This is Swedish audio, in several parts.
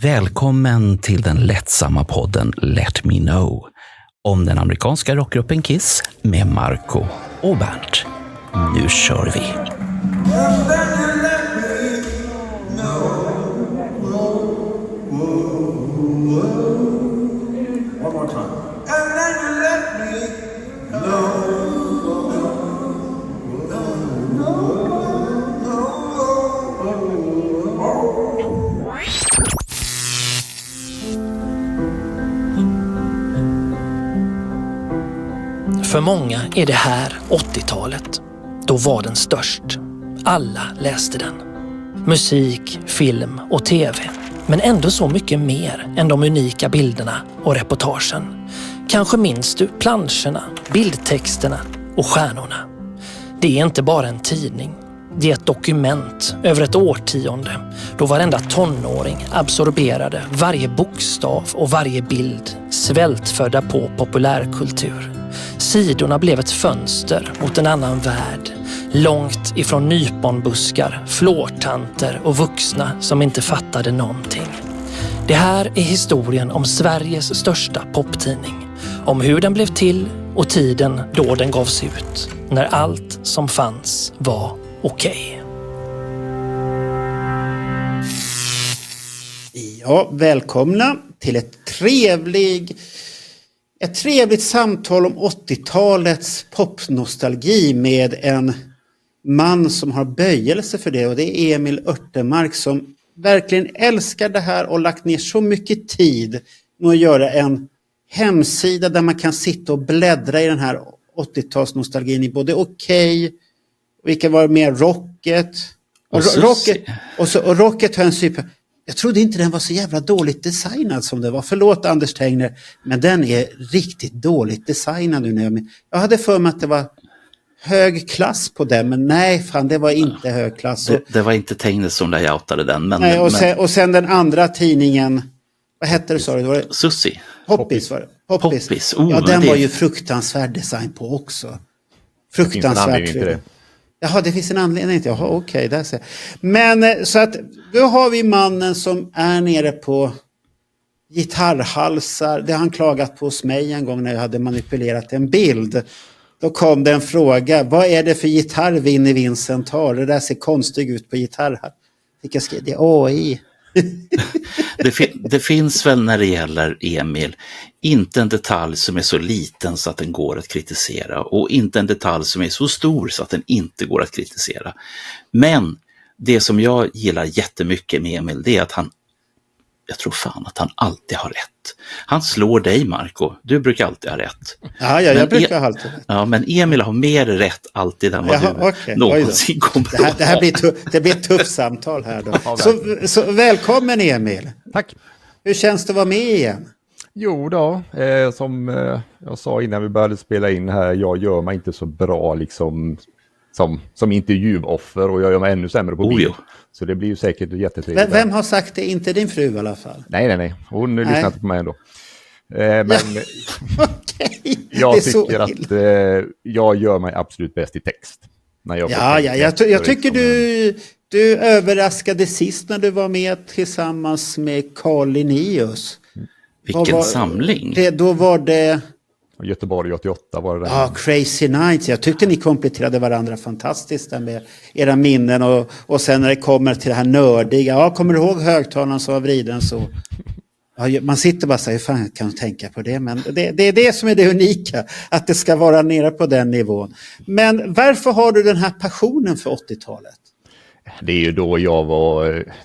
Välkommen till den lättsamma podden Let Me Know om den amerikanska rockgruppen Kiss med Marco och Bernt. Nu kör vi! För många är det här 80-talet. Då var den störst. Alla läste den. Musik, film och tv. Men ändå så mycket mer än de unika bilderna och reportagen. Kanske minns du planscherna, bildtexterna och stjärnorna. Det är inte bara en tidning. Det är ett dokument över ett årtionde då varenda tonåring absorberade varje bokstav och varje bild svältfödda på populärkultur. Sidorna blev ett fönster mot en annan värld, långt ifrån nyponbuskar, flårtanter och vuxna som inte fattade någonting. Det här är historien om Sveriges största poptidning, om hur den blev till och tiden då den gavs ut, när allt som fanns var okej. Ja, välkomna till ett trevligt samtal om 80-talets popnostalgi med en man som har böjelse för det, och det är Emil Örtemark som verkligen älskar det här och lagt ner så mycket tid med att göra en hemsida där man kan sitta och bläddra i den här 80-talsnostalgin i både Okej, vilka var mer Rocket och Rocket har en super. Jag trodde inte den var så jävla dåligt designad som det var. Förlåt Anders Tegner, men den är riktigt dåligt designad nu. Jag hade för mig att det var hög klass på den, men nej fan, det var inte hög klass. Det var inte Tegner som layoutade den. Men, nej, och sen den andra tidningen, vad hette det, sa du? Var det? Sussi. Poppis var det. Poppis. Ja, den var ju fruktansvärd design på också. Fruktansvärt. Jaha, det finns en anledning till. Jaha, okej, där ser jag. Men så att då har vi mannen som är nere på gitarrhalsar. Det har han klagat på hos mig en gång när jag hade manipulerat en bild. Då kom det en fråga. Vad är det för gitarr Vinnie Vincent har? Det där ser konstigt ut på gitarr. Fick jag skriva det? AI. Det finns väl när det gäller Emil inte en detalj som är så liten så att den går att kritisera, och inte en detalj som är så stor så att den inte går att kritisera. Men det som jag gillar jättemycket med Emil, det är att jag tror fan att han alltid har rätt. Han slår dig, Marco. Du brukar alltid ha rätt. Ja, jag brukar alltid rätt. Ja, men Emil har mer rätt alltid än vad du någonsin kommer att ha. Det blir ett tufft samtal här då. Ja, så välkommen Emil. Tack. Hur känns det att vara med igen? Jo då, som jag sa innan vi började spela in här, jag gör mig inte så bra liksom som intervjuoffer, och jag gör mig ännu sämre på bild. Så det blir ju säkert jättetrevligt. Vem har sagt det? Inte din fru i alla fall? Nej. Hon lyssnar inte på mig ändå. Men okay. Jag tycker att jag gör mig absolut bäst i text. När jag tycker du överraskade sist när du var med tillsammans med Carl Linnaeus. Vilken samling. Då var det... Göteborg 88 var det där. Ja, Crazy Nights. Jag tyckte ni kompletterade varandra fantastiskt där med era minnen, och sen när det kommer till det här nördiga. Ja, kommer du ihåg högtalaren som var vriden så... Ja, man sitter bara och säger, fan kan tänka på det, men det är det som är det unika, att det ska vara nere på den nivån. Men varför har du den här passionen för 80-talet? Det är ju då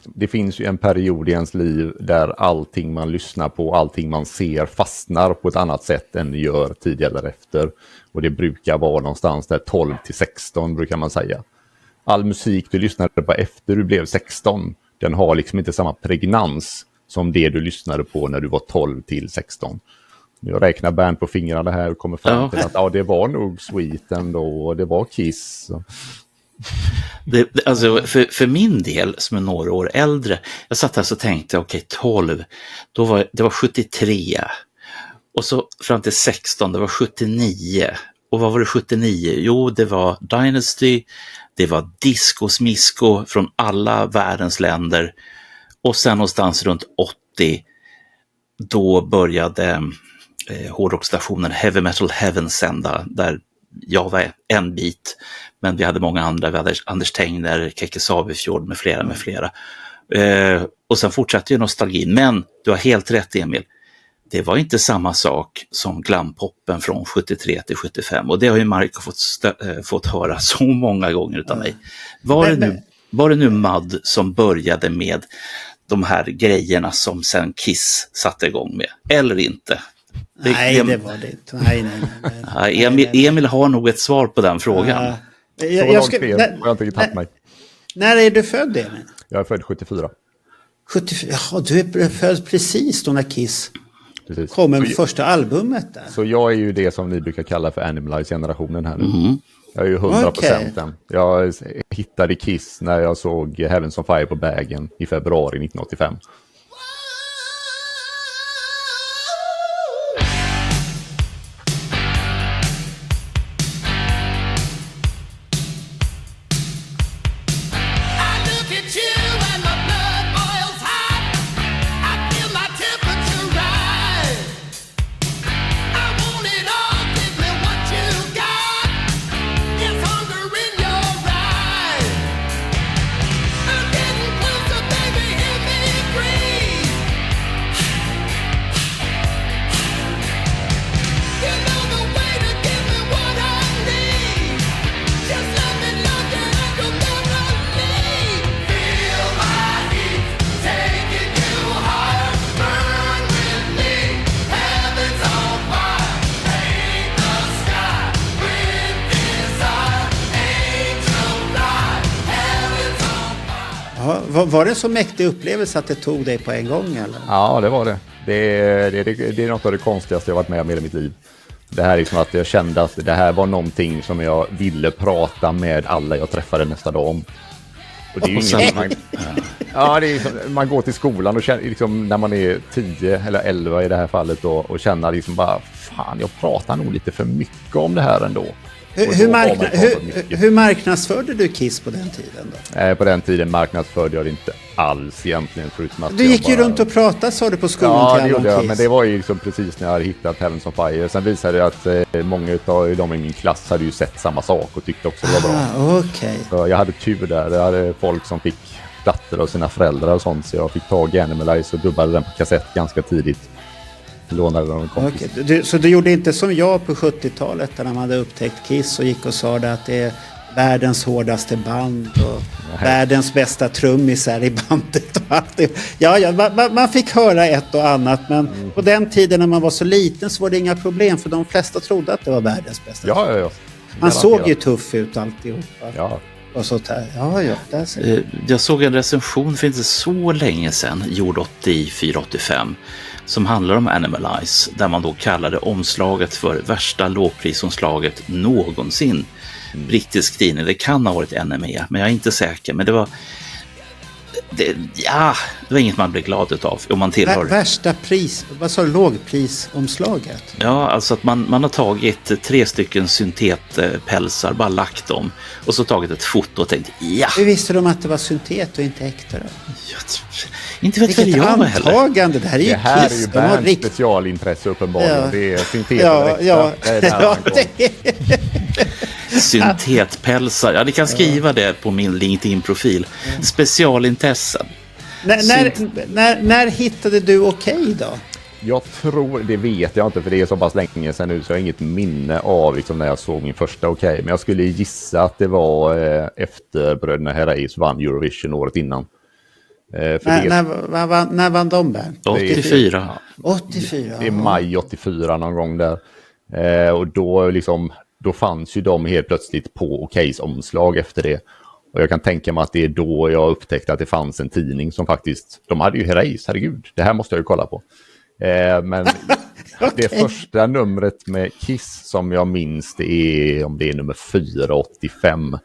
det finns ju en period i ens liv där allting man lyssnar på, allting man ser fastnar på ett annat sätt än det gör tidigare eller efter. Och det brukar vara någonstans där 12 till 16 brukar man säga. All musik du lyssnade på efter du blev 16, den har liksom inte samma pregnans som det du lyssnade på när du var 12 till 16. Jag räknar Bernt på fingrarna här och kommer fram till att det var nog Sweet ändå, och det var Kiss. Alltså för min del som är några år äldre, jag satt här och tänkte 12, det var 73, och så fram till 16 det var 79, och vad var det 79? Jo, det var Dynasty, det var disco smisko från alla världens länder, och sen någonstans runt 80 då började hårdrockstationen Heavy Metal Heaven sända, där jag var en bit, men vi hade många andra. Vi hade Anders Tengner, Keke Savifjord med flera. Och sen fortsatte ju nostalgin, men du har helt rätt, Emil. Det var inte samma sak som glampoppen från 73 till 75, och det har ju Marco fått höra så många gånger utav mig. Var det nu Mud som började med de här grejerna som sen Kiss satte igång med, eller inte? Nej, det var det inte. Nej. Emil har nog ett svar på den frågan. Jag har inte tagit mig. När är du född, Emil? Jag är född 74. 74, ja, du är född precis då när Kiss kom med första albumet där. Så jag är ju det som ni brukar kalla för Animalize-generationen här nu. Jag är ju 100% den. Jag hittade Kiss när jag såg Heavens on Fire på Bergen i februari 1985. Var det en så mäktig upplevelse att det tog dig på en gång, eller? Ja, det var det. Det är något av det konstigaste jag varit med om i mitt liv. Det här är som att jag kände att det här var någonting som jag ville prata med alla jag träffade nästa dag om. Och det är ju inget man går till skolan och känner, liksom, när man är 10 eller 11 i det här fallet då, och känner liksom bara, fan, jag pratar nog lite för mycket om det här ändå. Hur marknadsförde du Kiss på den tiden då? På den tiden marknadsförde jag det inte alls egentligen. Förutom att du gick ju runt och pratade, sa du, på skolan till alla om Kiss. Men det var ju liksom precis när jag hade hittat Heavens on Fire. Sen visade det att många av dem i min klass hade ju sett samma sak och tyckte också det var bra. Okay. Så jag hade tur där. Det hade folk som fick plattor av sina föräldrar och sånt, så jag fick tag i Animalize och dubbade den på kassett ganska tidigt. Lånade dem en kompis. Okay. Så du gjorde inte som jag på 70-talet när man hade upptäckt Kiss och gick och sa det att det är världens hårdaste band och världens bästa trummisar i bandet och allt det. Ja, man fick höra ett och annat, men på den tiden när man var så liten så var det inga problem, för de flesta trodde att det var världens bästa. Ja. Han såg ju tuff ut alltihopa. Ja. Och sånt här. Ja, där ser jag såg en recension för inte så länge sedan, gjord 84-85, som handlar om Animalize, där man då kallade omslaget för värsta lågprisomslaget någonsin. Brittisk tidning, det kan ha varit NME, men jag är inte säker. Men det var inget man blir glad utav om man tillhör. Värsta pris, vad sa du, lågprisomslaget? Ja, alltså att man har tagit 3 stycken syntetpälsar, bara lagt dem, och så tagit ett foto och tänkt, Hur visste de att det var syntet och inte äkta då? Inte vet väl jag heller. Antagande, det här är ju Kiss. Kiss. Det här är ju specialintresse uppenbarligen. Ja. Det är syntet och äkta. Syntetpälsar, ni kan skriva det på min LinkedIn-profil. Specialintressen. När hittade du Okej då? Jag tror, det vet jag inte, för det är så pass länge sedan nu så jag har inget minne av liksom, när jag såg min första Okej. Men jag skulle gissa att det var efter Bröderna Herreys vann Eurovision året innan. När vann de där? 84. 84. Det är maj 84 någon gång där. Och då fanns ju de helt plötsligt på Okejs omslag efter det. Och jag kan tänka mig att det är då jag upptäckte att det fanns en tidning som faktiskt, de hade ju Herreys, herregud, det här måste jag ju kolla på. Men det första numret med Kiss som jag minns, det är, om det är nummer 485.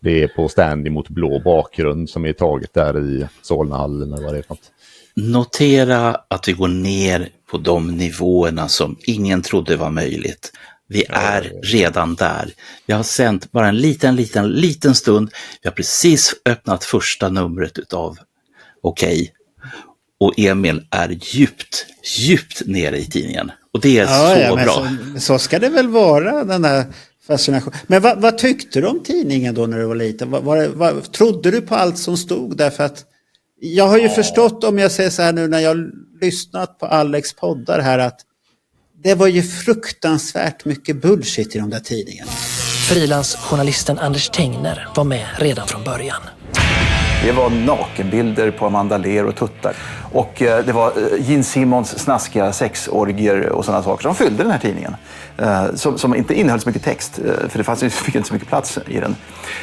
Det är på stand mot blå bakgrund som är taget där i Solnahallen eller vad det är för något. Notera att vi går ner på de nivåerna som ingen trodde var möjligt. Vi är redan där. Vi har sänt bara en liten stund. Vi har precis öppnat första numret utav Okej. och Emil är djupt nere i tidningen. Och det är så bra. Så ska det väl vara, den där fascinationen. Men vad tyckte du om tidningen då när du var liten? Trodde du på allt som stod där? För att jag har ju förstått, om jag säger så här nu när jag lyssnat på Alex poddar här, att det var ju fruktansvärt mycket bullshit i de där tidningarna. Frilansjournalisten Anders Tengner var med redan från början. Det var nakenbilder på Amanda Lear och tuttar. Och det var Gene Simmons snaskiga sexorgier och sådana saker som fyllde den här tidningen. Som inte innehöll så mycket text, för det fanns inte så mycket plats i den.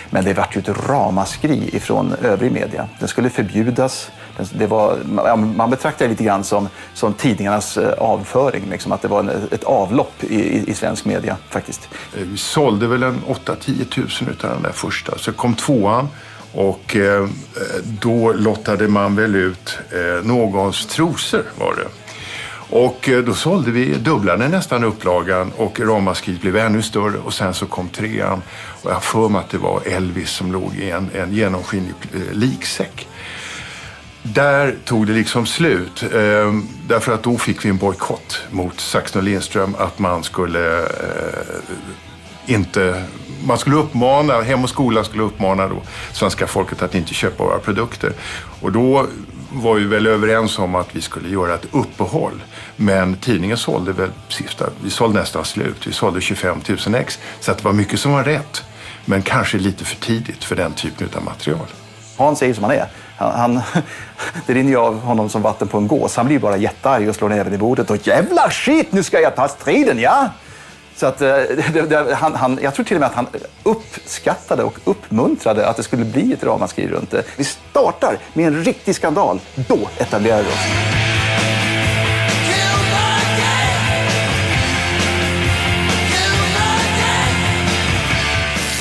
Men det var ju ett ramaskri ifrån övrig media. Den skulle förbjudas. Det var, man betraktar det lite grann som tidningarnas avföring, liksom, att det var ett avlopp i svensk media faktiskt. Vi sålde väl en 8-10 tusen utav den där första. Så kom tvåan. Och då lottade man väl ut någons trosor var det. Och då sålde vi, dubblade nästan upplagan och ramaskriet blev ännu större. Och sen så kom trean och jag för mig att det var Elvis som låg i en genomskinlig liksäck. Där tog det liksom slut. Därför att då fick vi en bojkott mot Saxon och Lindström att man skulle man skulle uppmana, Hem och skola skulle uppmana då svenska folket att inte köpa våra produkter. Och då var vi väl överens om att vi skulle göra ett uppehåll. Men tidningen sålde väl vi sålde nästan slut. Vi sålde 25 000 ex. Så att det var mycket som var rätt. Men kanske lite för tidigt för den typen av material. Hans är ju som han är. Det rinner ju av honom som vatten på en gås. Han blir bara jättearg och slår näven i bordet. Och jävla skit, nu ska jag ta striden, ja! Så att jag tror till och med att han uppskattade och uppmuntrade att det skulle bli ett ramaskri runt det. Vi startar med en riktig skandal. Då etablerar vi oss.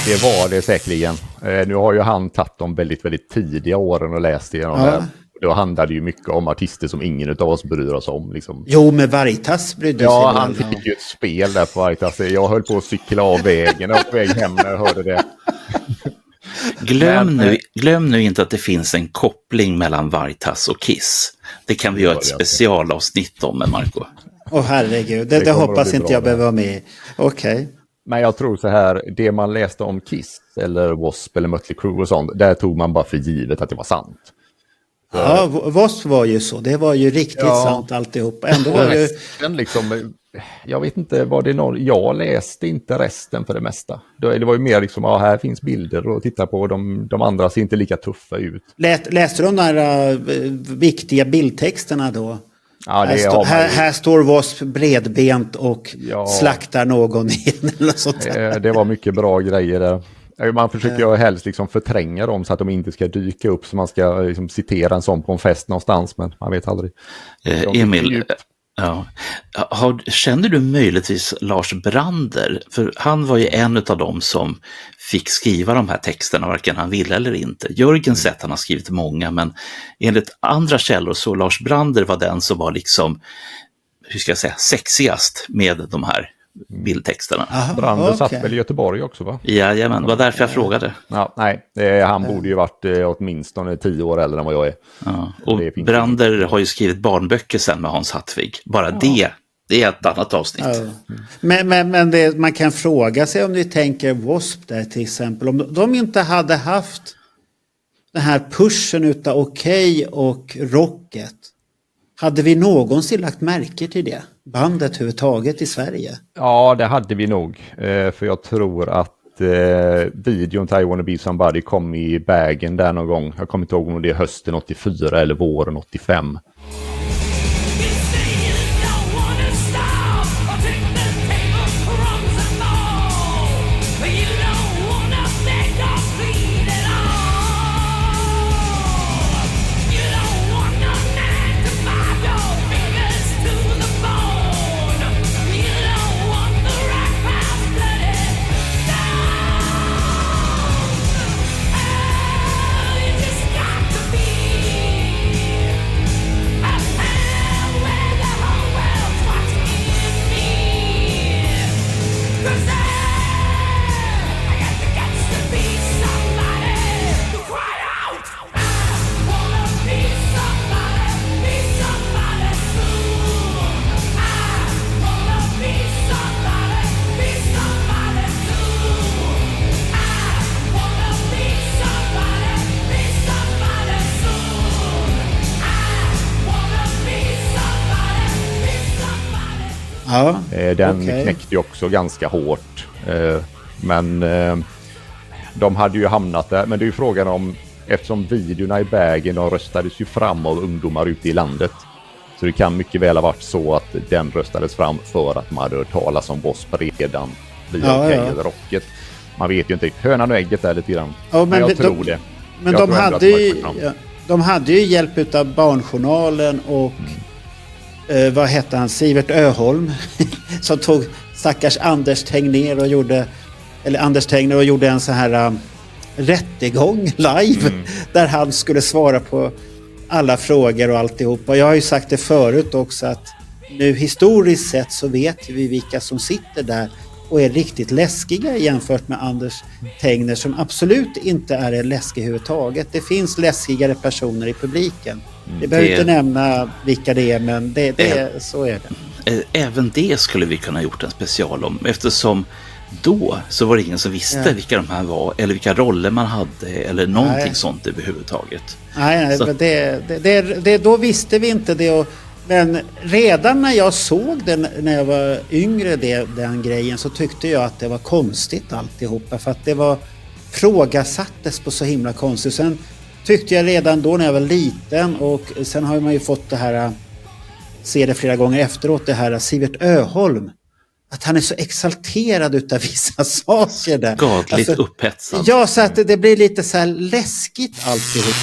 Det var det säkerligen. Nu har ju han tagit de väldigt, väldigt tidiga åren och läst igenom det. Då handlade det ju mycket om artister som ingen av oss bryr oss om. Liksom. Jo, med Veritas brydde sig. Ja, han fick ju ett spel där på Veritas. Jag höll på att cykla av vägen och på väg hem när jag hörde det. Glöm nu inte att det finns en koppling mellan Veritas och Kiss. Det kan vi göra ett specialavsnitt om med Marco. Herregud, det hoppas inte jag behöver vara med. Okej. Men jag tror så här, det man läste om Kiss eller W.A.S.P. eller Mötley Crüe och sånt, där tog man bara för givet att det var sant. Ja, W.A.S.P. var ju så. Det var ju riktigt sant alltihop. Ändå var det liksom, jag vet inte, var det någon, jag läste inte resten för det mesta. Det var ju mer liksom, här finns bilder att titta på, de andra ser inte lika tuffa ut. Läste du de där viktiga bildtexterna då? Ja, här står W.A.S.P. bredbent och slaktar någon eller sånt där. Det var mycket bra grejer där. Man försöker ju helst liksom förtränga dem så att de inte ska dyka upp, så man ska liksom citera en sån på en fest någonstans, men man vet aldrig. Emil, känner du möjligtvis Lars Brander? För han var ju en av dem som fick skriva de här texterna, varken han ville eller inte. Jörgen sett han har skrivit många, men enligt andra källor så Lars Brander var den som var liksom, hur ska jag säga, sexigast med de här bildtexterna. Brander satt väl i Göteborg också, va? Jajamän, det var därför jag frågade. Ja, nej, han borde ju varit åtminstone 10 år äldre än vad jag är. Ja, och Brander har ju skrivit barnböcker sen med Hans Hattvig. Bara det är ett annat avsnitt. Ja. Men man kan fråga sig, om ni tänker W.A.S.P. där till exempel, om de inte hade haft den här pushen utav Okej och Rocket, hade vi någonsin lagt märke till det bandet överhuvudtaget i Sverige? Ja, det hade vi nog. För jag tror att videon till I Wanna Be Somebody kom i bagen där någon gång. Jag kommer inte ihåg om det är hösten 84 eller våren 85. Ja, Den okej. knäckte ju också ganska hårt. Men de hade ju hamnat där. Men det är ju frågan om, eftersom videorna i vägen, de röstades ju fram av ungdomar ute i landet. Så det kan mycket väl ha varit så att den röstades fram för att man hade hört talas om W.A.S.P. redan via Okej eller Rocket. Man vet ju inte, hönan och ägget är lite grann. Ja, men jag tror det. Men de hade ju hjälp av Barnjournalen och vad hette han, Sivert Öholm som tog stackars Anders Tegnér och gjorde en så här rättegång live där han skulle svara på alla frågor och alltihop. Och jag har ju sagt det förut också att nu historiskt sett så vet vi vilka som sitter där och är riktigt läskiga jämfört med Anders Tegnér som absolut inte är läskig överhuvudtaget. Det finns läskigare personer i publiken. Vi behöver inte nämna vilka det är, men så är det. Även det skulle vi kunna gjort en special om, eftersom då så var det ingen som visste vilka de här var eller vilka roller man hade eller någonting sånt överhuvudtaget. Nej, så då visste vi inte det. Men redan när jag såg den när jag var yngre, den grejen, så tyckte jag att det var konstigt alltihopa. För att det var frågasattes på så himla konstigt. Sen tyckte jag redan då när jag var liten, och sen har man ju fått det här, se det flera gånger efteråt, det här Sivert Öholm. Att han är så exalterad utav vissa saker där. Skadligt upphetsad. Ja, så att det blir lite så här läskigt alltihop.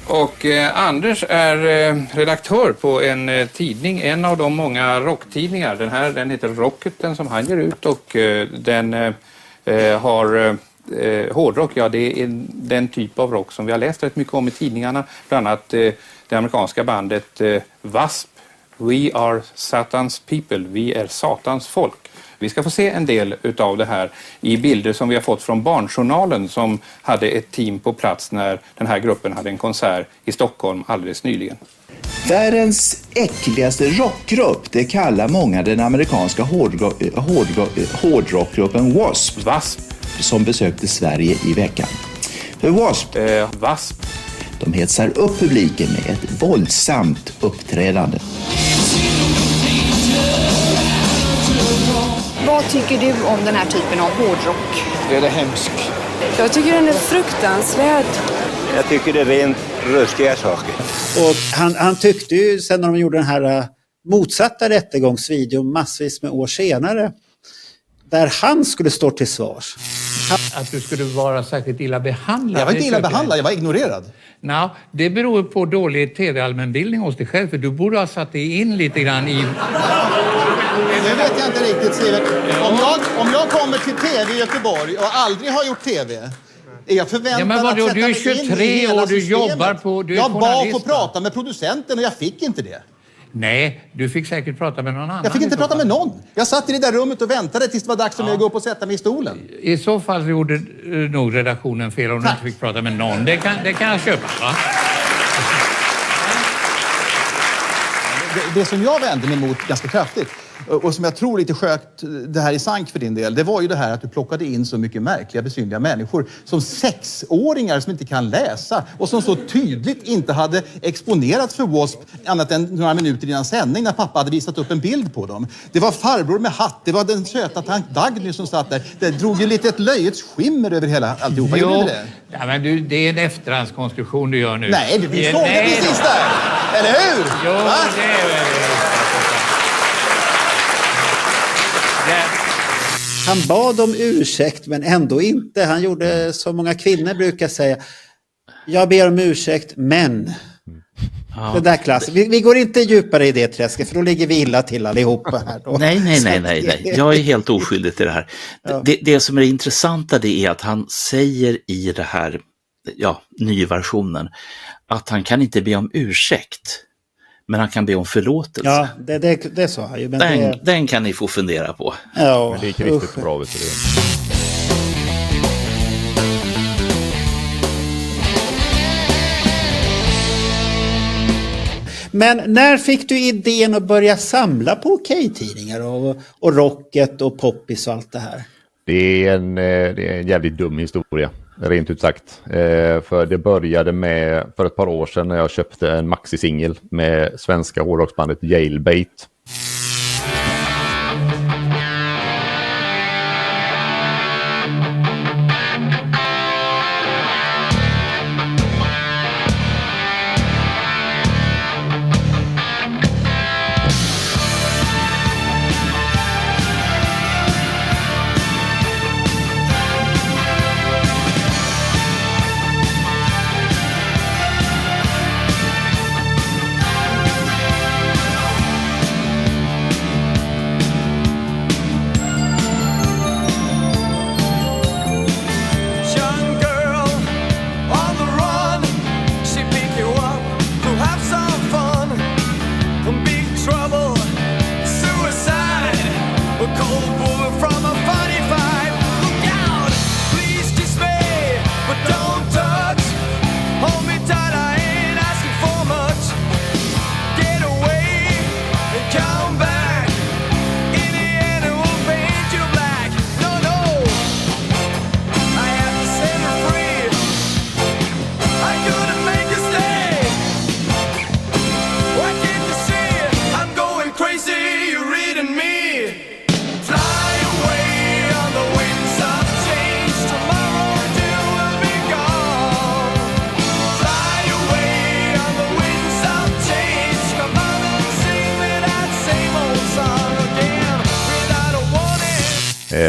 Och Anders är redaktör på en tidning, en av de många rocktidningar. Den heter Rocket, den som han ger ut, och den har hårdrock. Ja, det är den typ av rock som vi har läst rätt mycket om i tidningarna. Bland annat det amerikanska bandet W.A.S.P. We are Satans people. Vi är Satans folk. Vi ska få se en del utav det här i bilder som vi har fått från Barnjournalen, som hade ett team på plats när den här gruppen hade en konsert i Stockholm alldeles nyligen. Världens äckligaste rockgrupp, det kallar många den amerikanska hårdrockgruppen W.A.S.P. som besökte Sverige i veckan. För W.A.S.P. De hetsar upp publiken med ett våldsamt uppträdande. Vad tycker du om den här typen av hårdrock? Det är hemskt. Jag tycker den är fruktansvärd. Jag tycker det är rent ruskiga saker. Och han tyckte ju sen när de gjorde den här motsatta rättegångsvideon massvis med år senare, där han skulle stå till svars. Att du skulle vara särskilt illa behandlad. Jag var inte illa behandlad, jag var ignorerad. Nej, det beror på dålig tv-allmänbildning hos dig själv, för du borde ha satt dig in lite grann i... Det vet jag inte riktigt, Sivert. Om jag kommer till tv i Göteborg och aldrig har gjort tv, är jag förväntad att sätta mig in i hela systemet. Du är 23 år, du jobbar på... Du är jag bad få prata med producenten och jag fick inte det. Nej, du fick säkert prata med någon annan. Jag fick inte prata med någon. Jag satt i det där rummet och väntade tills det var dags för mig att gå upp och sätta mig i stolen. I så fall gjorde nog redaktionen fel om du inte fick prata med någon. Det kan jag köpa, va? Det som jag vände mig mot ganska kraftigt, och som jag tror lite skönt det här i sank för din del, det var ju det här att du plockade in så mycket märkliga, besynliga människor som 6-åringar som inte kan läsa och som så tydligt inte hade exponerat för W.A.S.P. annat än några minuter innan sändning när pappa hade visat upp en bild på dem. Det var farbror med hatt, det var den söta tant Dagny som satt där. Det drog ju lite ett löjets skimmer över hela alltihopa. Jo, det? Ja, men det är en efterhandskonstruktion du gör nu. Nej, vi såg det precis där. Eller hur? Jo, va? Det är väl... Han bad om ursäkt men ändå inte. Han gjorde som många kvinnor brukar säga. Jag ber om ursäkt men... Ja. Det där klassen. Vi går inte djupare i det träsket för då ligger vi illa till allihopa här. Då. Nej. Jag är helt oskyldig till det här. Ja. Det som är intressanta det är att han säger i det här, nyversionen, att han kan inte be om ursäkt. Men han kan be om förlåtelse. Ja, det sa han ju. Men den kan ni få fundera på. Ja, men det gick riktigt bra. Vet du. Men när fick du idén att börja samla på Okej-tidningar och Rocket och Poppis och allt det här? Det är en jävligt dum historia, rent ut sagt. För det började med för ett par år sedan när jag köpte en maxi-singel med svenska hårdrocksbandet Jailbait.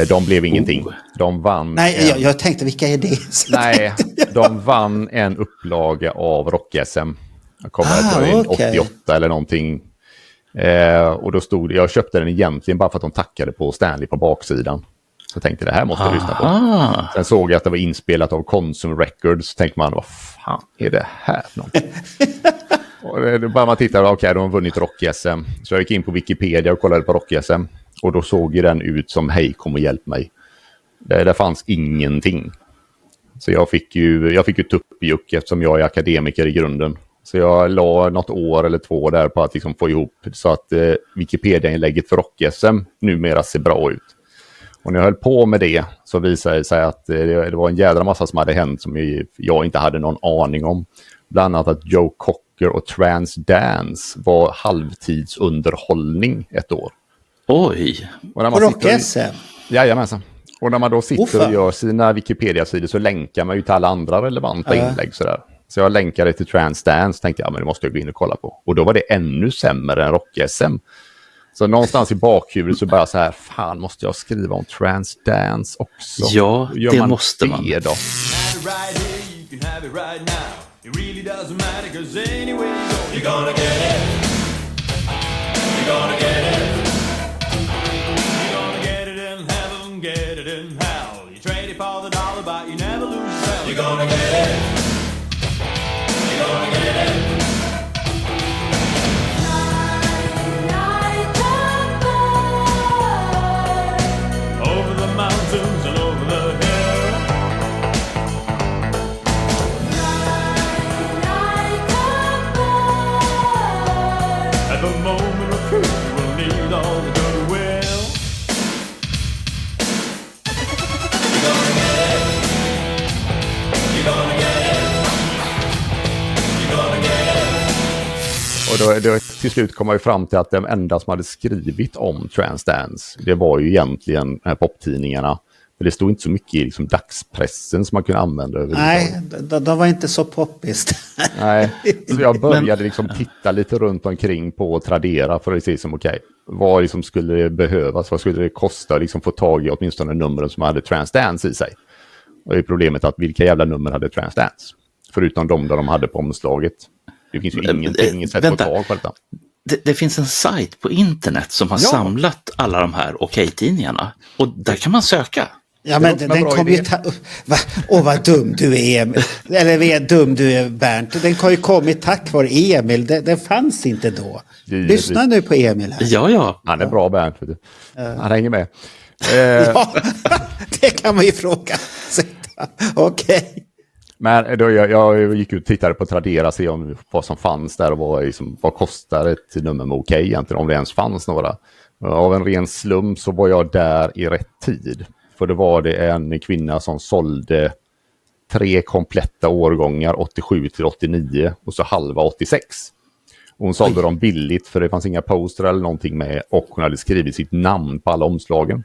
De blev ingenting. De vann. Nej, jag tänkte, vilka är det? Nej, de vann en upplaga av Rock-SM. Jag kommer ihåg 88 eller någonting. Och då stod jag köpte den egentligen bara för att de tackade på Stanley på baksidan. Så tänkte det här måste jag lyssna på. Sen såg jag att det var inspelat av Konsum Records. Så tänkte man, vad fan är det här för någonting? Och då började man titta, okej, de har vunnit Rock-SM. Så jag gick in på Wikipedia och kollade på Rock-SM. Och då såg ju den ut som, hej, kom och hjälp mig. Där fanns ingenting. Så jag fick ju tuppjuck eftersom jag är akademiker i grunden. Så jag la något år eller 2 där på att liksom få ihop så att Wikipedia-inlägget för Rock-SM numera ser bra ut. Och när jag höll på med det så visade det sig att det var en jädra massa som hade hänt som jag inte hade någon aning om. Bland annat att Joe Cocker och Transdance var halvtidsunderhållning ett år. Oj! På Rock-SM? Jajamensan. Och när man då sitter och gör sina Wikipedia-sidor så länkar man ju till alla andra relevanta inlägg sådär. Så jag länkade till Transdance, tänkte jag, men det måste jag gå in och kolla på. Och då var det ännu sämre än Rock-SM. Så någonstans i bakhuvudet så bara så här, fan, måste jag skriva om Transdance också? Ja, det måste man. Det då? Och då till slut kom man ju fram till att den enda som hade skrivit om Transdance, det var ju egentligen de här poptidningarna. För det stod inte så mycket i liksom dagspressen som man kunde använda överhuvudtaget. Nej, de var inte så poppist. Nej, så jag började liksom titta lite runt omkring på Tradera för att se som okej, vad liksom skulle behövas, vad skulle det kosta att liksom få tag i åtminstone numren som hade Transdance i sig. Och det är problemet att vilka jävla nummer hade Transdance? Förutom de där de hade på omslaget. Det finns ju inget sätt att få tag på detta. Det finns en sajt på internet som har samlat alla de här Okej-tidningarna. Och där kan man söka. Ja, men den kom ju... vad dum du är, Emil. Eller vad dum du är, Bernt. Den har ju kommit tack vare Emil. Den fanns inte då. Lyssna nu på Emil här. Ja. Han är bra, Bernt. Han hänger med. Ja, det kan man ju fråga. Okej. Men då jag gick ut och tittade på Tradera, se om vad som fanns där och vad kostar ett nummer med Okej egentligen, om det ens fanns några. Av en ren slump så var jag där i rätt tid. För då var det en kvinna som sålde 3 kompletta årgångar 87 till 89 och så halva 86. Hon sålde dem billigt för det fanns inga poster eller någonting med, och hon hade skrivit sitt namn på alla omslagen.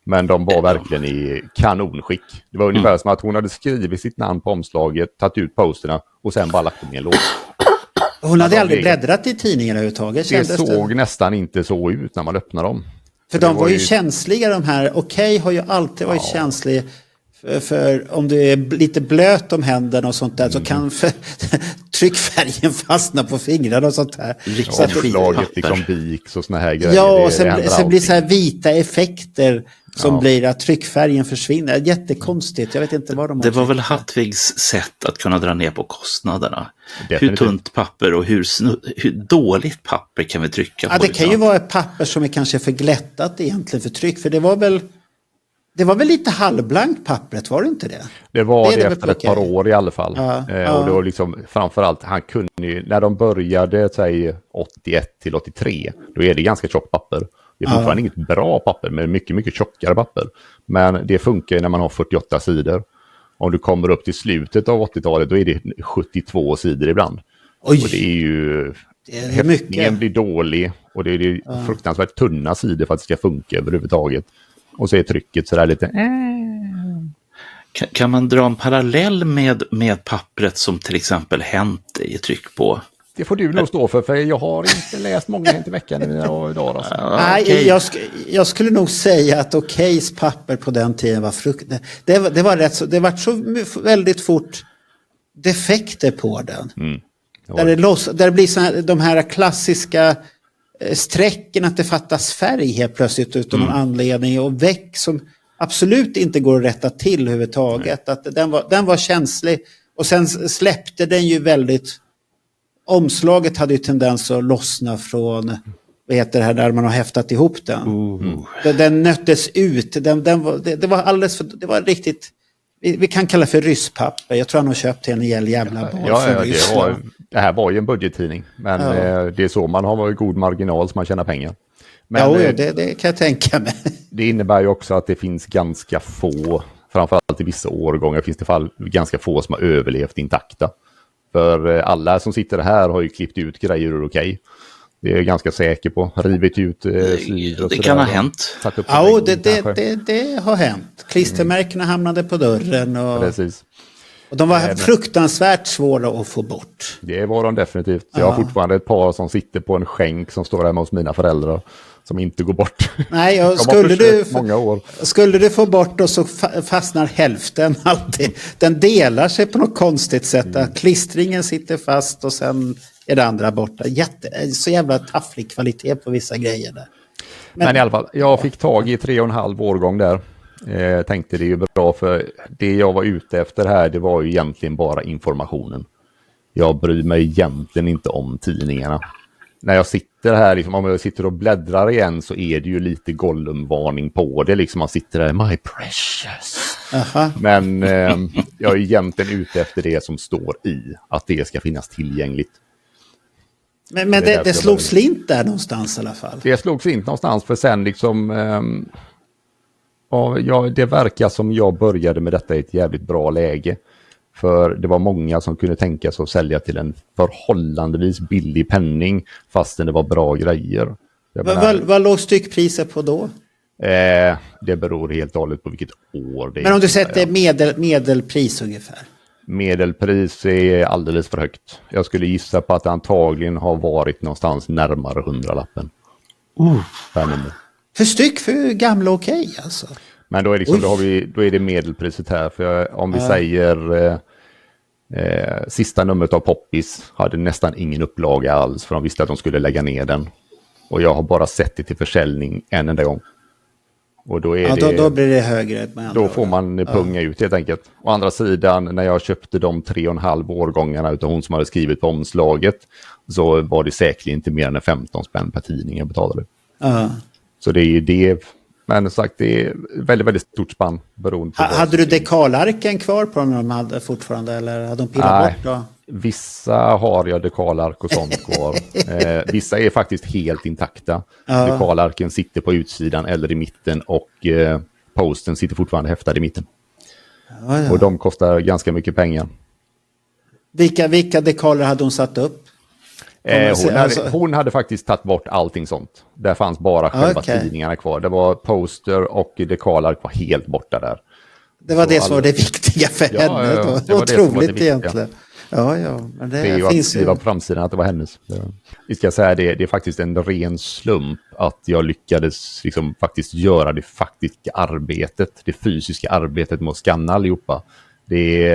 Men de var verkligen i kanonskick. Det var ungefär som att hon hade skrivit sitt namn på omslaget, tagit ut posterna och sen bara lagt dem i en låda. Hon hade aldrig bläddrat i tidningen överhuvudtaget. Det såg nästan inte så ut när man öppnade dem. För de var ju känsliga de här. Okej har ju alltid varit känslig. För om du är lite blöt om händerna och sånt där så kan tryckfärgen fastna på fingrarna och sånt där. Så omslaget liksom viks och såna här grejer. Ja, och sen blir så här vita effekter som blir att tryckfärgen försvinner. Jättekonstigt, jag vet inte vad de har. Det var väl Hattvigs sätt att kunna dra ner på kostnaderna. Definitivt. Hur tunt papper och hur dåligt papper kan vi trycka på? Ja, det kan ju vara ett papper som är kanske för glättat egentligen för tryck. För det var väl lite halvblankt pappret, var det inte det? Det var det efter ett par år i alla fall. Och det var liksom, framförallt, han kunde ju, när de började, säg 81 till 83, då är det ganska tjockt papper. Det är fortfarande inget bra papper, men mycket, mycket tjockare papper. Men det funkar när man har 48 sidor. Om du kommer upp till slutet av 80-talet, då är det 72 sidor ibland. Oj. Och det är ju... Häftningen blir dålig och det är fruktansvärt tunna sidor för att det ska funka överhuvudtaget. Och så är trycket sådär lite... Kan man dra en parallell med pappret som till exempel Hänt i tryck på? Det får du nog stå för jag har inte läst många Hänt i veckan i mina dagar. Alltså. Nej, jag skulle nog säga att Okejs papper på den tiden var det var rätt så, det var så väldigt fort defekter på den. Där det blir så här, de här klassiska strecken att det fattas färg helt plötsligt utan någon anledning och väck som absolut inte går att rätta till överhuvudtaget. Att den var känslig och sen släppte den ju väldigt, omslaget hade ju tendens att lossna från, vad heter det här där man har häftat ihop den. Den nöttes ut, det var alldeles för, det var riktigt, vi kan kalla för rysspapper. Jag tror han har köpt en jävla bar. Det här var ju en budgettidning. Men det är så man har god marginal så man tjänar pengar. Men, det kan jag tänka mig. Det innebär ju också att det finns ganska få, framförallt i vissa årgångar finns det ganska få som har överlevt intakta. För alla som sitter här har ju klippt ut grejer ur Okej. Det är jag ganska säker på. Rivit ut sidor och det kan ha hänt. Ja, det har hänt. Klistermärkena hamnade på dörren. Precis. Och de var fruktansvärt svåra att få bort. Det var de definitivt. Jag har fortfarande ett par som sitter på en skänk som står hemma hos mina föräldrar. Som inte går bort. Nej, skulle du få bort och så fastnar hälften alltid. Den delar sig på något konstigt sätt. Klistringen sitter fast och sen är det andra borta. Så jävla tafflig kvalitet på vissa grejer där. Men i alla fall, jag fick tag i 3,5 årgång där. Tänkte det är ju bra för det jag var ute efter här, det var ju egentligen bara informationen. Jag bryr mig egentligen inte om tidningarna. När jag sitter här, liksom, om jag sitter och bläddrar igen så är det ju lite Gollum-varning på det. Liksom man sitter där, my precious. Men jag är egentligen ute efter det som står i, att det ska finnas tillgängligt. Men det slog slint där någonstans i alla fall. Det slog slint någonstans för sen liksom... det verkar som jag började med detta i ett jävligt bra läge. För det var många som kunde tänka sig att sälja till en förhållandevis billig penning fastän det var bra grejer. Vad låg styckpriset på då? Det beror helt och hållet på vilket år det är. Men om du sätter medelpris ungefär? Medelpris är alldeles för högt. Jag skulle gissa på att det antagligen har varit någonstans närmare 100-lappen. För styck för gamla Okej alltså? Men då är, liksom, då är det medelpriset här. För om vi säger sista numret av Poppis hade nästan ingen upplaga alls. För de visste att de skulle lägga ner den. Och jag har bara sett det till försäljning en enda gång. Och då är då blir det högre. Då får man punga ut helt enkelt. Å andra sidan, när jag köpte de 3,5 årgångarna utav hon som hade skrivit på omslaget. Så var det säkerligen inte mer än 15 spänn per tidning jag betalade. Så det är ju det. Men sagt, det är väldigt, väldigt stort spann. Hade du dekalarken kvar på dem de hade fortfarande? Eller hade de pillat bort då? Vissa har jag dekalark och sånt kvar. Vissa är faktiskt helt intakta. Dekalarken sitter på utsidan eller i mitten och posten sitter fortfarande häftad i mitten. Ja. Och de kostar ganska mycket pengar. Vilka dekaler hade hon satt upp? Hon hade faktiskt tagit bort allting sånt. Där fanns bara själva tidningarna kvar. Det var poster och dekaler var helt borta där. Det var det som var det viktiga för henne. Det var otroligt egentligen. Ja, men det är finns ju... på framsidan att det var hennes. Vi ska säga det är faktiskt en ren slump att jag lyckades liksom faktiskt göra det faktiska arbetet, det fysiska arbetet med att skanna allihopa. Det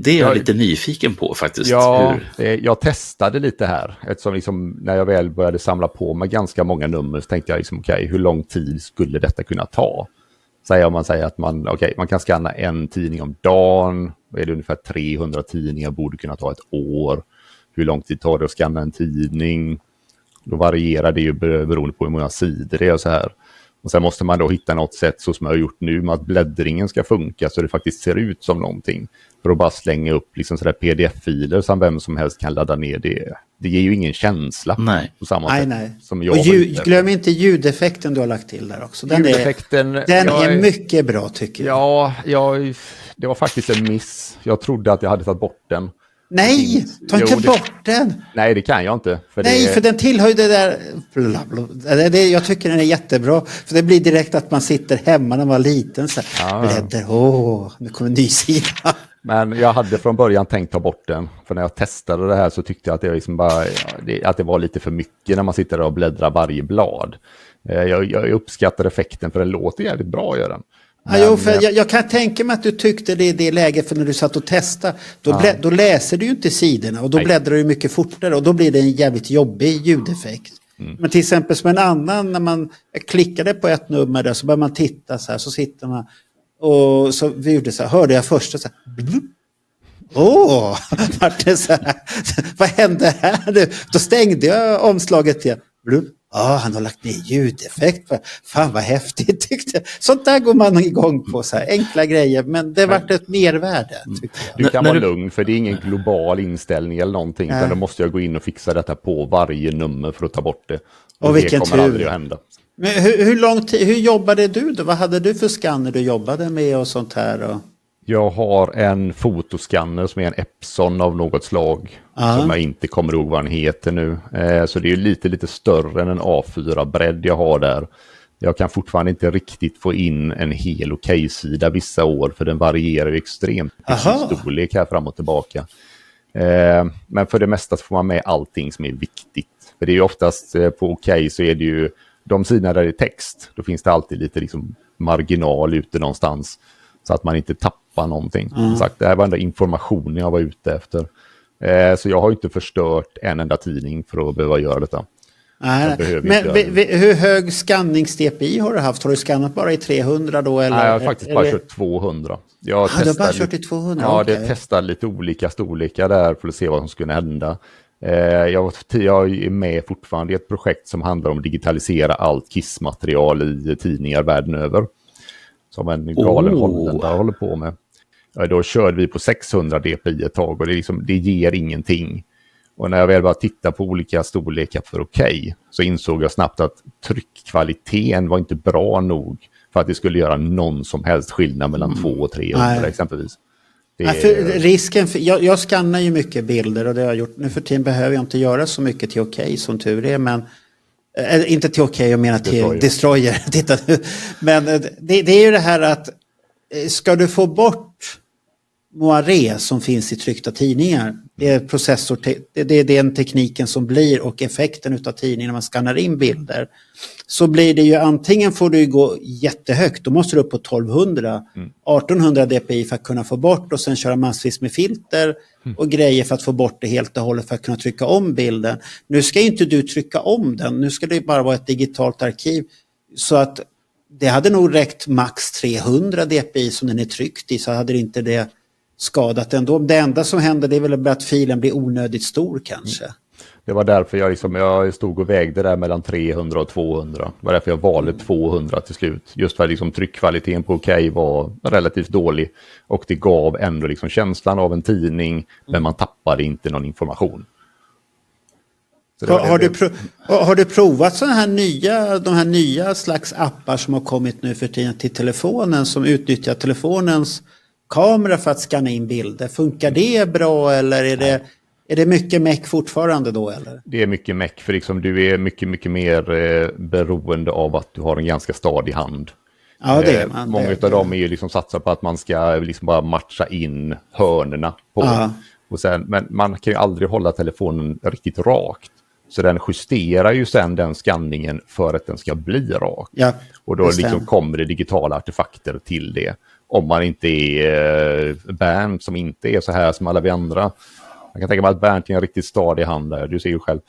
är jag lite nyfiken på faktiskt. Ja, jag testade lite här. Eftersom liksom, när jag väl började samla på mig ganska många nummer så tänkte jag liksom, okej, hur lång tid skulle detta kunna ta? Man säger att man kan skanna en tidning om dagen. Då är det ungefär 300 tidningar, borde kunna ta ett år. Hur lång tid tar det att skanna en tidning? Då varierar det ju beroende på hur många sidor det är och så här. Och sen måste man då hitta något sätt så som jag har gjort nu med att bläddringen ska funka så det faktiskt ser ut som någonting. För att bara slänga upp liksom sådär pdf-filer som vem som helst kan ladda ner det. Det ger ju ingen känsla på samma sätt. Nej. Som jag glöm inte ljudeffekten du har lagt till där också. Den är mycket bra tycker jag. Ja, det var faktiskt en miss. Jag trodde att jag hade tagit bort den. Nej, ta inte bort den. Nej, det kan jag inte. För den tillhör ju det där... jag tycker den är jättebra. För det blir direkt att man sitter hemma när man var liten. Så nu kommer en ny sida. Men jag hade från början tänkt ta bort den. För när jag testade det här så tyckte jag att det, liksom bara, att det var lite för mycket när man sitter och bläddrar varje blad. Jag uppskattar effekten för den låter jävligt bra att göra den. Jag kan tänka mig att du tyckte det i det läget för när du satt och testade. Då läser du ju inte sidorna och då bläddrar du mycket fortare och då blir det en jävligt jobbig ljudeffekt. Men till exempel som en annan, när man klickade på ett nummer där så börjar man titta så här, så sitter man och så gjorde så här, hörde jag först så här, vad hände här nu? Då stängde jag omslaget igen. Han har lagt ner ljudeffekt. Fan vad häftigt tyckte jag. Sånt där går man igång på, så här enkla grejer. Men det vart ett mervärde. Du kan vara lugn för det är ingen global inställning eller någonting. Utan då måste jag gå in och fixa detta på varje nummer för att ta bort det. Och vilken det kommer aldrig att hända. Men hur jobbade du då? Vad hade du för skanner du jobbade med och sånt här? Jag har en fotoskanner som är en Epson av något slag. Som jag inte kommer ihåg vad den heter nu. Så det är lite större än en A4-bredd jag har där. Jag kan fortfarande inte riktigt få in en hel okej-sida vissa år. För den varierar ju extremt i sin storlek här fram och tillbaka. Men för det mesta får man med allting som är viktigt. För det är ju oftast på okej så är det ju de sidorna där det är text. Då finns det alltid lite liksom marginal ute någonstans. Så att man inte tappar någonting. Som sagt, det här var enda informationen jag var ute efter. Så jag har inte förstört en enda tidning för att behöva göra detta. Men hur hög skannings-DPI har du haft? Har du skannat bara i 300 då? Eller? Nej, jag har faktiskt bara kört 200. Du har bara kört i 200? Ja, det testade lite olika storlekar där för att se vad som skulle hända. Jag är med fortfarande i ett projekt som handlar om att digitalisera allt kissmaterial i tidningar världen över. Som en galen holländare håller på med. Då körde vi på 600 dpi ett tag och det ger ingenting. Och när jag väl bara tittade på olika storlekar för okej så insåg jag snabbt att tryckkvaliteten var inte bra nog för att det skulle göra någon som helst skillnad mellan 200 och 300 exempelvis. Risken jag skannar ju mycket bilder och det har jag gjort. Nu för tiden behöver jag inte göra så mycket till okej som tur är, men inte till okej, jag menar till Destroyer. Titta nu. Men det är ju det här att ska du få bort moiré som finns i tryckta tidningar, det är det är den tekniken som blir och effekten utav tidningen när man skannar in bilder, så blir det ju antingen får du gå jättehögt, då måste du upp på 1200 1800 dpi för att kunna få bort och sen köra massvis med filter och grejer för att få bort det helt och hållet för att kunna trycka om bilden. Nu ska inte du trycka om den, nu ska det bara vara ett digitalt arkiv, så att det hade nog räckt max 300 dpi som den är tryckt i, så hade det inte det skadat ändå. Det enda som händer det är väl att filen blir onödigt stor kanske. Det var därför jag stod och vägde där mellan 300 och 200. Det var därför jag valde 200 till slut. Just för att tryckkvaliteten på okej var relativt dålig. Och det gav ändå känslan av en tidning, men man tappade inte någon information. Har du provat de här nya slags appar som har kommit nu för tiden till telefonen, som utnyttjar telefonens kamera för att scanna in bilder? Funkar det bra, eller är det mycket meck fortfarande då? Eller? Det är mycket meck, för liksom du är mycket mer beroende av att du har en ganska stadig hand. Ja, det är man. Många av dem är ju liksom satsat på att man ska liksom bara matcha in hörnerna på. Och sen, men man kan ju aldrig hålla telefonen riktigt rakt. Så den justerar ju sen den skanningen för att den ska bli rak. Ja, och då liksom kommer det digitala artefakter till det. Om man inte är Bernt, som inte är så här som alla vi andra. Jag kan tänka mig att Bernt är en riktigt stadig hand där. Du ser ju själv.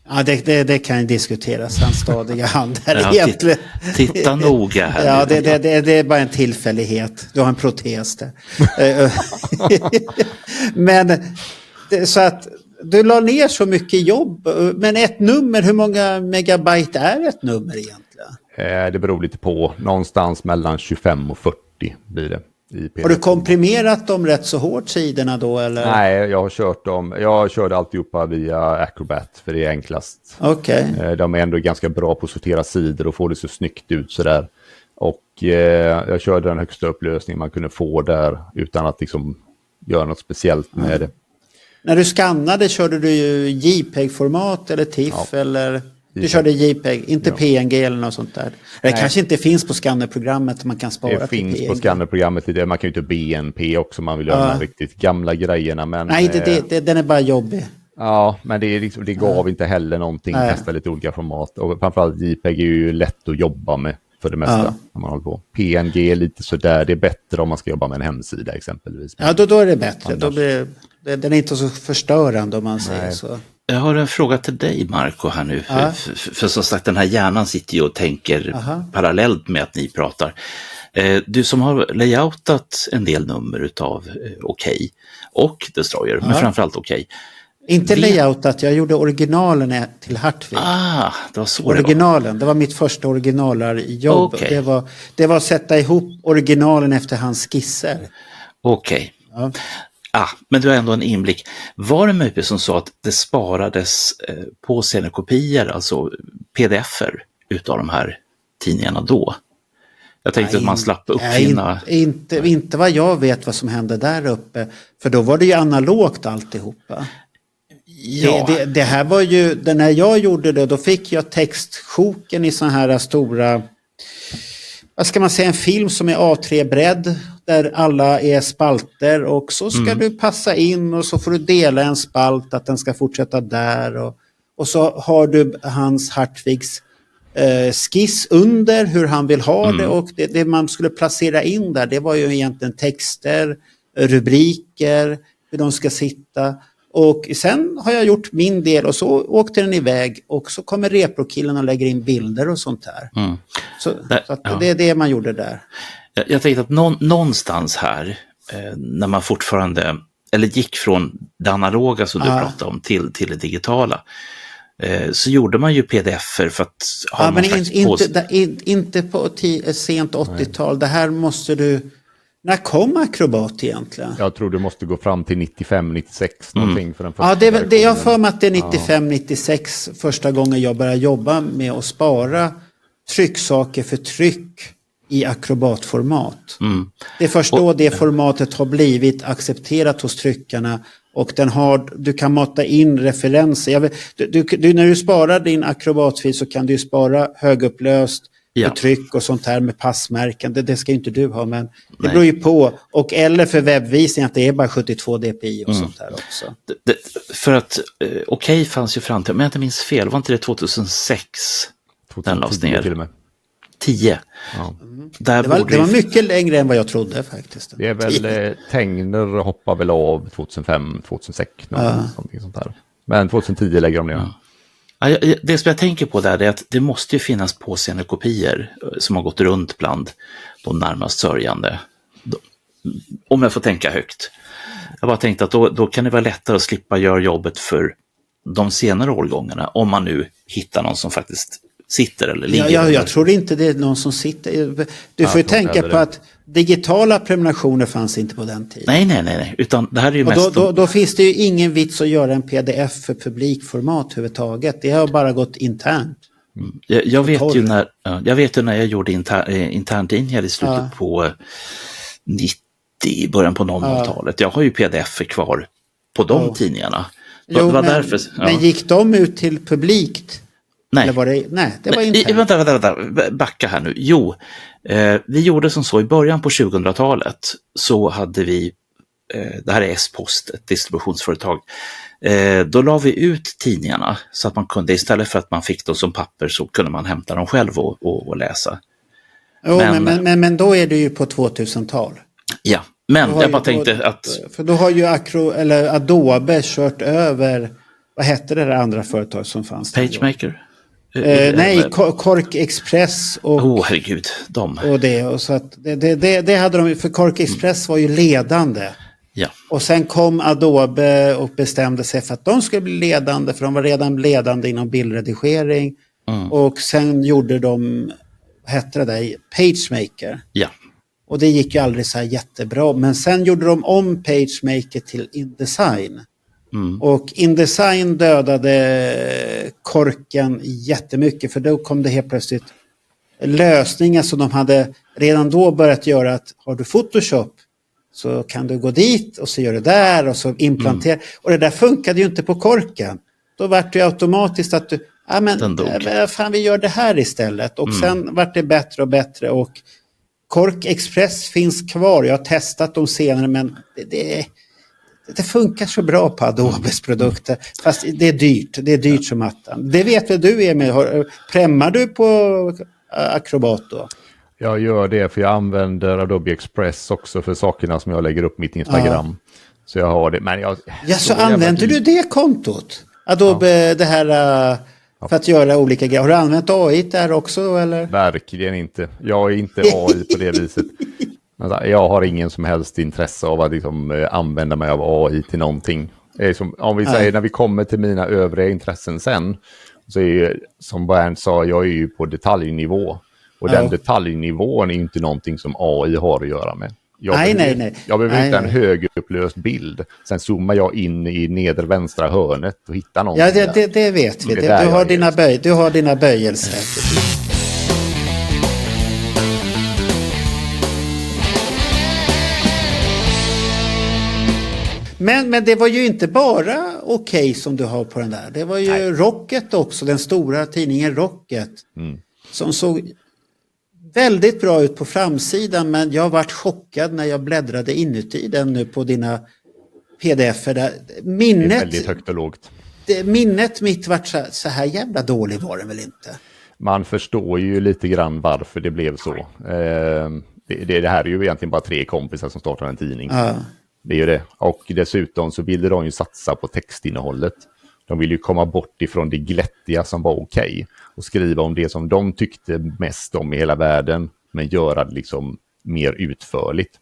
Ja, det kan ju diskuteras, hans stadiga hand här egentligen. Titta noga här. Ja, det är bara en tillfällighet. Du har en protes där. Men så att du la ner så mycket jobb. Men ett nummer, hur många megabyte är ett nummer egentligen? Det beror lite på. Någonstans mellan 25 och 40 blir det. Har du komprimerat dem rätt så hårt, sidorna då? Eller? Nej, jag har kört dem. Jag körde alltihopa via Acrobat, för det är enklast. Okay. De är ändå ganska bra på att sortera sidor och få det så snyggt ut sådär. Och jag körde den högsta upplösningen man kunde få där utan att liksom göra något speciellt med det. När du skannade, körde du ju JPEG-format eller TIFF eller... Du körde JPEG, inte PNG eller något sånt där. Det kanske inte finns på skannerprogrammet, man kan spara det till PNG. Det finns på skannerprogrammet lite. Man kan ju inte BNP också, man vill göra de riktigt gamla grejerna. Men, nej, den är bara jobbig. Ja, men det, är liksom, det gav inte heller någonting. Testa lite olika format. Och framförallt JPEG är ju lätt att jobba med för det mesta. När man håller på. PNG är lite sådär, det är bättre om man ska jobba med en hemsida exempelvis. Ja, då är det bättre. Då blir, den är inte så förstörande om man säger så. Jag har en fråga till dig, Marco, här nu. För som sagt, den här hjärnan sitter ju och tänker parallellt med att ni pratar. Du som har layoutat en del nummer utav Okej och Destroyer, men framförallt Okej. Inte layoutat, jag gjorde originalen till Hartvig. Det var så originalen, det var mitt första originalarjobb. Okay. Det var att sätta ihop originalen efter hans skisser. Okej. Men du har ändå en inblick. Var det möjligt som sa att det sparades på scenekopior, alltså pdf-er utav de här tidningarna då? Jag tänkte att man slapp uppfinna... Inte vad jag vet vad som hände där uppe. För då var det ju analogt alltihopa. Ja. Det här var ju, när jag gjorde det, då fick jag textsjoken i såna här stora... Vad ska man säga, en film som är A3-bredd där alla är spalter och så ska du passa in och så får du dela en spalt att den ska fortsätta där och så har du hans Hartvigs skiss under hur han vill ha det och det man skulle placera in där, det var ju egentligen texter, rubriker, hur de ska sitta. Och sen har jag gjort min del och så åkte den iväg och så kommer reprokillen och lägger in bilder och sånt här. Så att det är det man gjorde där. Jag tänkte att någonstans här, när man fortfarande, eller gick från det analoga som du pratade om till det digitala, så gjorde man ju pdf-er för att ha men inte på sent 80-tal. Det här måste du... När kom Acrobat egentligen? Jag tror du måste gå fram till 95-96 någonting för den första. Det jag för mig att det är 95-96 första gången jag började jobba med att spara trycksaker för tryck i Acrobat-format. Det är först då det formatet har blivit accepterat hos tryckarna och du kan mata in referenser. När du sparar din Acrobat-fil så kan du spara högupplöst för tryck och sånt här med passmärken. Det ska ju inte du ha, men det beror ju på. Eller för webbvisning att det är bara 72 dpi och sånt här också. För att Okej fanns ju fram till, men jag inte minns fel, var inte det 2006 den lades ner? Till och med. 10. Det var mycket längre än vad jag trodde faktiskt. Det är väl Tegner hoppar väl av 2005-2006 någonting sånt där. Men 2010 lägger de ner. Det som jag tänker på där är att det måste ju finnas påseendekopior som har gått runt bland de närmast sörjande. Om jag får tänka högt. Jag bara tänkte att då kan det vara lättare att slippa göra jobbet för de senare årgångarna om man nu hittar någon som faktiskt sitter eller ligger. Jag tror inte det är någon som sitter. Du får ju tänka på att digitala prenumerationer fanns inte på den tiden. Nej. Utan det här är ju mest... Då finns det ju ingen vits att göra en pdf för publikformat överhuvudtaget. Det har bara gått internt. Jag vet ju när jag gjorde interntidningar i slutet på 90, början på 00-talet. Jag har ju pdf kvar på de tidningarna. Men gick de ut till publikt? Nej. Eller var det var internt. Vänta, backa här nu. Jo, vi gjorde som så i början på 2000-talet så hade vi, det här är S-post, ett distributionsföretag, då la vi ut tidningarna så att man kunde, istället för att man fick dem som papper så kunde man hämta dem själv och läsa. Men då är det ju på 2000-tal. Ja, men jag bara tänkte att... För då har ju Adobe kört över, vad hette det där andra företag som fanns? PageMaker? Nej, Kork Express och... herregud, och så att det hade de, för Kork Express var ju ledande. Ja. Och sen kom Adobe och bestämde sig för att de skulle bli ledande, för de var redan ledande inom bildredigering. Och sen gjorde de, vad hette det där, PageMaker. Ja. Och det gick ju aldrig så här jättebra. Men sen gjorde de om PageMaker till InDesign. Och InDesign dödade Korken jättemycket, för då kom det helt plötsligt lösningar som de hade redan då börjat göra, att har du Photoshop så kan du gå dit och så gör det där och så implantera. Och det där funkade ju inte på Korken. Då var det ju automatiskt att du, fan vi gör det här istället. Och sen var det bättre och bättre, och Kork Express finns kvar. Jag har testat dem senare, men det funkar så bra på Adobes produkter. Fast det är dyrt. Det är dyrt som attan. Det vet väl du, Emil? Premmar du på Acrobat då? Jag gör det, för jag använder Adobe Express också för sakerna som jag lägger upp mitt Instagram. Så jag har det. Men så använder du det kontot? Adobe, det här... För att göra olika grejer. Har du använt AI där också, eller? Verkligen inte. Jag är inte AI på det viset. Jag har ingen som helst intresse av att liksom använda mig av AI till någonting. Om vi säger, när vi kommer till mina övriga intressen sen, så är ju, som Bernt sa, jag är ju på detaljnivå. Och den detaljnivån är inte någonting som AI har att göra med. Nej. Jag behöver hitta en högupplöst bild. Sen zoomar jag in i nedre vänstra hörnet och hittar någonting. Ja, det vet vi. Du har dina böjelser. Men det var ju inte bara okej som du har på den där. Det var ju Rocket också, den stora tidningen Rocket. Som såg väldigt bra ut på framsidan, men jag varit chockad när jag bläddrade inuti den nu på dina pdf-er där. Minnet, det är väldigt högt och lågt. Minnet mitt vart så här jävla dålig var det väl inte? Man förstår ju lite grann varför det blev så. Det här är ju egentligen bara 3 kompisar som startar en tidning. Det är ju det. Och dessutom så ville de ju satsa på textinnehållet. De ville ju komma bort ifrån det glättiga som var okej. Och skriva om det som de tyckte mest om i hela världen. Men göra det liksom mer utförligt.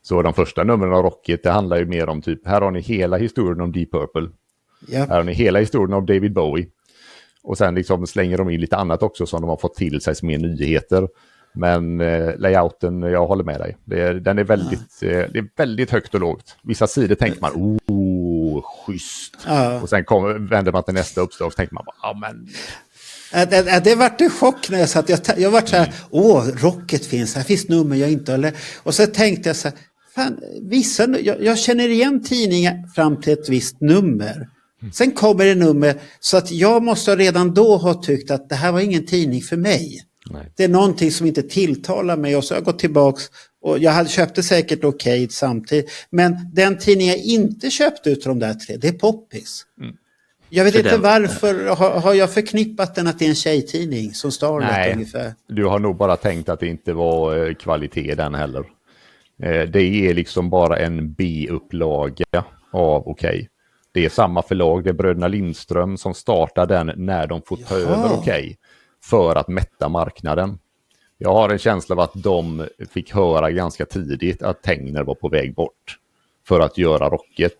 Så de första numren av Rocket, det handlar ju mer om typ, här har ni hela historien om Deep Purple. Här har ni hela historien om David Bowie. Och sen liksom slänger de in lite annat också som de har fått till sig som är nyheter. Men layouten, jag håller med dig. Det är väldigt högt och lågt. Vissa sidor tänker man, schysst. Och sen vänder man till nästa uppslag och tänker man, men... Det vart en chock när jag satt. Jag vart så här, Rocket finns, här finns nummer jag inte har. Och så tänkte jag så här, fan, jag känner igen tidningar fram till ett visst nummer. Sen kommer det nummer, så att jag måste redan då ha tyckt att det här var ingen tidning för mig. Nej. Det är någonting som inte tilltalar mig, och så har jag gått tillbaks och jag köpte säkert okej samtidigt. Men den tidning jag inte köpte ut de där 3, det är Poppis. Jag vet inte varför, har jag förknippat den att det är en tjejtidning som Starlet ungefär? Du har nog bara tänkt att det inte var kvalitet den heller. Det är liksom bara en B-upplaga av okej. Det är samma förlag, det är Bröderna Lindström som startar den när de får ta över okej. För att mätta marknaden. Jag har en känsla av att de fick höra ganska tidigt att Tegner var på väg bort för att göra Rocket.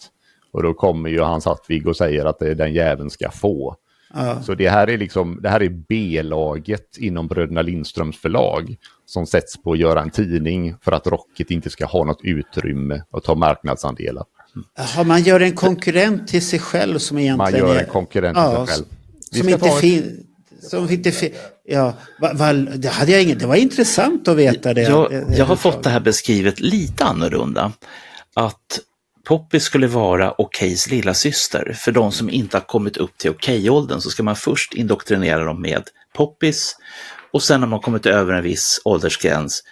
Och då kommer ju Hans Hartvig och säger att den jäveln ska få. Ja. Så det här är B-laget inom Bröderna Lindströms förlag som sätts på att göra en tidning för att Rocket inte ska ha något utrymme och ta marknadsandelar. Jaha, man gör en konkurrent till sig själv som egentligen Man gör en konkurrent till sig själv. Det hade jag det var intressant att veta det. Jag har fått det här beskrivet lite annorlunda. Att Poppy skulle vara Okejs lilla syster. För de som inte har kommit upp till Okej-åldern så ska man först indoktrinera dem med Poppys. Och sen när man kommit över en viss åldersgräns,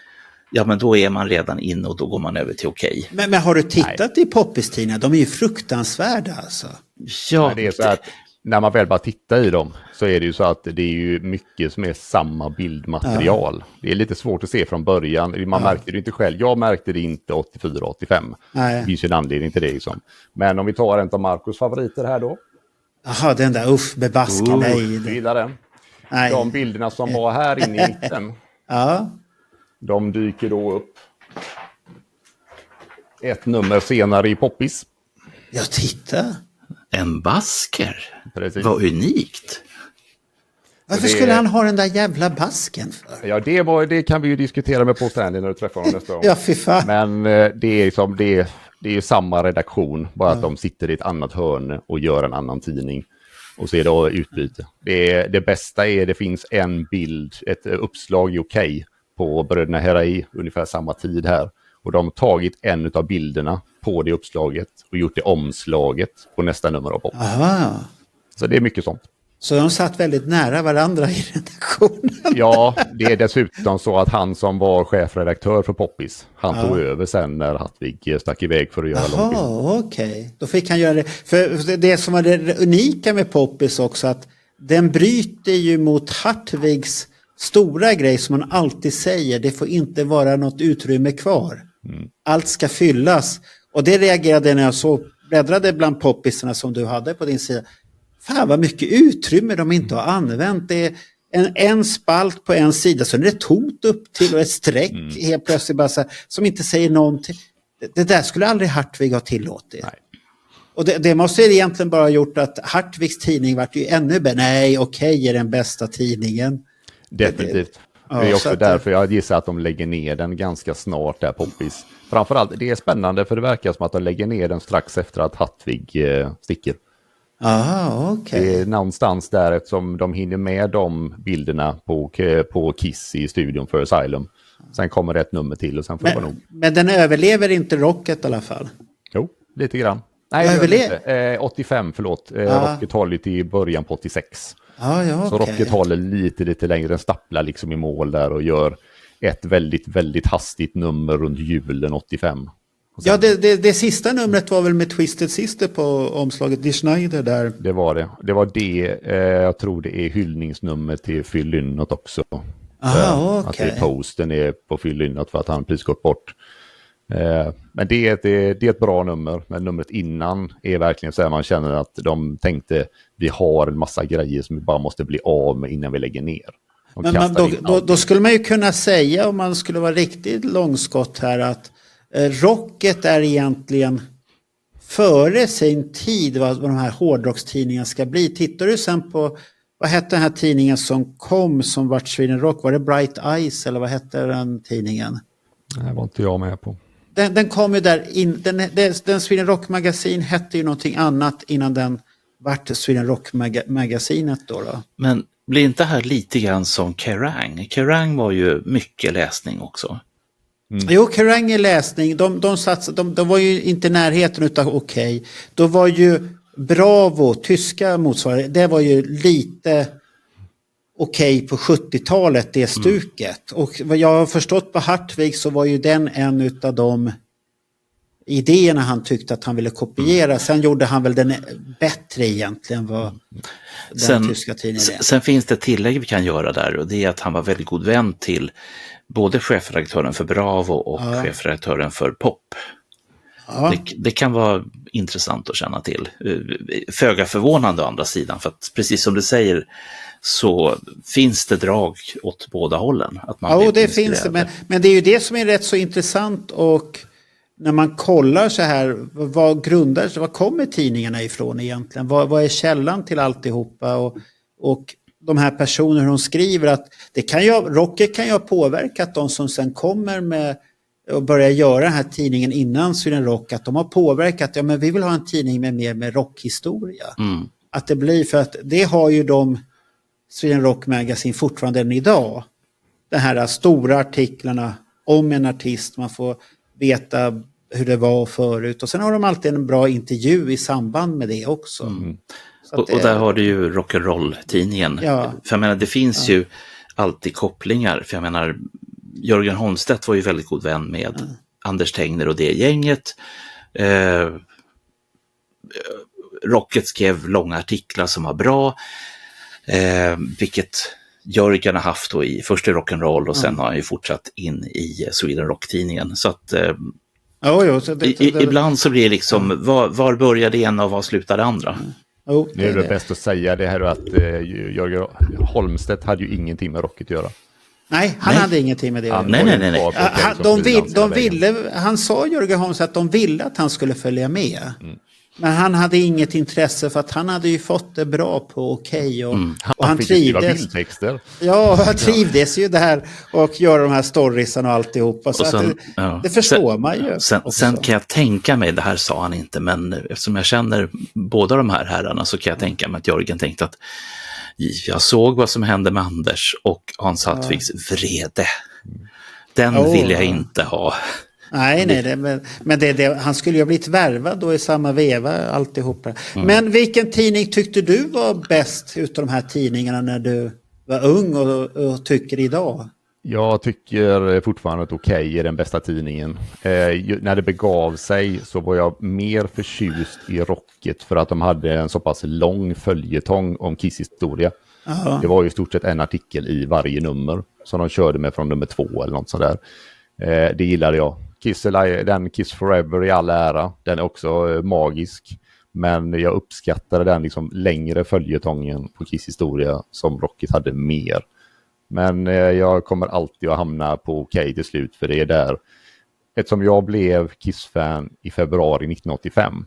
ja men då är man redan inne och då går man över till Okej. Men har du tittat i Poppys-tidningar? De är ju fruktansvärda alltså. Ja, det är så att när man väl bara tittar i dem så är det ju så att det är ju mycket som är samma bildmaterial. Ja. Det är lite svårt att se från början. Man märkte det inte själv. Jag märkte det inte 84-85. Det finns ju en anledning till det. Liksom. Men om vi tar en av Marcus favoriter här då. Jaha, den där bebaska nej. Du gillar den. Nej. De bilderna som var här inne i mitten. De dyker då upp ett nummer senare i Poppis. Ja, titta. En basker. Precis. Vad unikt. Varför skulle han ha den där jävla basken för? Ja, det kan vi ju diskutera med Paul Stanley när du träffar honom nästa gång. Ja, fy fan. Men det är ju samma redaktion, bara att de sitter i ett annat hörn och gör en annan tidning. Och så är det utbyte. Det bästa är det finns en bild, ett uppslag i Okej på Bröderna Herrey ungefär samma tid här. Och de har tagit en av bilderna på det uppslaget och gjort det omslaget på nästa nummer av Pop. Aha. Så det är mycket sånt. Så de satt väldigt nära varandra i redaktionen? Ja, det är dessutom så att han som var chefredaktör för Poppis, han tog över sen när Hartvig stack iväg för att göra långfilm. Jaha, okej. Då fick han göra det. För det som var det unika med Poppis också, att den bryter ju mot Hartvigs stora grej som man alltid säger, det får inte vara något utrymme kvar. Allt ska fyllas. Och det reagerade när jag bläddrade bland poppisarna som du hade på din sida. Fan vad mycket utrymme de inte har använt. Det är en spalt på en sida, så är det ett hot upp till och ett streck helt plötsligt bara så här, som inte säger någonting. Det där skulle aldrig Hartvig ha tillåtit. Nej. Och det måste egentligen bara ha gjort att Hartvigs tidning vart ju ännu bättre. Nej, Okej är den bästa tidningen. Definitivt. Det är också därför jag gissar att de lägger ner den ganska snart där Poppis. Framförallt, det är spännande för det verkar som att de lägger ner den strax efter att Hartvig sticker. Okej. Det är någonstans där eftersom de hinner med de bilderna på Kiss i studion för Asylum. Sen kommer det ett nummer till och sen får det nog. Men den överlever inte Rocket i alla fall? Jo, lite grann. Nej, 85, förlåt. Rocket håller till början på 86. Så Rocket håller lite längre, den stapplar liksom i mål där och gör ett väldigt, väldigt hastigt nummer runt julen 85. Ja, det sista numret var väl med Twisted Sister på omslaget, Die Schneider där. Det var det. Det var det, jag tror det är hyllningsnummer till Phil Lynott också. Att posten är på Phil Lynott för att han precis gått bort. Men det är ett bra nummer, men numret innan är verkligen så här man känner att de tänkte vi har en massa grejer som vi bara måste bli av med innan vi lägger ner. Men då skulle man ju kunna säga, om man skulle vara riktigt långskott här, att Rocket är egentligen före sin tid vad de här hårdrockstidningarna ska bli. Tittar du sen på, vad hette den här tidningen som kom som vart Sweden Rock? Var det Bright Eyes eller vad hette den tidningen? Det var inte jag med på. Den kom ju där in, den Sweden Rock Magasin hette ju någonting annat innan den vart Sweden Rock Magasinet då. Men blir inte här lite grann som Kerrang? Kerrang var ju mycket läsning också. Jo, Kerrang är läsning. De var ju inte i närheten utav Okej. Då var ju Bravo, tyska motsvarighet, det var ju lite Okej på 70-talet, det stuket. Och vad jag har förstått på Hartvig så var ju den en utav de idéerna han tyckte att han ville kopiera. Sen gjorde han väl den bättre egentligen vad den tyska tidningen är. Sen finns det ett tillägg vi kan göra där, och det är att han var väldigt god vän till både chefredaktören för Bravo och chefredaktören för Pop. Ja. Det kan vara intressant att känna till. Föga förvånande å andra sidan, för att precis som du säger så finns det drag åt båda hållen. Att man det finns det, men det är ju det som är rätt så intressant och när man kollar så här, vad kommer tidningarna ifrån egentligen? Vad är källan till alltihopa? Och de här personerna, hur de skriver att rocket kan ju ha påverkat de som sen kommer med och börjar göra den här tidningen innan Sweden Rock, att de har påverkat, men vi vill ha en tidning med mer med rockhistoria. Att det blir, för att det har ju de Sweden Rock Magazine fortfarande än idag. De här stora artiklarna om en artist, man får veta hur det var förut, och sen har de alltid en bra intervju i samband med det också. Och där har du ju rock'n'roll-tidningen. Ja. För jag menar, det finns ju alltid kopplingar. För jag menar, Jörgen Holmstedt var ju väldigt god vän med Anders Tegner och det gänget. Rocket skrev långa artiklar som var bra. Vilket Jörgen har haft då först i rock'n'roll och sen har han ju fortsatt in i Sweden Rock-tidningen. Så att ibland så blir det liksom, var började det ena och var slutade det andra? Nu är det bäst att säga det här att Jörgen Holmstedt hade ju ingenting med rocket att göra. Nej, han hade ingenting med det. Nej. Han sa, Jörgen Holmstedt, att de ville att han skulle följa med. Men han hade inget intresse, för att han hade ju fått det bra på Okej. Och han trivdes. Bildtexter. Ja, han trivdes ju där och göra de här storiesarna och alltihopa. Så sen, det förstår man ju. Sen kan jag tänka mig, det här sa han inte, men eftersom jag känner båda de här herrarna så kan jag tänka mig att Jörgen tänkte att jag såg vad som hände med Anders och Hans Halltviks vrede. Den vill jag inte ha. Nej, men han skulle ju ha blivit värvad då i samma veva alltihopa. Men vilken tidning tyckte du var bäst utav de här tidningarna när du var ung och tycker idag? Jag tycker fortfarande att Okej är den bästa tidningen. När det begav sig så var jag mer förtjust i Rocket för att de hade en så pass lång följetong om Kiss historia. Det var ju i stort sett en artikel i varje nummer som de körde med från nummer 2 eller något sådär. Det gillade jag. Kiss Forever i all ära, den är också magisk. Men jag uppskattade den liksom längre följetongen på Kiss historia som Rocket hade mer. Men jag kommer alltid att hamna på Okej till slut, för det är där. Eftersom jag blev Kiss-fan i februari 1985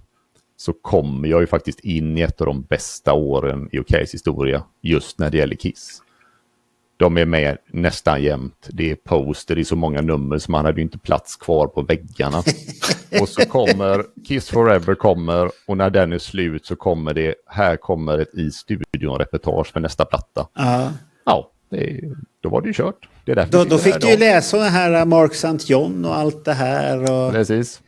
så kommer jag ju faktiskt in i ett av de bästa åren i Okejs historia just när det gäller Kiss. De är med nästan jämt. Det är poster i så många nummer så man hade ju inte plats kvar på väggarna. Och så kommer Kiss Forever och när den är slut så kommer ett i studion-reportage för nästa platta. Ja, då var det ju kört. Det är då fick du ju läsa det här Mark St. John och allt det här. Och... Precis.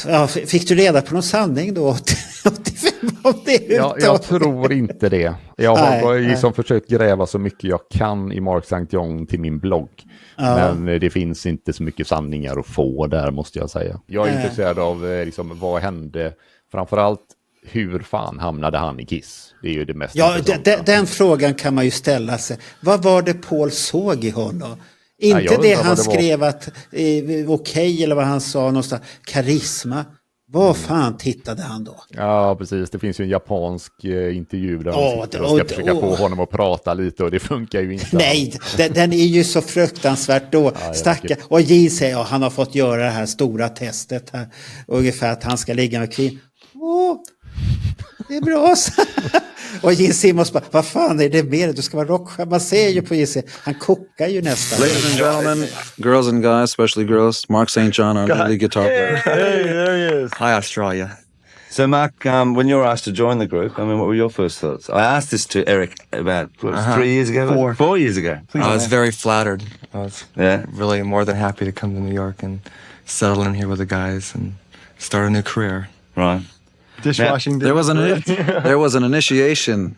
Ja, fick du reda på någon sanning då? 85 om det? Jag tror inte det. Jag har liksom försökt gräva så mycket jag kan i Mark St. John till min blogg. Men det finns inte så mycket sanningar att få där, måste jag säga. Jag är intresserad av liksom, vad hände. Framförallt, hur fan hamnade han i Kiss? Det är ju det mest. Ja, den frågan kan man ju ställa sig. Vad var det Paul såg i honom? Inte det han skrev att Okej, eller vad han sa någonstans, karisma. Vad fan tittade han då? Ja, precis. Det finns ju en japansk intervju där de ska försöka få honom att prata lite och det funkar ju inte. Nej, den är ju så fruktansvärt då. Stackar. Och Gene säger han har fått göra det här stora testet här. Ungefär att han ska ligga med kvinnor. Det är bra. Och Gene Simmons bara, vad fan är det med? Du ska vara rockstjärna. Man ser ju på Gene, han kokar ju nästan. Ladies and gentlemen, girls and guys, especially girls, Mark St. John, our lead guitar player. Hey, there he is. Hi, Australia. So, Mark, when you were asked to join the group, I mean, what were your first thoughts? I asked this to Eric about 3 years ago? 4 years ago. I was very flattered. I was really more than happy to come to New York and settle in here with the guys and start a new career. Right. Dishwashing. There was an initiation.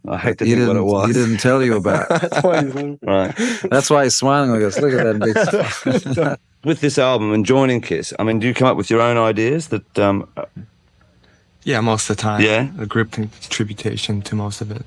I hate to think what it was. He didn't tell you about. Right. That's why he's smiling like this. Look at that big. With this album and joining Kiss, I mean, do you come up with your own ideas that? Yeah, most of the time. Yeah. The group contribution to most of it.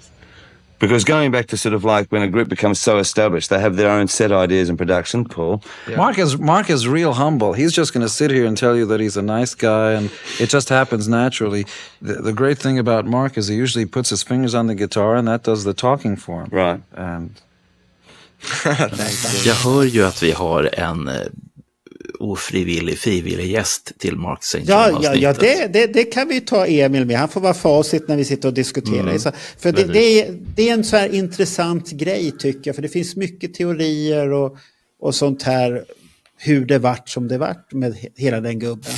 Because going back to sort of like when a group becomes so established, they have their own set ideas in production, Paul. Yeah. Mark is real humble. He's just going to sit here and tell you that he's a nice guy and it just happens naturally. The great thing about Mark is he usually puts his fingers on the guitar and that does the talking for him. Right. Jag hör ju att vi har en frivillig gäst till Mark St. John-avsnittet. Ja, det kan vi ta Emil med. Han får vara facit när vi sitter och diskuterar. För det är en så här intressant grej tycker jag. För det finns mycket teorier och sånt här. Hur det vart som det vart med hela den gubben.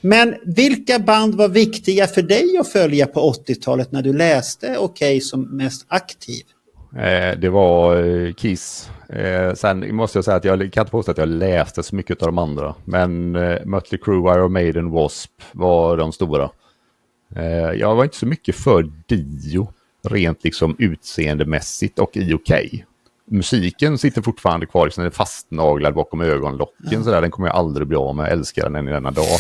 Men vilka band var viktiga för dig att följa på 80-talet när du läste Okej som mest aktiv? Det var Kiss. Sen måste jag säga att jag kan inte påstå att jag läste så mycket av de andra. Men Mötley Crüe, Iron Maiden, W.A.S.P. var de stora. Jag var inte så mycket för Dio rent liksom utseendemässigt och i Okej. Musiken sitter fortfarande kvar, liksom, den är fastnaglad bakom ögonlocken. Så där, den kommer jag aldrig bli av med. Jag älskar den än i denna dag.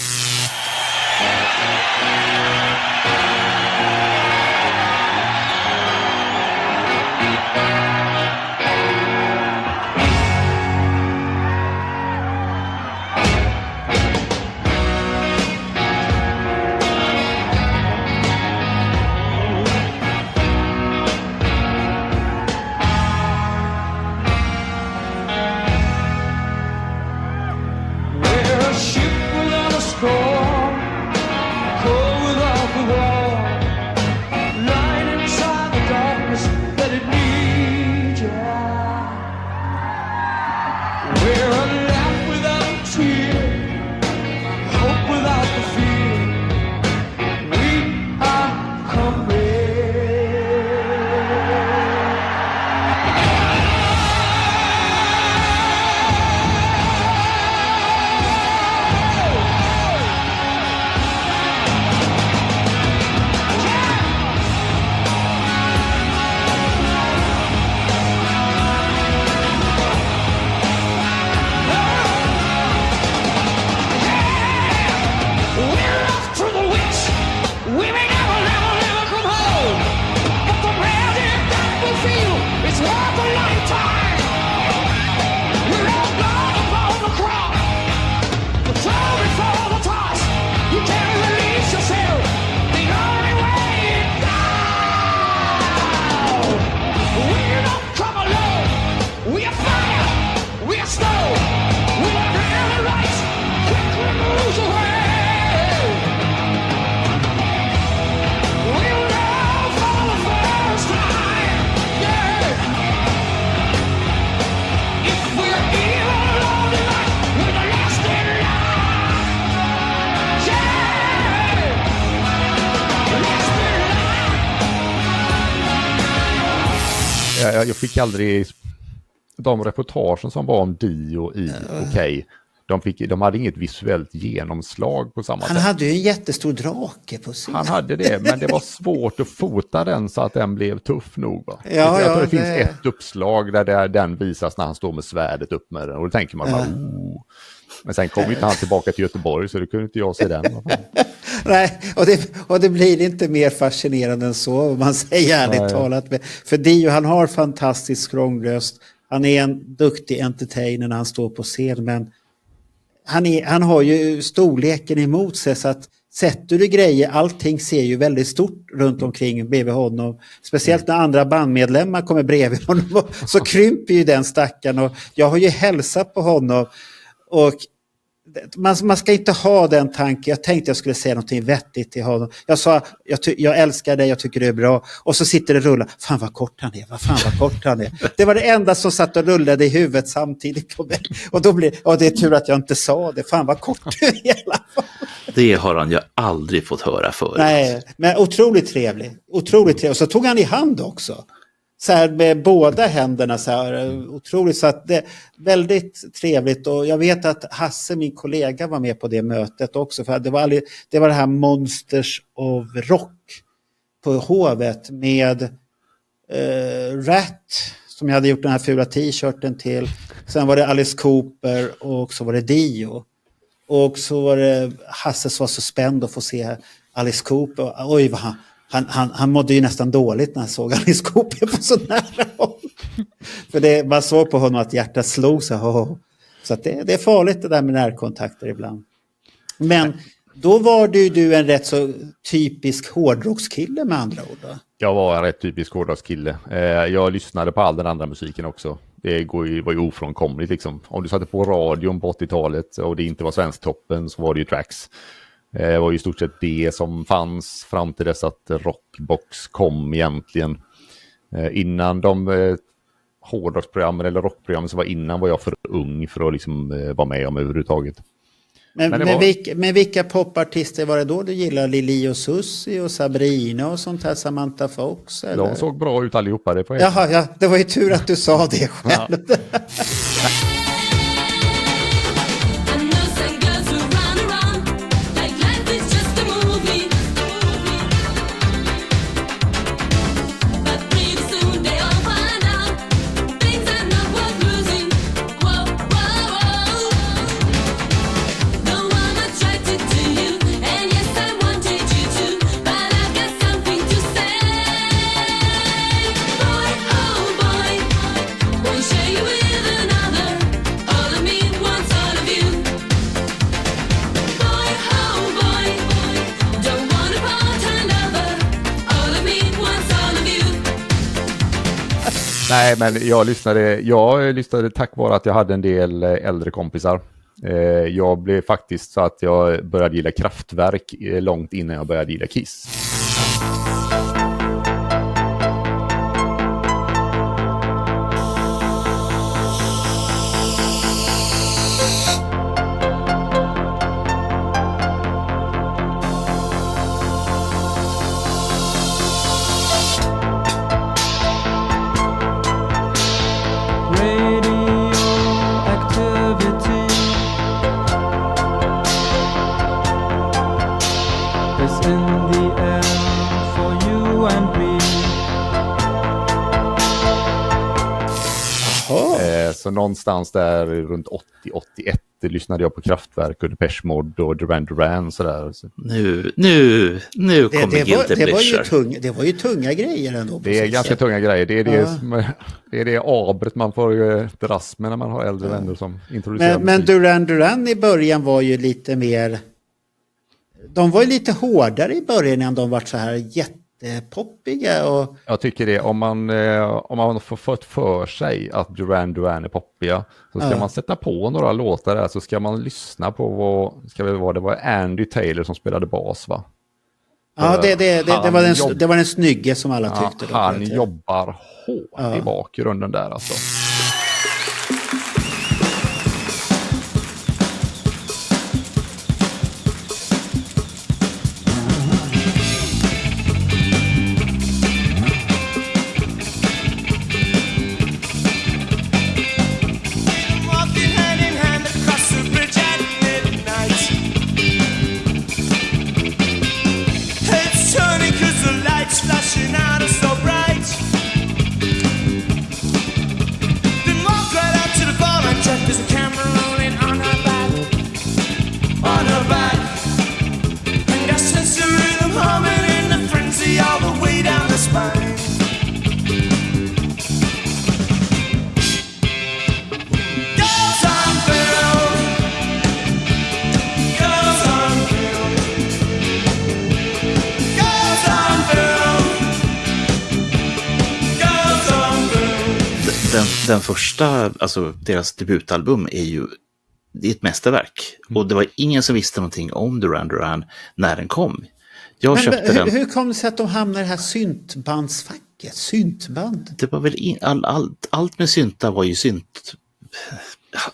Jag fick aldrig de reportagen som var om Dio i Okej. De hade inget visuellt genomslag på samma sätt. Han hade ju en jättestor drake på sig. Han hade det, men det var svårt att fota den så att den blev tuff nog. Va? Jag tror det finns ett uppslag där den visas när han står med svärdet upp med den. Och då tänker man bara, Men sen kom inte han tillbaka till Göteborg så det kunde inte jag se den. Nej, och det blir inte mer fascinerande än så, om man säger ärligt talat. För Dio, han har fantastisk sångröst. Han är en duktig entertainer när han står på scen, men han har ju storleken emot sig, så att sätter du grejer, allting ser ju väldigt stort runt omkring bredvid honom. Speciellt när andra bandmedlemmar kommer bredvid honom, så krymper ju den stackaren. Och jag har ju hälsat på honom, och man ska inte ha den tanken. Jag tänkte jag skulle säga någonting vettigt till honom. Jag sa, jag älskar dig, jag tycker det är bra. Och så sitter det och rullar. Fan vad kort han är. Det var det enda som satt och rullade i huvudet samtidigt på mig. Och då det är tur att jag inte sa det. Fan vad kort du är i alla fall. Det har han ju aldrig fått höra förut. Nej, men otroligt trevlig. Och så tog han i hand också. Så här med båda händerna så här, otroligt, så att det är väldigt trevligt. Och jag vet att Hasse, min kollega, var med på det mötet också, för det var det här Monsters of Rock på Hovet med Rat, som jag hade gjort den här fula t-shirten till. Sen var det Alice Cooper och så var det Dio. Och så var det Hasse som var så spänd att få se Alice Cooper. Oj, vad han mådde ju nästan dåligt när han såg Alice Cooper på så nära håll. För man såg på honom att hjärtat slog sig. Så att det är farligt det där med närkontakter ibland. Men Då var du en rätt så typisk hårdrockskille med andra ord då? Jag var en rätt typisk hårdrockskille. Jag lyssnade på all den andra musiken också. Det var ju ofrånkomligt liksom. Om du satte på radion på 80-talet och det inte var Svensktoppen så var det ju tracks. Det var ju i stort sett det som fanns fram till dess att Rockbox kom egentligen. Innan de hårdrocksprogrammen eller rockprogrammen som var innan var jag för ung för att liksom vara med om överhuvudtaget. Men vilka popartister var det då du gillade? Lili och Susie och Sabrina och sånt här, Samantha Fox? Eller? De såg bra ut allihopa. Det Jaha, ja, det var ju tur att du sa det själv. Ja. Nej, men jag lyssnade tack vare att jag hade en del äldre kompisar. Jag blev faktiskt så att jag började gilla Kraftwerk långt innan jag började gilla Kiss. Så någonstans där runt 80-81 lyssnade jag på Kraftwerk och Depeche Mode och Duran Duran sådär. Nu kommer Guilty Pleasure. Det var ju tunga grejer ändå. Det är ganska tunga grejer. Det är det abret man får dras med när man har äldre vänner som introducerar men Duran Duran i början var ju lite mer... De var ju lite hårdare i början än de var så här jättepoppiga. Och... Jag tycker det. Om man får fått för sig att Duran Duran är poppiga så ska man sätta på några låtar där så ska man lyssna på det var Andy Taylor som spelade bas, va? Ja, det var den snygge som alla tyckte. Ja, han jobbar hårt i bakgrunden där alltså. Den första, alltså deras debutalbum det är ett mästerverk. Och det var ingen som visste någonting om Duran Duran när den kom. Hur kom det sig att de hamnade i det här syntbandsfacket? Syntband? Det var väl allt med syntar var ju synt.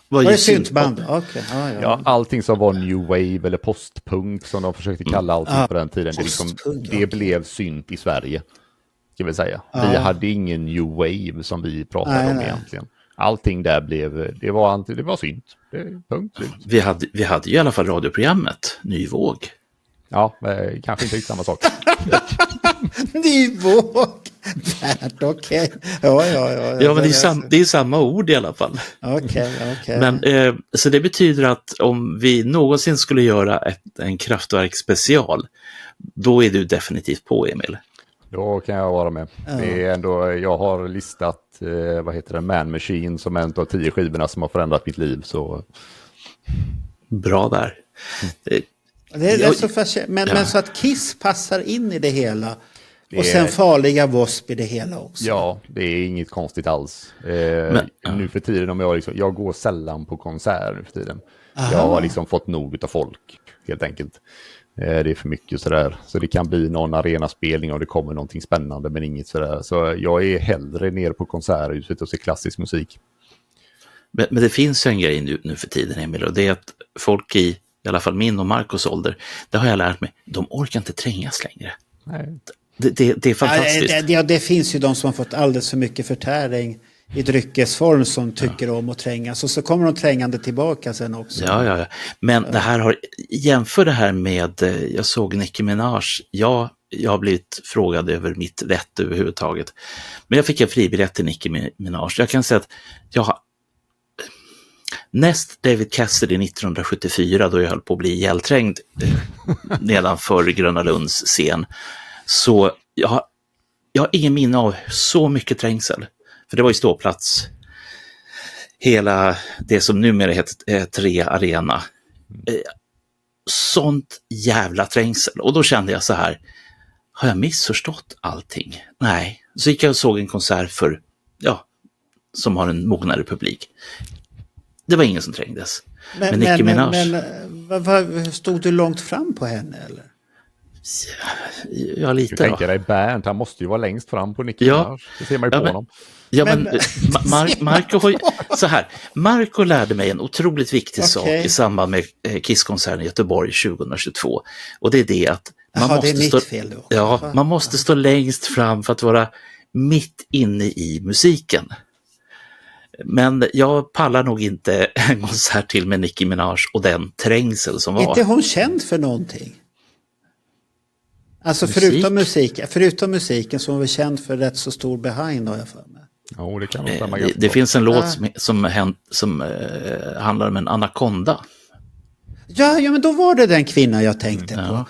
Var det syntband? Okay. Ja, allting som var new wave eller postpunk som de försökte kalla allting på den tiden. Det blev synt i Sverige. Ska vi säga. Vi hade ingen new wave som vi pratade om egentligen. Allting där det var synt. Punkt. Vi hade ju i alla fall radioprogrammet Ny Våg. Ja, kanske inte samma sak. Ny Våg. Okej. Ja, men det är samma ord i alla fall. Okej. Men så det betyder att om vi någonsin skulle göra en Kraftwerk special, då är du definitivt på, Emil. Då kan jag vara med. Det är ändå, jag har listat Man Machine som en av 10 skivorna som har förändrat mitt liv. Så. Bra där. Det är så fascinerande. Men så att Kiss passar in i det hela. Och sen farliga W.A.S.P. i det hela också. Ja, det är inget konstigt alls. Nu för tiden, om jag går sällan på konsert nu för tiden. Aha. Jag har liksom fått nog av folk, helt enkelt. Det är för mycket sådär. Så det kan bli någon arenaspelning och det kommer någonting spännande, men inget sådär. Så jag är hellre nere på konserthuset och ser klassisk musik. Men det finns ju en grej nu för tiden, Emil, och det är att folk i alla fall min och Marcos ålder, det har jag lärt mig, de orkar inte trängas längre. Nej. Det är fantastiskt. Det finns ju de som har fått alldeles för mycket förtäring i dryckesform som tycker om att trängas. Och så kommer de trängande tillbaka sen också. Ja. Men det här jämför det här med, jag såg Nicki Minaj. Jag har blivit frågad över mitt vett överhuvudtaget. Men jag fick en fribiljett till Nicki Minaj. Jag kan säga att jag har näst David Cassidy 1974, då jag höll på att bli ihjälträngd nedanför Gröna Lunds scen. Så jag har ingen minne av så mycket trängsel. För det var ju ståplats. Hela det som numera heter 3 Arena. Sånt jävla trängsel. Och då kände jag så här, har jag missförstått allting? Nej. Så gick jag och såg en konsert som har en mognare publik. Det var ingen som trängdes. Men Nicki Minaj. Men stod du långt fram på henne eller? Ja, lite. Du tänker dig Bernt, han måste ju vara längst fram på Nicki Minaj. Det ser man ju på honom. Ja, men Marco lärde mig en otroligt viktig sak i samband med Kiss-konserten i Göteborg 2022. Och det är det att man måste stå längst fram för att vara mitt inne i musiken. Men jag pallar nog inte en konsert till med Nicki Minaj och den trängsel som var. Är inte hon känd för någonting? Alltså förutom musiken som var känd för rätt så stor behind har jag för mig. Ja, det kan stämma. Det finns en låt som handlar om en anakonda. Ja, men då var det den kvinnan jag tänkte på.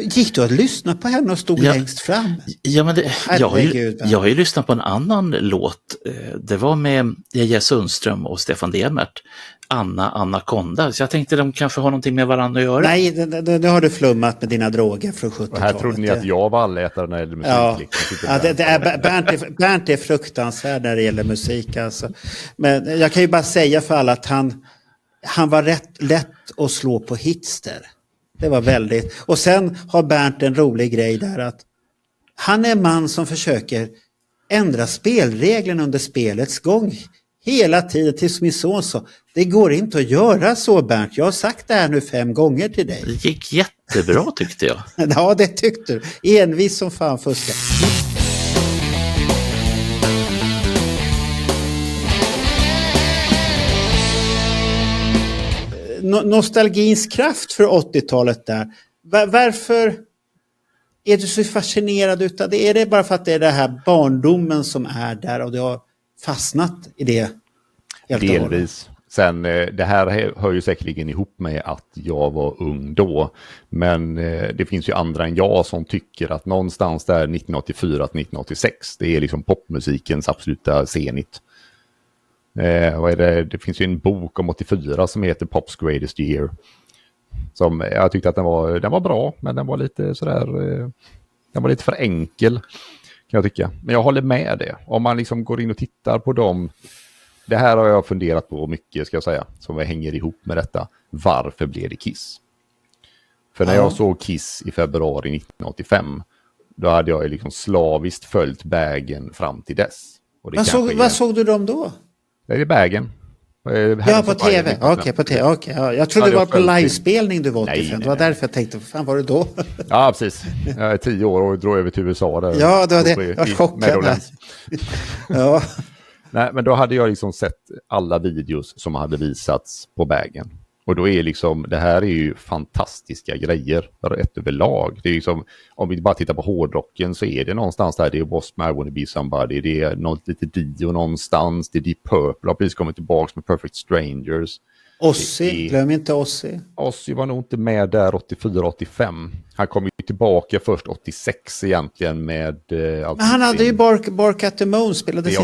Gick du att lyssna på henne och stod längst fram? Ja, men jag har ju lyssnat på en annan låt. Det var med J.J. Sundström och Stefan Demert. Anakonda. Så jag tänkte de kanske har någonting med varandra att göra. Nej, det har du flummat med dina droger från 70-talet. Här trodde ni att jag var allätare när det gäller musik. Bernt är fruktansvärd när det gäller musik. Alltså. Men jag kan ju bara säga för alla att han var rätt lätt att slå på hitster. Det var väldigt. Och sen har Bernt en rolig grej där att han är en man som försöker ändra spelreglerna under spelets gång. Hela tiden tills min son sa, det går inte att göra så Bernt. Jag har sagt det här nu 5 gånger till dig. Det gick jättebra tyckte jag. Ja, det tyckte du. Envis som fan fuska. Nostalgins kraft för 80-talet där. Varför är du så fascinerad utav det? Är det bara för att det är det här barndomen som är där och du har fastnat i det? Delvis. Sen det här hör ju säkerligen ihop med att jag var ung då. Men det finns ju andra än jag som tycker att någonstans där 1984 till 1986 det är liksom popmusikens absoluta zenit. Det finns ju en bok om 84 som heter Pop's Greatest Year. Som jag tyckte att den var bra, men den var lite sådär, den var lite för enkel kan jag tycka. Men jag håller med det. Om man liksom går in och tittar på dem, det här har jag funderat på mycket ska jag säga, som hänger ihop med detta. Varför blev det Kiss? För när jag såg Kiss i februari 1985, då hade jag liksom slaviskt följt Bagen fram till dess. Och det vad såg du dem då? Det är Bagen. Ja, på tv. Okej, på tv. Okay. Ja. Jag trodde det var på livespelning du var 85. Det var därför jag tänkte, vad fan var det då? Ja, precis. Jag är 10 år och drog över till USA. Där ja, det var det. Jag var chockad. Ja. Nej, men då hade jag liksom sett alla videos som hade visats på Bagen. Och då är liksom, det här är ju fantastiska grejer rätt överlag. Det är liksom, om vi bara tittar på hårdrocken så är det någonstans där, det är W.A.S.P. I Wanna Be Somebody, det är något lite Dio någonstans, det är Deep Purple har precis kommit tillbaka med Perfect Strangers. Ozzy, glöm inte Ozzy. Ozzy var nog inte med där 84-85. Han kom ju tillbaka först 86 egentligen med... Men han hade ju Bark at the Moon, spelades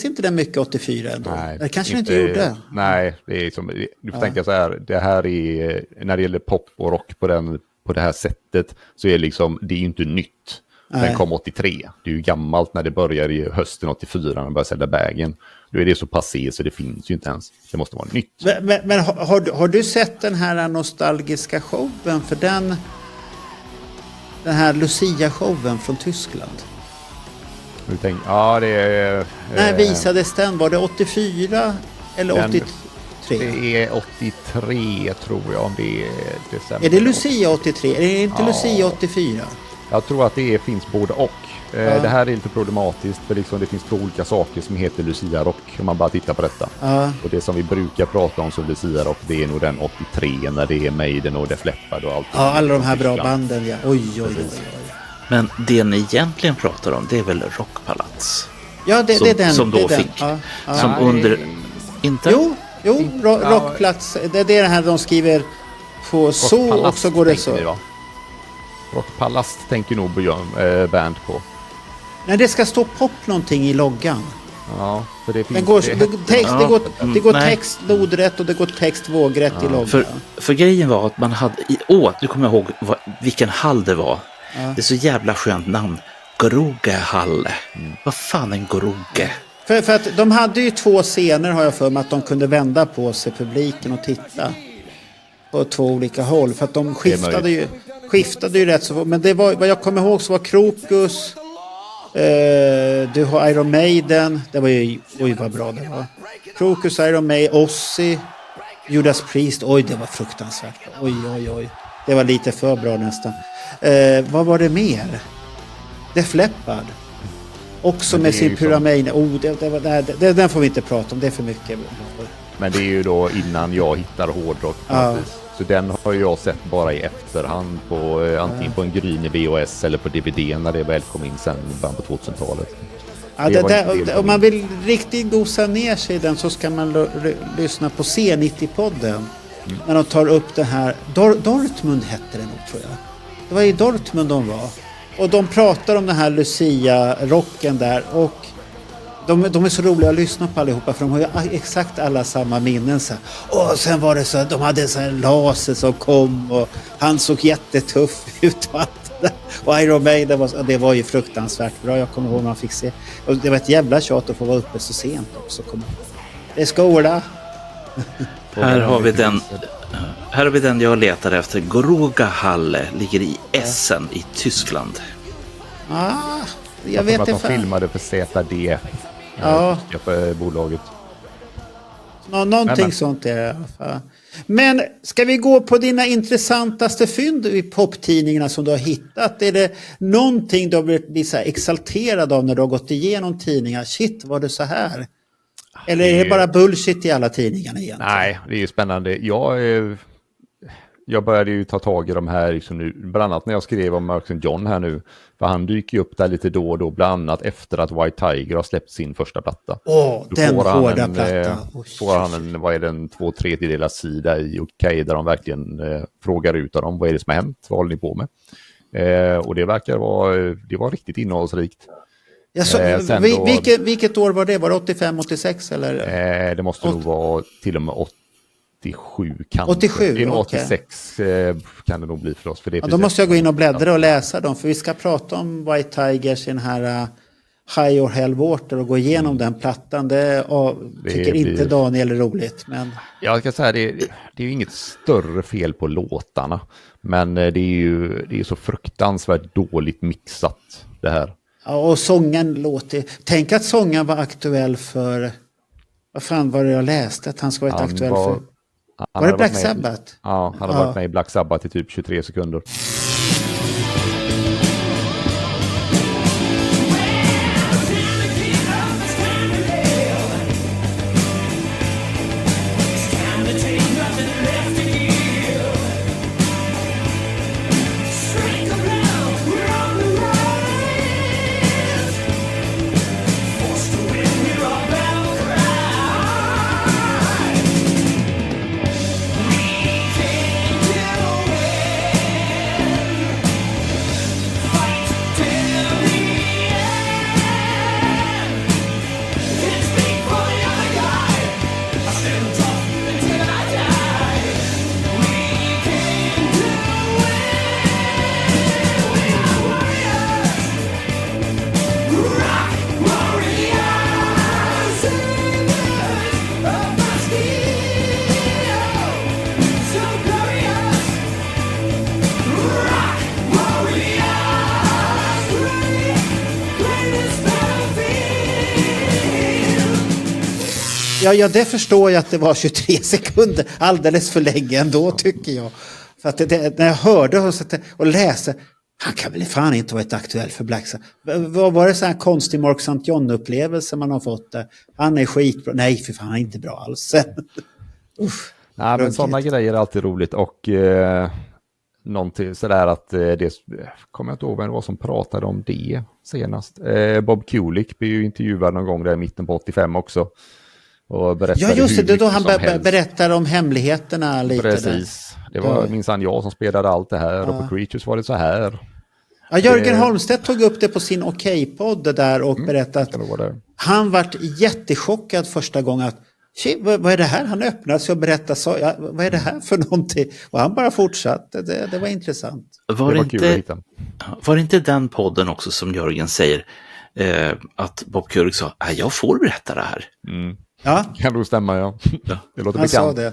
inte den mycket 84 ändå? Nej, det kanske inte gjorde. Nej, det är som, du får tänka så här, det här är, när det gäller pop och rock på det här sättet, så är liksom, det är ju inte nytt. Den kom 83. Det är ju gammalt när det börjar i hösten 84 när man börjar sälja bagen. Då är det så passé så det finns ju inte ens. Det måste vara nytt. Men har du sett den här nostalgiska showen för den här Lucia-showen från Tyskland? Ja, det är... När visades den? Var det 84 eller 83? Det är 83 tror jag, om det är december. Är det Lucia 83? Är det inte Lucia 84? Jag tror att det finns både och. Det här är lite problematiskt för liksom det finns två olika saker som heter Lucia Rock om man bara tittar på detta. Och det som vi brukar prata om som Lucia Rock, det är nog den 83 när det är Maiden och Def Leppard och allt. Ja, alla de här bra banden, ja. Oj. Men det ni egentligen pratar om, det är väl Rockpalats? Ja, det är den. Som då fick. Som under... Inte? Jo, Rockplats. Det är det här de skriver på så och så går det så. Rockpalast tänker nog band på. Nej, det ska stå pop någonting i loggan. Ja, för det finns... Det går text lodrätt och det går text vågrätt i loggan. För grejen var att man hade... nu kommer jag ihåg vilken hall det var. Det är så jävla skönt namn. Grogehalle. Vad fan är en Groge? För att de hade ju 2 scener har jag för mig att de kunde vända på sig publiken och titta på 2 olika håll. För att de skiftade ju rätt så. Men det var, vad jag kommer ihåg så var Krokus, du har Iron Maiden, det var ju, oj vad bra det var. Krokus, Iron Maiden, Ozzy, Judas Priest, oj det var fruktansvärt. Oj. Det var lite för bra nästan. Vad var det mer? Def Leppard. Också med sin pyramid. Den får vi inte prata om, det är för mycket. Men det är ju då innan jag hittar hårdrock. Så den har jag sett bara i efterhand på antingen på en gryn i VHS eller på DVD när det väl kom in sen bland på 2000-talet. Om man vill riktigt gosa ner sig i den så ska man lyssna på C90-podden. När de tar upp det här. Dortmund hette det nog tror jag. Det var i Dortmund de var. Och de pratar om den här Lucia-rocken där och de är så roliga att lyssna på allihopa för de har ju exakt alla samma minnen. Och sen var det så de hade en sån här laser som kom och han såg jättetuff ut och Iron Maiden det var ju fruktansvärt bra. Jag kommer ihåg man fick se. Och det var ett jävla tjat att få vara uppe så sent också. Det är skola. Här har vi den jag letar efter. Grogehalle ligger i Essen i Tyskland. Jag vet att de filmade för ZDF. För bolaget. Någonting sånt är det. Men ska vi gå på dina intressantaste fynd i poptidningarna som du har hittat? Är det någonting du har blivit så här exalterad av när du har gått igenom tidningar? Shit, var det så här? Eller är det bara bullshit i alla tidningarna egentligen? Nej, det är ju spännande. Jag började ju ta tag i de här liksom nu, bland annat när jag skrev om Mark St. John här nu. För han dyker ju upp där lite då och då, bland annat efter att White Tiger har släppt sin första platta. Den hårda plattan. Får han en 2/3 sida i Okej där de verkligen frågar ut av dem. Vad är det som har hänt? Vad håller ni på med? Och det verkar det var riktigt innehållsrikt. Vilket år var det? Var det 85, 86 eller? Det måste nog vara till och med 87 kanske. 87, 86 kan det nog bli för oss. För det då måste jag gå in och bläddra och läsa dem. För vi ska prata om White Tigers i den här High or Hell Water och gå igenom den plattan. Det tycker inte Daniel är roligt. Men... Jag kan säga det är ju inget större fel på låtarna. Men det är så fruktansvärt dåligt mixat det här. Ja, och sången låter... Tänk att sången var aktuell för... Vad fan var det jag läste? Att han ska vara aktuell för... Var det Black Sabbath? Ja, han har varit med i Black Sabbath i typ 23 sekunder. Ja, det förstår jag att det var 23 sekunder. Alldeles för länge ändå, tycker jag. För att när jag hörde och läste, han kan väl fan inte vara ett aktuell för Black Sabbath. Vad var det så här konstig Mark St. John-upplevelse man har fått där? Han är skitbra. Nej, för fan, han är inte bra alls. Nej, men sådana grejer är alltid roligt. Och någonting sådär att det kommer jag inte ihåg vem det var som pratade om det senast. Bob Kulick blev ju intervjuad någon gång där i mitten på 85 också. Och ja, just det, då han berättar om hemligheterna lite. Precis, det var minsann jag som spelade allt det här och på Creatures var det så här. Ja, Jörgen Holmstedt tog upp det på sin Okej-podd där och berättade att han vart jättechockad första gången att vad är det här? Han öppnade sig och berättade vad är det här för någonting? Och han bara fortsatte. Det var intressant. Var det inte den podden också som Jörgen säger att Bob Kulick sa jag får berätta det här? Ja. Kan nog stämma, ja. Det låter han bekant. sa det.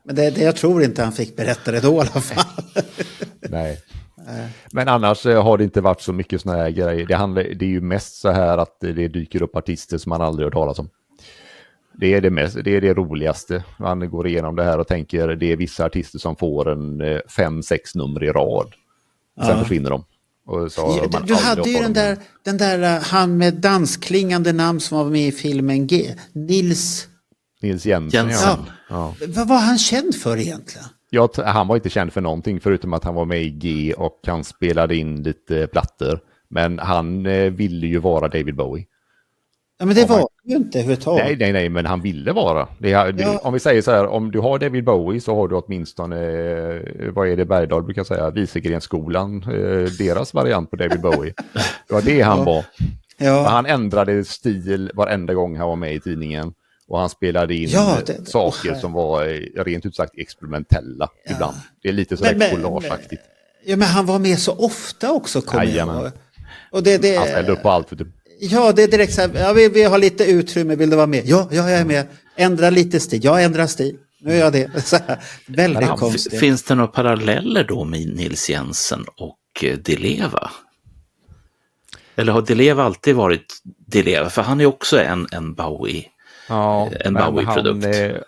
Men jag tror inte han fick berätta det då i alla fall. Nej. Men annars har det inte varit så mycket såna här grejer. Det är ju mest så här att det dyker upp artister som man aldrig hört talas om. Det är det roligaste. Man går igenom det här och tänker det är vissa artister som får en 5-6 nummer i rad. Sen försvinner de. Och så du hade ju den där han med dansklingande namn som var med i filmen Nils Jensen. Ja. Vad var han känd för egentligen? Ja, han var inte känd för någonting förutom att han var med i G och han spelade in lite plattor. Men han ville ju vara David Bowie. Ja, men det var ju inte överhuvudtaget. Nej, men han ville vara. Om vi säger så här, om du har David Bowie så har du åtminstone, vad är det Bergdahl brukar säga, Wieselgrensskolan, deras variant på David Bowie. Det var det han var. Ja. Han ändrade stil varenda gång han var med i tidningen. Och han spelade in saker som var rent ut sagt experimentella ibland. Det är lite sådär collageaktigt. Ja, men han var med så ofta också, kommer jag ihåg. Och han ställde upp på allt för typ. Ja, det är direkt så här, vi har lite utrymme, vill du vara med? Ja, jag är med. Ändra lite stil. Jag ändrar stil. Nu gör jag det. Så här, väldigt konstigt. Finns det några paralleller då med Nils Jensen och Di-Leva? Eller har Di-Leva alltid varit Di-Leva? För han är också en Bowie. Ja, en Bowie-produkt.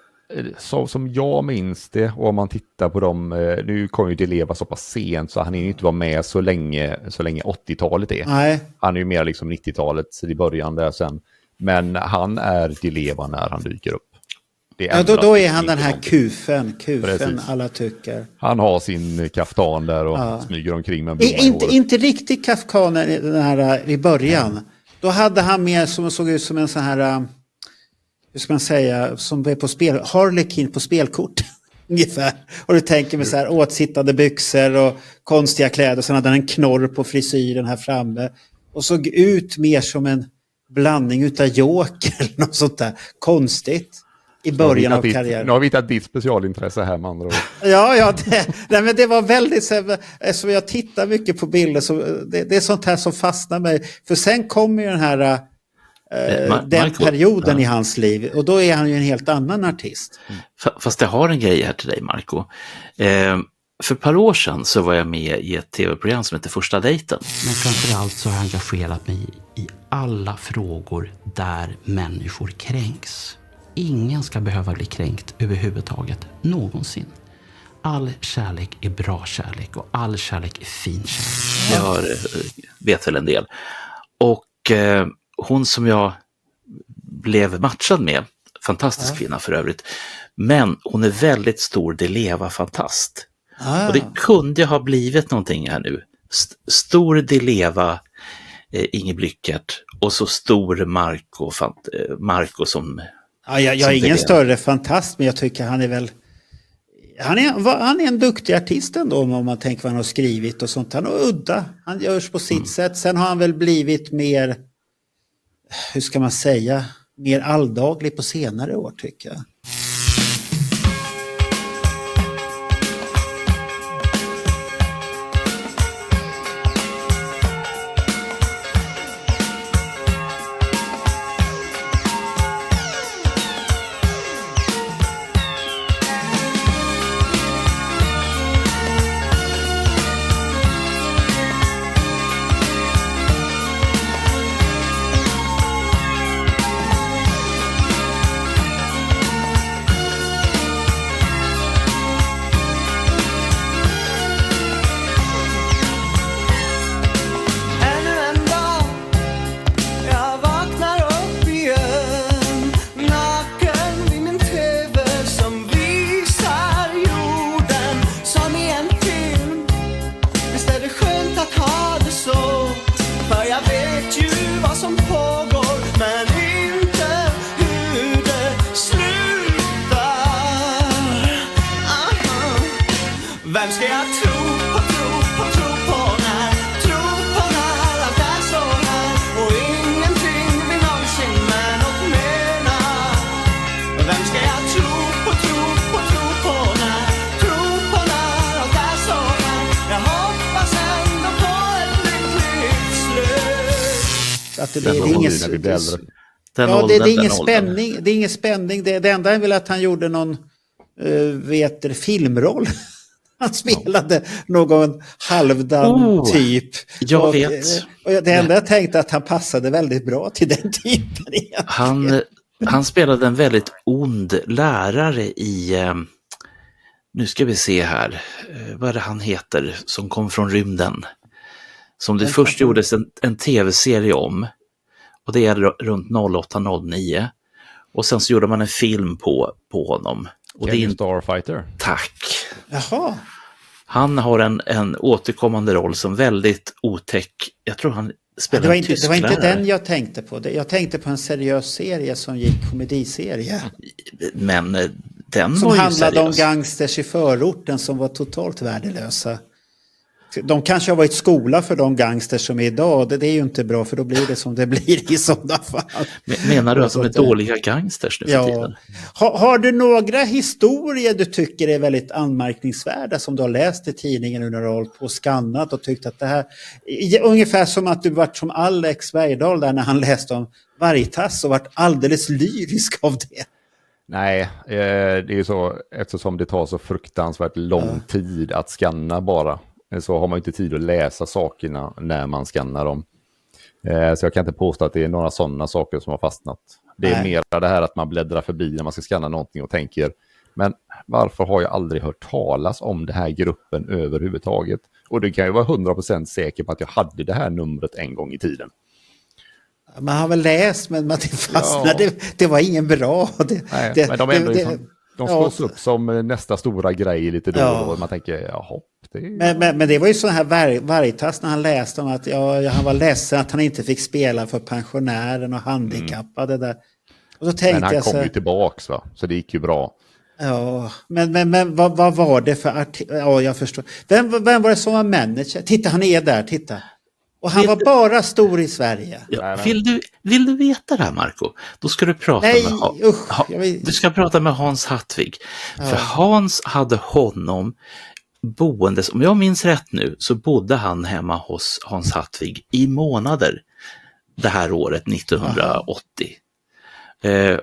Som jag minns det, och om man tittar på dem, nu kommer ju Di-Leva så pass sent så han är ju inte vara med så länge 80-talet är. Nej. Han är ju mer liksom 90-talet i början där sen. Men han är Di-Leva när han dyker upp. Då är han den här kufen alla tycker. Han har sin kaftan där och smyger omkring med en inte riktigt kafkanen den här i början. Då hade han mer som såg ut som en sån här hur ska man säga, som är på spel, Harlequin på spelkort ungefär. Och du tänker med så här åtsittande byxor och konstiga kläder, sen hade han en knorr på frisyren här framme och såg ut mer som en blandning utav Joker eller något sånt där konstigt i början av karriären. Nu har vi hittat ditt specialintresse här med andra ord. Ja, men det var väldigt så eftersom jag tittar mycket på bilder så det är sånt här som fastnar mig, för sen kommer ju den här den perioden i hans liv och då är han ju en helt annan artist. Fast jag har en grej här till dig, Marco. För ett par år sedan så var jag med i ett tv-program som heter Första dejten. Men framförallt så har jag engagerat mig i alla frågor där människor kränks. Ingen ska behöva bli kränkt överhuvudtaget, någonsin. All kärlek är bra kärlek och all kärlek är fin kärlek. Jag vet väl en del. Och hon som jag blev matchad med, fantastisk kvinna för övrigt, men hon är väldigt stor Di-Leva-fantast. Och det kunde ha blivit någonting här nu. Stor Di-Leva, Inge Blyckert, och så stor Marco som... Ja, jag är ingen större fantast, men jag tycker han är väl... Han är en duktig artist ändå om man tänker vad han har skrivit och sånt. Han är udda, han görs på sitt sätt. Sen har han väl blivit mer... hur ska man säga, mer alldaglig på senare år tycker jag. Att det är ingen spänning. Det är ingen spänning. Det enda är väl att han gjorde någon filmroll. Han spelade någon halvdan typ. Jag vet. Och det enda jag tänkte att han passade väldigt bra till den typen. Han spelade en väldigt ond lärare i, nu ska vi se här, vad är det han heter som kom från rymden? Som det först gjordes en tv-serie om. Och det är runt 08-09. Och sen så gjorde man en film på honom. Och det är en Starfighter. Tack. Jaha. Han har en återkommande roll som väldigt otäck. Jag tror han spelar en det var inte den jag tänkte på. Jag tänkte på en seriös serie som gick, komediserie. Men den som var ju handlade seriös. om gangsters i förorten som var totalt värdelösa. De kanske har varit skola för de gangsters som är idag. Det är ju inte bra, för då blir det som det blir i sådana fall. Menar du att de är dåliga gangsters nu för tiden? Har du några historier du tycker är väldigt anmärkningsvärda som du har läst i tidningen under håll på och skannat och tyckt att det här, ungefär som att du varit som Alex Bergdahl där när han läste om Vargtass och varit alldeles lyrisk av det? Nej, det är ju så, eftersom det tar så fruktansvärt lång tid att skanna bara, så har man inte tid att läsa sakerna när man skannar dem. Så jag kan inte påstå att det är några sådana saker som har fastnat. Det är mer det här att man bläddrar förbi när man ska skanna någonting och tänker, men varför har jag aldrig hört talas om den här gruppen överhuvudtaget? Och det kan ju vara 100% säker på att jag hade det här numret en gång i tiden. Man har väl läst, men man fastnade. Ja. Det var ingen bra. Men de ändå de slås upp som nästa stora grej lite då och då. Man tänker, jaha. Men det var ju så här Vargtass när han läste om att han var ledsen att han inte fick spela för pensionären och handikappade där. Och så tänkte men han kom ju tillbaks, va? Så det gick ju bra. Ja, men vad var det för Ja, jag förstår. Vem var det som var manager? Titta, han är där, titta. Och han var bara stor i Sverige. Ja, vill du veta det här, Marco? Då ska du prata du ska prata med Hans Hattvig. Ja. För Hans hade honom boendes, om jag minns rätt nu, så bodde han hemma hos Hans Hattvig i månader det här året 1980.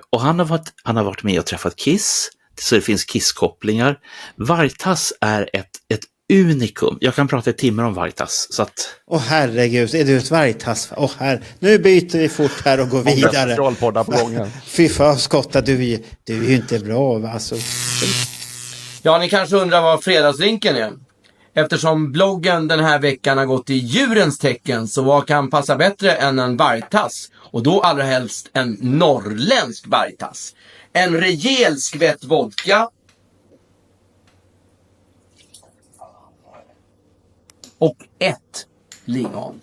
Och han har varit med och träffat Kiss, så det finns Kiss-kopplingar. Vargtass är ett unikum. Jag kan prata i timmar om Vargtass. Så att... herregud, är du ett Vargtass? Nu byter vi fort här och går vidare. På gången. Fy fan, Skotta, du är ju inte bra. Alltså. Ja, ni kanske undrar vad fredagsdrinken är. Eftersom bloggen den här veckan har gått i djurens tecken, så vad kan passa bättre än en vargtass? Och då allra helst en norrländsk vargtass. En rejäl skvätt vodka. Och ett lingon.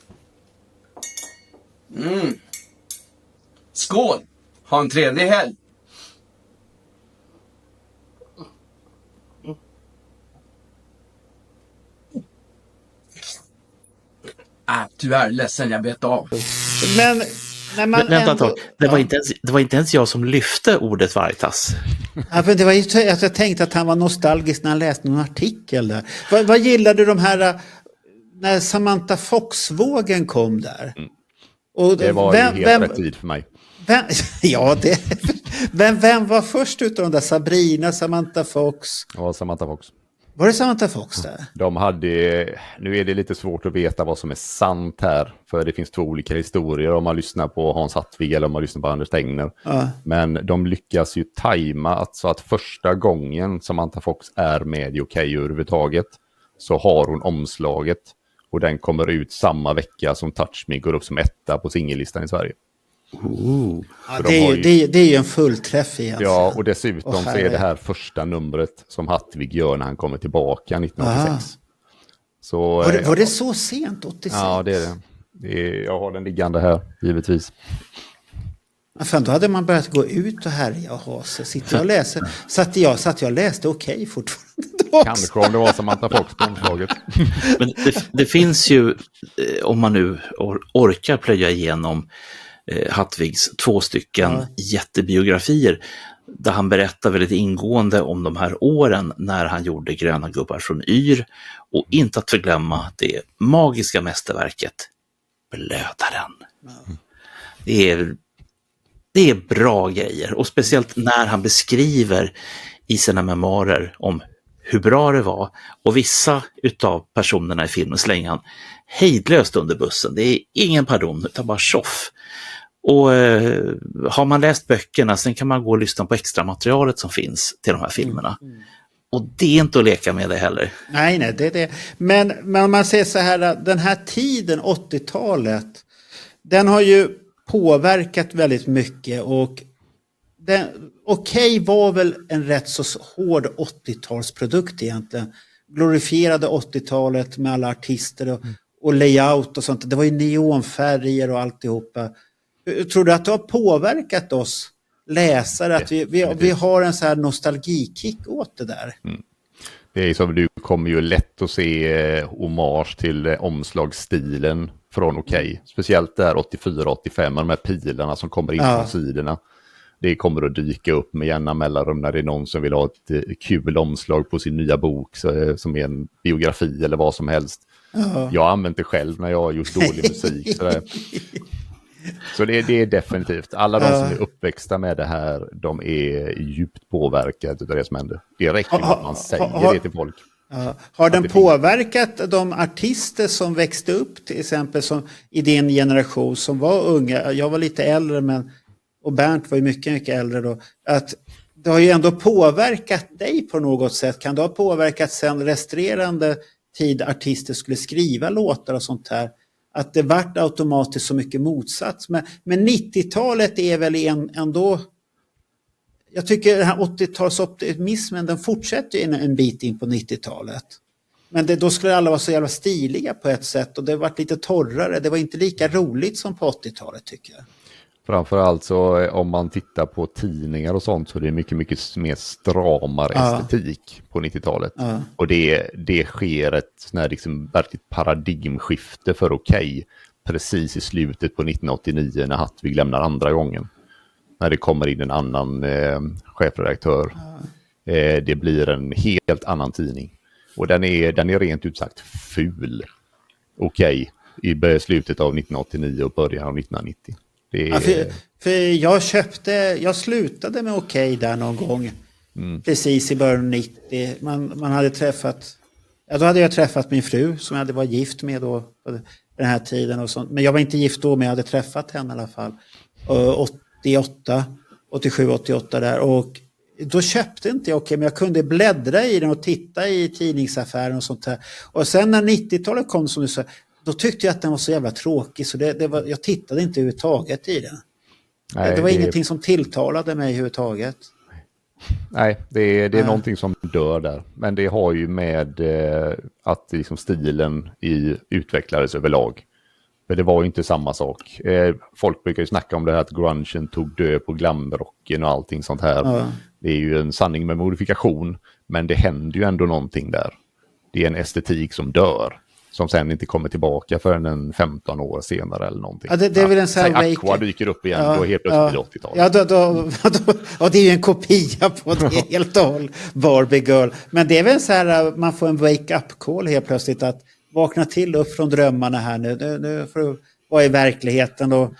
Skål! Ha en trevlig helg! Tyvärr, ledsen, jag bet av. Men när man vänta, det var inte ens jag som lyfte ordet vargtass. Ja, men det var ju att jag tänkte att han var nostalgisk när han läste någon artikel där. Vad gillade de här när Samantha Fox-vågen kom där? Och det var ju helt rätt tid för mig. Vem var först utav de där? Sabrina, Samantha Fox? Ja, Samantha Fox. Var det Samantha Fox där? De hade, nu är det lite svårt att veta vad som är sant här, för det finns två olika historier om man lyssnar på Hans Hattvig eller om man lyssnar på Anders Tegner. Ja. Men de lyckas ju tajma så att första gången Samantha Fox är med i Okej överhuvudtaget, så har hon omslaget och den kommer ut samma vecka som Touch Me går upp som etta på singellistan i Sverige. Ja, det är ju en fullträff egentligen. Ja, och dessutom så är det här första numret som Hattvig gör när han kommer tillbaka 1986. Så, var det så sent, 86? Ja, det är det. Jag har den liggande här, givetvis. Fan, då hade man börjat gå ut och härja och ha sig. Sitter jag och läser. Satt jag läste Okej fortfarande. Kanske om det var Samantha Fox på omslaget. Men det finns ju, om man nu orkar plöja igenom Hattvigs 2 jättebiografier där han berättar väldigt ingående om de här åren när han gjorde Gröna gubbar från Yr, och inte att förglömma det magiska mästerverket Blödaren. Det är bra grejer, och speciellt när han beskriver i sina memoarer om hur bra det var, och vissa utav personerna i filmen slänger han hejdlöst under bussen. Det är ingen pardon utan bara tjoff. Och har man läst böckerna, sen kan man gå och lyssna på extra materialet som finns till de här filmerna. Och det är inte att leka med det heller. Nej, det är det. Men om man säger så här, den här tiden, 80-talet, den har ju påverkat väldigt mycket, och Okej var väl en rätt så hård 80-talsprodukt egentligen. Glorifierade 80-talet med alla artister och layout och sånt. Det var ju neonfärger och alltihopa. Tror du att det har påverkat oss läsare, att vi har en så här nostalgikick åt det där? Det är som, du kommer ju lätt att se hommage till omslagsstilen från Okej. Speciellt där 84-85 med de här pilarna som kommer in från sidorna. Det kommer att dyka upp med jämna mellanrum när det är någon som vill ha ett kul omslag på sin nya bok som är en biografi eller vad som helst. Jag har använt det själv när jag har gjort dålig musik. Så det är definitivt. Alla de som är uppväxta med det här, de är djupt påverkade av det som händer. Det räcker med att man säger det till folk. Har den påverkat de artister som växte upp till exempel som i din generation som var unga? Jag var lite äldre, och Bernt var ju mycket äldre då. Att det har ju ändå påverkat dig på något sätt. Kan det ha påverkat sen resterande tid artister skulle skriva låtar och sånt här? Att det vart automatiskt så mycket motsats. Men 90-talet är väl ändå... Jag tycker den här 80-talsoptimismen, den fortsätter en bit in på 90-talet. Men då skulle alla vara så jävla stiliga på ett sätt, och det varit lite torrare. Det var inte lika roligt som på 80-talet, tycker jag. Framförallt så om man tittar på tidningar och sånt, så är det mycket, mycket mer stramare estetik på 90-talet. Och det sker ett liksom verkligt paradigmskifte för Okej precis i slutet på 1989 när Hattvig lämnar andra gången. När det kommer in en annan chefredaktör. Det blir en helt annan tidning. Och den är rent ut sagt ful. Okej, i slutet av 1989 och början av 1990. För jag slutade med Okej där någon gång. Precis i början av 90. Man hade träffat... Ja, då hade jag träffat min fru som jag var gift med då på den här tiden och sånt. Men jag var inte gift då, men jag hade träffat henne i alla fall. 87, 88 där. Och då köpte inte jag Okej, men jag kunde bläddra i den och titta i tidningsaffären och sånt där. Och sen när 90-talet kom, som du sa, då tyckte jag att den var så jävla tråkig, så jag tittade inte överhuvudtaget i den. Nej, det var ingenting som tilltalade mig överhuvudtaget. Nej, det är någonting som dör där. Men det har ju med att liksom stilen utvecklades överlag. För det var ju inte samma sak. Folk brukar ju snacka om det här att grungen tog död på glamrocken och allting sånt här. Det är ju en sanning med modifikation, men det händer ju ändå någonting där. Det är en estetik som dör, som sen inte kommer tillbaka förrän en 15 år senare eller någonting. Ja, det är väl en sån här Aqua dyker upp igen, då helt plötsligt 80-talet. Ja, det är ju en kopia på det helt och håll, Barbie Girl. Men det är väl så här, man får en wake-up-call helt plötsligt, att vakna till upp från drömmarna här nu får du vara i verkligheten. Och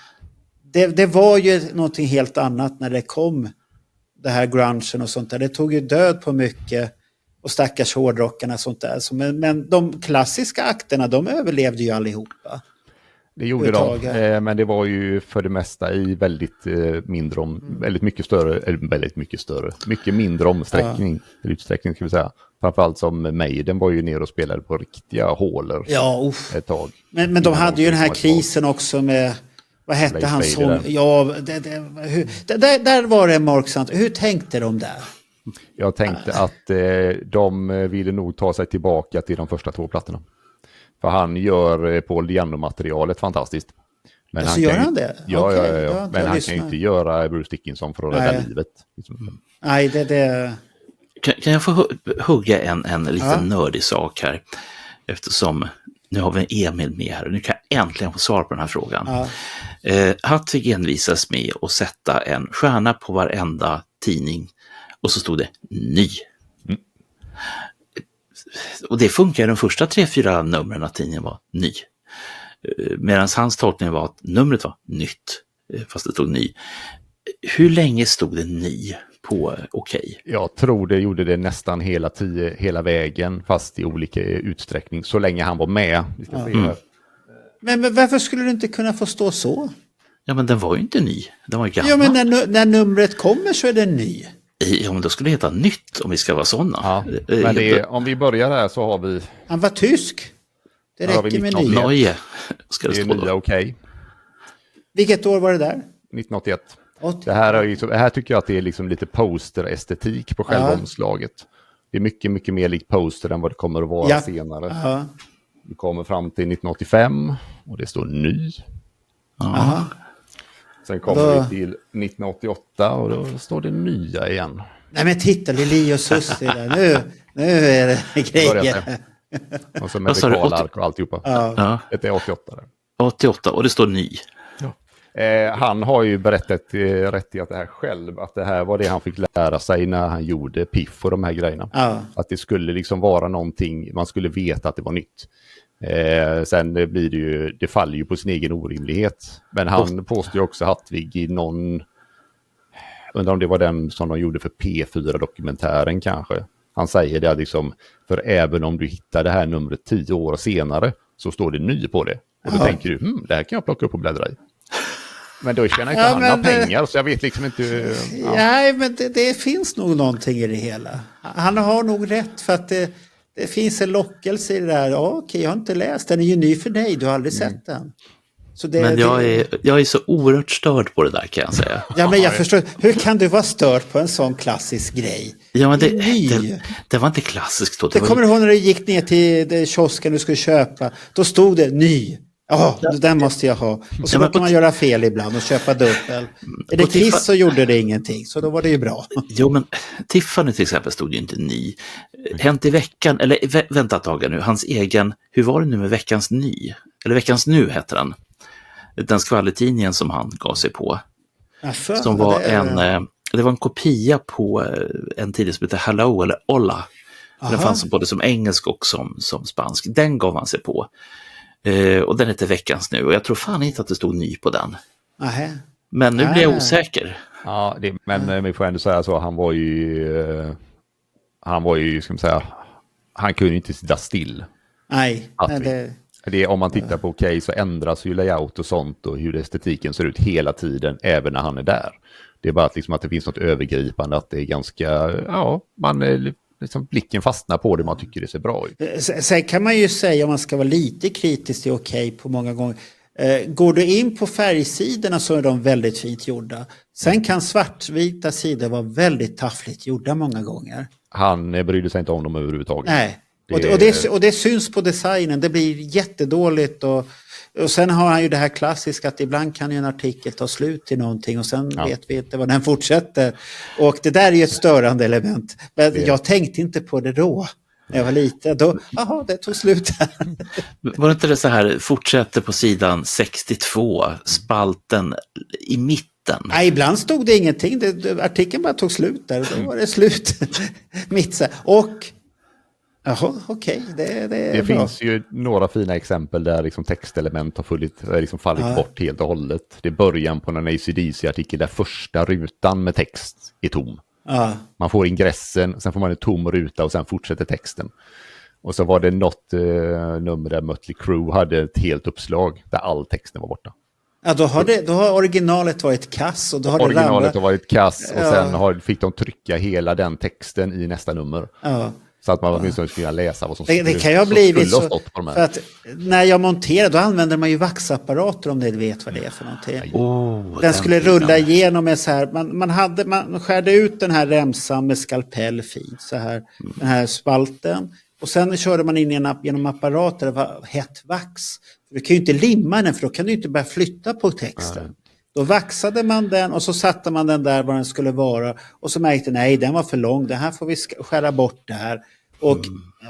det var ju någonting helt annat när det kom, det här grungen och sånt där. Det tog ju död på mycket. Och stackars hårdrockarna och sånt där. Men de klassiska akterna, de överlevde ju allihopa. Det gjorde de, men det var ju för det mesta i väldigt mycket mindre utsträckning ska vi säga. Framförallt som Maiden var ju ner och spelade på riktiga hålor ett tag. Men de hade ju den här krisen också med, vad hette han som... Ja, där var det Mark. Hur tänkte de där? Jag tänkte att de ville nog ta sig tillbaka till de första 2 plattorna. För han gör Paul Diano-materialet fantastiskt. Men så gör han det? Ja, men han kan ju inte göra Bruce Dickinson för att rädda livet. Nej, det... Kan jag få hugga en liten nördig sak här? Eftersom nu har vi Emil med här och nu kan jag äntligen få svar på den här frågan. Hattvig envisas med att sätta en stjärna på varenda tidning. Och så stod det ny. Och det funkar, de första 3-4 numren av tidningen var ny. Medan hans tolkning var att numret var nytt. fast det stod ny. Hur länge stod det ny på Okej? Jag tror det gjorde det nästan hela vägen, fast i olika utsträckning, så länge han var med. Vi ska se här. Men varför skulle du inte kunna få stå så? Ja, men den var ju inte ny. Den var ju gammal. Ja, men när numret kommer så är den ny. Ja, men då skulle det heta nytt om vi ska vara sådana. Ja, men om vi börjar här så har vi... Han var tysk. Det räcker med nya. Norge ska det stå nya Okej. Vilket år var det där? 1981. Det här tycker jag att det är liksom lite posterestetik på själva omslaget. Det är mycket, mycket mer likt poster än vad det kommer att vara senare. Aha. Vi kommer fram till 1985 och det står ny. Aha. Sen kommer vi till 1988 och då står det nya igen. Nej men titta, Lili och Sussi där. Nu är det grejer. Och så med dekalark och alltihopa. Ja. Det är 88 där. 88 och det står ny. Han har ju berättat rätt i att det här själv, att det här var det han fick lära sig när han gjorde Piff och de här grejerna. Att det skulle liksom vara någonting, man skulle veta att det var nytt. Sen blir det faller ju på sin egen orimlighet. Men han påstår ju också Hattvig i någon, undrar om det var den som de gjorde för P4-dokumentären kanske. Han säger det liksom, för även om du hittar det här numret 10 år senare så står det ny på det. Och då tänker du, det här kan jag plocka upp och bläddra i. Men då tjänar inte han några pengar, så jag vet liksom inte... Nej, men det finns nog någonting i det hela. Han har nog rätt, för att det finns en lockelse i det där. Okej, jag har inte läst den, är ju ny för dig, du har aldrig sett den. Så men jag är så oerhört störd på det där, kan jag säga. Ja, men jag förstår. Hur kan du vara störd på en sån klassisk grej? Ja, men det var inte klassiskt då. Det kommer du ihåg när du gick ner till kiosken du skulle köpa. Då stod det ny. Ja, den måste jag ha. Och så kan man göra fel ibland och köpa dubbel. Är det Kiss så gjorde det ingenting, så då var det ju bra. Jo, men Tiffany till exempel stod ju inte ny. Hänt i veckan, eller vänta ett tag nu, hans egen, hur var det nu med Veckans Ny? Eller Veckans Nu heter den. Den skvallertidningen som han gav sig på. Som var det var en kopia på en tidning som heter Hello eller Olla. Den fanns både som engelsk och som spansk. Den gav han sig på. Och den heter Veckans Nu. Och jag tror fan inte att det stod ny på den. Men nu blir jag osäker. Ja, men vi får ändå säga så. Han var ju, ska man säga, han kunde inte sitta still. Nej. Om man tittar på Okej så ändras ju layout och sånt och hur estetiken ser ut hela tiden, även när han är där. Det är bara att det finns något övergripande, att det är ganska, liksom blicken fastnar på det, man tycker det ser bra ut. Sen kan man ju säga, om man ska vara lite kritisk till Okej på många gånger, går du in på färgsidorna så är de väldigt fint gjorda. Sen kan svartvita sidor vara väldigt taffligt gjorda många gånger. Han brydde sig inte om dem överhuvudtaget. Nej, och det syns på designen, det blir jättedåligt och sen har han ju det här klassiska att ibland kan ju en artikel ta slut till någonting och sen vet vi inte vad den fortsätter. Och det där är ju ett störande element. Men jag tänkte inte på det då. När jag var liten, det tog slut här. Var det inte det så här, fortsätter på sidan 62, spalten i mitten? Nej, ibland stod det ingenting. Artikeln bara tog slut där. Då var det slut. Mitt så här. Och det finns ju några fina exempel där liksom textelement har fallit bort helt och hållet. Det är början på en AC/DC-artikel där första rutan med text är tom. Man får ingressen, sen får man en tom ruta och sen fortsätter texten. Och så var det något nummer där Mötley Crüe hade ett helt uppslag där all texten var borta. Ja, då har originalet varit kass. Och då har originalet har varit kass och sen fick de trycka hela den texten i nästa nummer. Så att man åtminstone skulle läsa vad som det kan ju ha blivit så, för att när jag monterar då använder man ju vaxapparater, om ni vet vad det är för någonting. Den skulle rulla igenom med så här, man skärde ut den här remsan med skalpell fint så här, den här spalten, och sen körde man in genom apparater, det var hett vax. Du kan ju inte limma den, för då kan du inte börja flytta på texten. Då vaxade man den och så satte man den där var den skulle vara. Och så märkte nej, den var för lång. Det här får vi skära bort det här. Och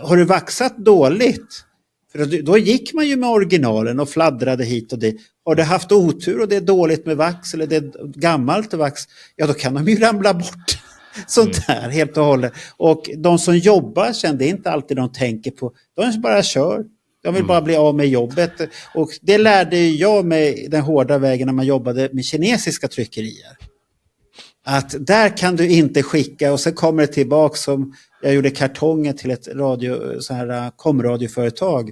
har du vaxat dåligt? För då gick man ju med originalen och fladdrade hit och dit. Har du haft otur och det är dåligt med vax eller det är gammalt vax, ja då kan de ju ramla bort. Sånt där helt och hållet. Och de som jobbar sen, det är inte alltid de tänker på. De bara kör. De vill bara bli av med jobbet. Och det lärde jag mig den hårda vägen när man jobbade med kinesiska tryckerier. Att där kan du inte skicka, och sen kommer det tillbaka som jag gjorde kartonger till ett komradioföretag.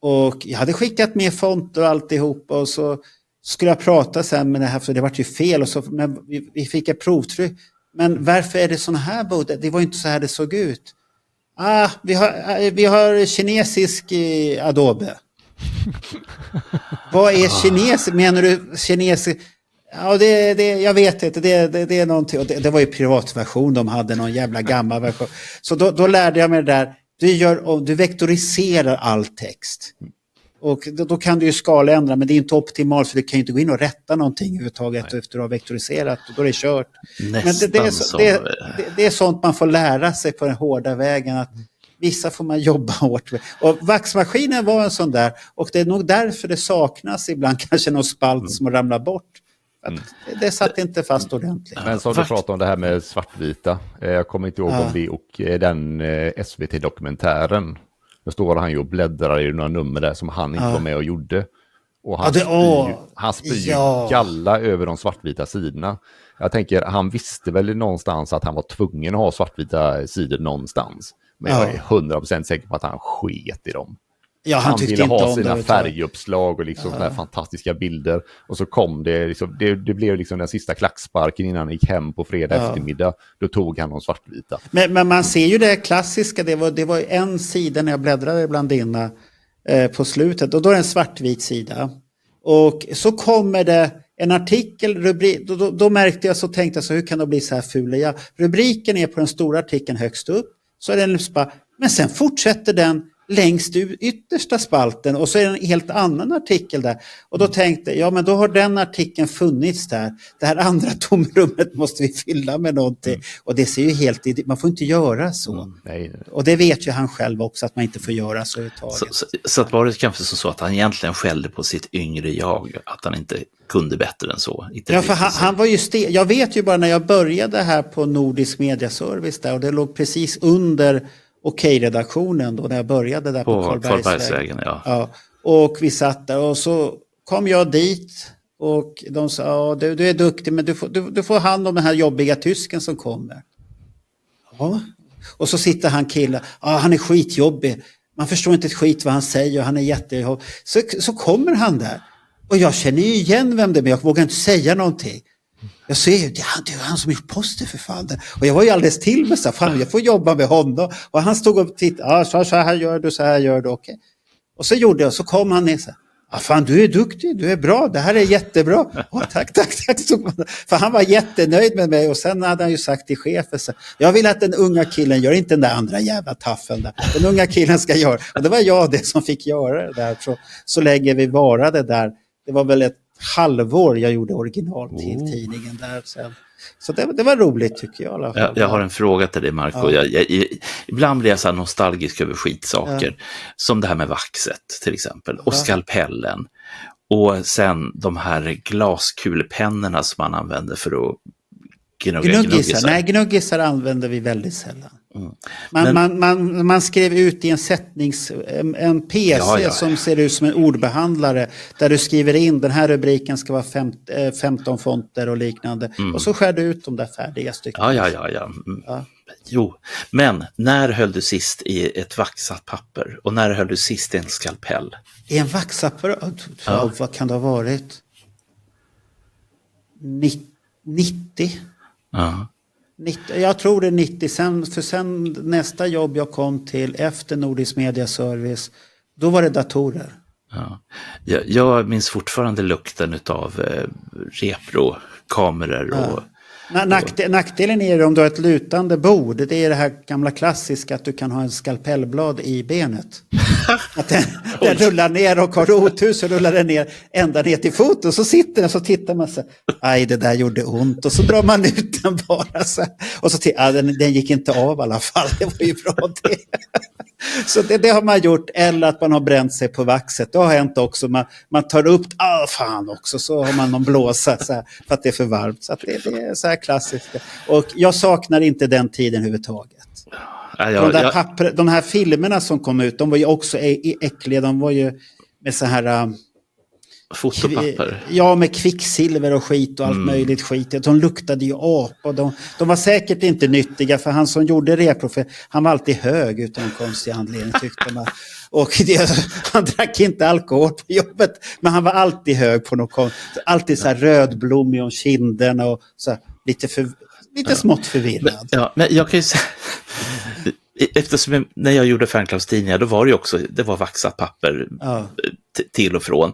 Och jag hade skickat med font och alltihop, och så skulle jag prata sen med det här, för det var ju fel, och så, men vi fick ett provtryck. Men varför är det såna här både? Det var ju inte så här det såg ut. Vi har kinesisk Adobe. Vad är kinesisk? Menar du kinesisk? Ja, jag vet inte. Det är någonting. Och det var ju privatversion. De hade någon jävla gammal version. Så då lärde jag mig det där. Du vektoriserar all text. Och då kan du ju skaländra, men det är inte optimalt, för du kan ju inte gå in och rätta någonting överhuvudtaget efter att ha vektoriserat, och då är det kört. Nästan men det är sånt man får lära sig på den hårda vägen, att vissa får man jobba hårt med. Och vaxmaskinen var en sån där, och det är nog därför det saknas ibland kanske någon spalt som ramlar bort. Det satt inte fast ordentligt. Men som du pratade om det här med svartvita, jag kommer inte ihåg om det, och den SVT-dokumentären, då står han ju och bläddrar i några nummer där som han inte var med och gjorde. Och han spyr galla över de svartvita sidorna. Jag tänker, han visste väl någonstans att han var tvungen att ha svartvita sidor någonstans. Men jag är 100% säker på att han sket i dem. Ja, han ville ha sina färguppslag och liksom såna här fantastiska bilder. Och så kom det, liksom, det blev liksom den sista klacksparken innan han gick hem på fredag eftermiddag. Då tog han de svartvita. Men man ser ju det klassiska, det var en sida när jag bläddrade bland dina på slutet. Och då är det en svartvit sida. Och så kommer det en artikel, då märkte jag, så tänkte jag, så hur kan det bli så här fula? Rubriken är på den stora artikeln högst upp. Så är den men sen fortsätter den längst yttersta spalten, och så är det en helt annan artikel där. Och då tänkte jag, men då har den artikeln funnits där. Det här andra tomrummet måste vi fylla med någonting. Och det ser ju helt, man får inte göra så. Nej. Och det vet ju han själv också, att man inte får göra så överhuvudtaget. Så att var det kanske så att han egentligen skällde på sitt yngre jag, att han inte kunde bättre än så. Ja, för han var ju jag vet ju bara när jag började här på Nordisk Mediaservice där, och det låg precis under Okej-redaktionen då, när jag började där på Karlbergsvägen. Ja. Och vi satt där, och så kom jag dit, och de sa, du är duktig, men du får hand om den här jobbiga tysken som kommer. Ja. Och så sitter han killen, han är skitjobbig, man förstår inte ett skit vad han säger, och han är jättejobbig. Så kommer han där, och jag känner ju igen vem det är, men jag vågar inte säga någonting. Jag ser ju, det är han som gjort poster för fan. Och jag var ju alldeles till med så fan, jag får jobba med honom. Och han stod och tittade, så här gör du, okej. Och så gjorde jag, så kom han ner så här, fan du är duktig, du är bra, det här är jättebra. Tack. För han var jättenöjd med mig, och sen hade han ju sagt till chefen så, jag vill att den unga killen gör, inte den där andra jävla taffen där. Den unga killen ska göra, och det var jag det som fick göra det där. Så länge vi varade där, det var väl ett halvår jag gjorde original till tidningen där sen. Så det var roligt tycker jag i alla fall. Jag har en fråga till dig, Marco. Ibland blir jag så här nostalgisk över skitsaker. Som det här med vaxet till exempel. Och skalpellen. Och sen de här glaskulpennorna som man använder för att gnuggisar. Nej, gnuggisar använder vi väldigt sällan. Man skrev ut i en PC som ser ut som en ordbehandlare, där du skriver in den här rubriken ska vara 15 fonter och liknande, och så skär du ut de där färdiga stycken. Jo, men när höll du sist i ett vaxat papper, och när höll du sist i en skalpell? I en vaxapparat? Vad kan det ha varit? 90? Ja. Jag tror det är 90, sen nästa jobb jag kom till efter Nordisk Mediaservice, då var det datorer. Ja. Jag minns fortfarande lukten av repro-kameror. Nackdelen är om du har ett lutande bord, det är det här gamla klassiska att du kan ha en skalpellblad i benet. Att den rullar ner, och har du otur så rullar den ner ända ner till foten, så sitter den, så tittar man så, aj det där gjorde ont, och så drar man ut den bara så, och så den gick inte av i alla fall, det var ju bra det. Så det har man gjort, eller att man har bränt sig på vaxet. Det har hänt också, man tar upp fan också, så har man någon blåsa så här, för att det är för varmt. Så att det är så här klassiskt. Och jag saknar inte den tiden överhuvudtaget. De här filmerna som kom ut, de var ju också äckliga. De var ju med så här... fotopapper. Ja, med kvicksilver och skit och allt möjligt skit. De luktade ju och de var säkert inte nyttiga, för han som gjorde Reprofe, han var alltid hög utan en konstig anledning, tyckte man. Och han drack inte alkohol på jobbet, men han var alltid hög på något alltid så här rödblommig om kinderna och så här, lite smått förvirrad. Men jag kan ju säga, eftersom när jag gjorde fanclubstidningar, då var det ju också, det var vaxat papper till och från.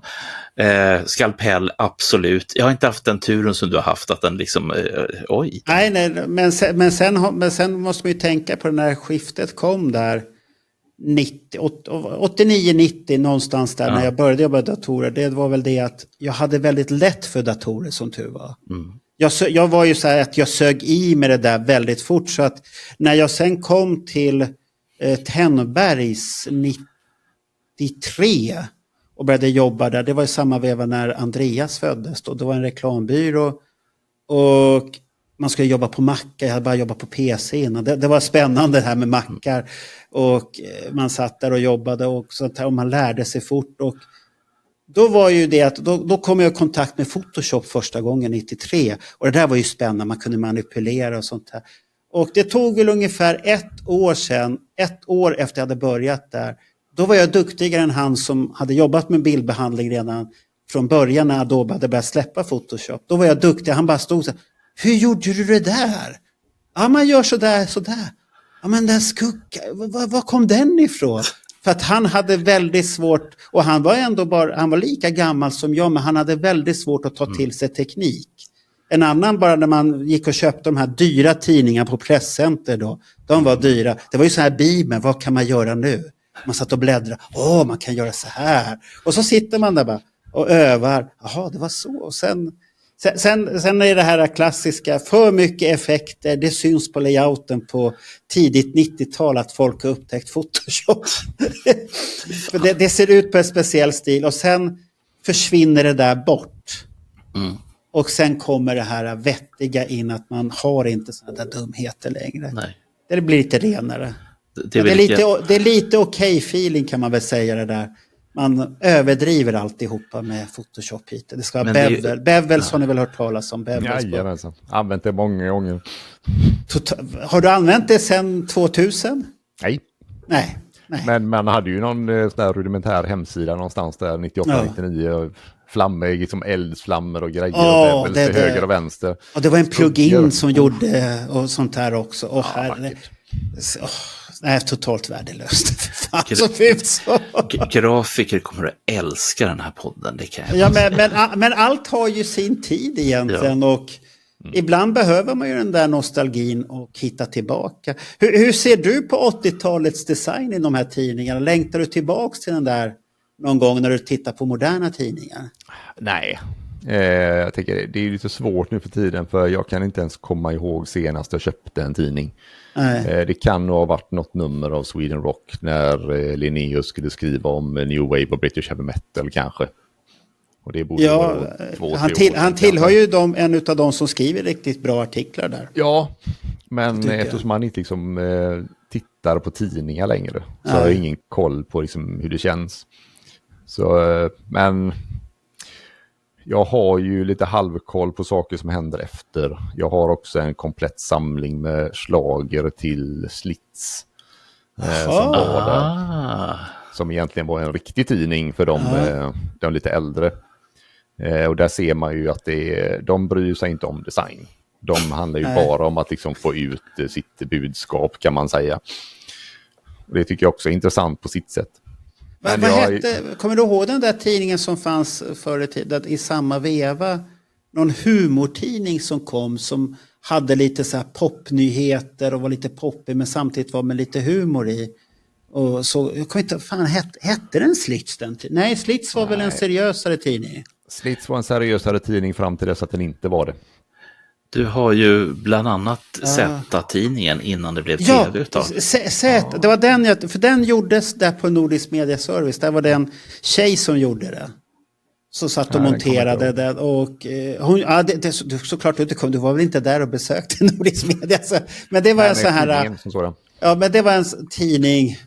Skalpell, absolut. Jag har inte haft den turen som du har haft, att den liksom, oj. Nej, men sen måste man ju tänka på när skiftet kom där 89-90 någonstans där, när jag började jobba med datorer. Det var väl det att jag hade väldigt lätt för datorer, som tur var. Jag var ju så här att jag sög i med det där väldigt fort, så att när jag sen kom till Tenbergs 93 och började jobba där, det var i samma veva när Andreas föddes då. Det var en reklambyrå och man skulle jobba på mackar. Jag hade bara jobbat på PC innan. Det var spännande det här med mackar, och man satt där och jobbade och sånt här, och man lärde sig fort. Och då var ju det att då kom jag i kontakt med Photoshop första gången 93, och det där var ju spännande, man kunde manipulera och sånt här. Och det tog väl ungefär ett år efter jag hade börjat där, då var jag duktigare än han som hade jobbat med bildbehandling redan från början när Adobe hade börjat släppa Photoshop. Då var jag duktig, han bara stod så här: hur gjorde du det där? Ja, man gör sådär. Ja, men den skugga, var kom den ifrån? För att han hade väldigt svårt, och han var lika gammal som jag, men han hade väldigt svårt att ta till sig teknik. En annan, bara när man gick och köpte de här dyra tidningarna på Presscenter då, de var dyra. Det var ju så här Bibeln, vad kan man göra nu? Man satt och bläddrade, man kan göra så här. Och så sitter man där bara och övar, jaha, det var så. Och sen är det här klassiska, för mycket effekter, det syns på layouten på tidigt 90-tal att folk har upptäckt Photoshop. För det ser ut på en speciell stil, och sen försvinner det där bort. Och sen kommer det här vettiga in, att man har inte sådana där dumheter längre. Nej. Det blir lite renare. Det är lite okej feeling, kan man väl säga det där. Man överdriver alltihopa med Photoshop hit. Det ska vara bevel. Bevels har ni väl hört talas om? Jajamensan. Använt det många gånger. Har du använt det sedan 2000? Nej. Men man hade ju någon sån där rudimentär hemsida någonstans där 98-99. Flammor, liksom eldsflammor och grejer. Till höger och vänster. Och det var en plugin som gjorde och sånt här också. Nej, totalt värdelöst. Fan, så fint så. Grafiker kommer att älska den här podden, det kan jag men allt har ju sin tid egentligen, och ibland behöver man ju den där nostalgin och hitta tillbaka. Hur ser du på 80-talets design i de här tidningarna? Längtar du tillbaka till den där någon gång när du tittar på moderna tidningar? Nej. Jag tänker det är lite svårt nu för tiden, för jag kan inte ens komma ihåg senast jag köpte en tidning. Det kan nog ha varit något nummer av Sweden Rock när Linnaeus skulle skriva om New Wave och British Heavy Metal kanske. Och det borde vara 2-3 år. Han tillhör ju en av de som skriver riktigt bra artiklar där. Ja, men eftersom man inte liksom tittar på tidningar längre, så har jag ingen koll på liksom hur det känns. Så, men jag har ju lite halvkoll på saker som händer efter. Jag har också en komplett samling med slager till Slits. Som var där. Som egentligen var en riktig tidning för de lite äldre. Och där ser man ju att de bryr sig inte om design. De handlar ju bara om att liksom få ut sitt budskap, kan man säga. Och det tycker jag också är intressant på sitt sätt. Kommer du ihåg den där tidningen som fanns förr i tiden i samma veva? Någon humortidning som kom, som hade lite så här popnyheter och var lite poppig, men samtidigt var med lite humor i. Och så, jag kommer inte, fan, hette den Slits den? Nej, Slits var väl en seriösare tidning? Slits var en seriösare tidning fram till dess att den inte var det. Du har ju bland annat Z-tidningen innan det blev tv-uttal. Ja, det var den för den gjordes där på Nordisk Media Service. Där var det en tjej som gjorde det. Så satt och monterade det. Och hon, såklart du var väl inte där och besökte Nordisk Media. Men det var en så här... Ja, men det var en tidning,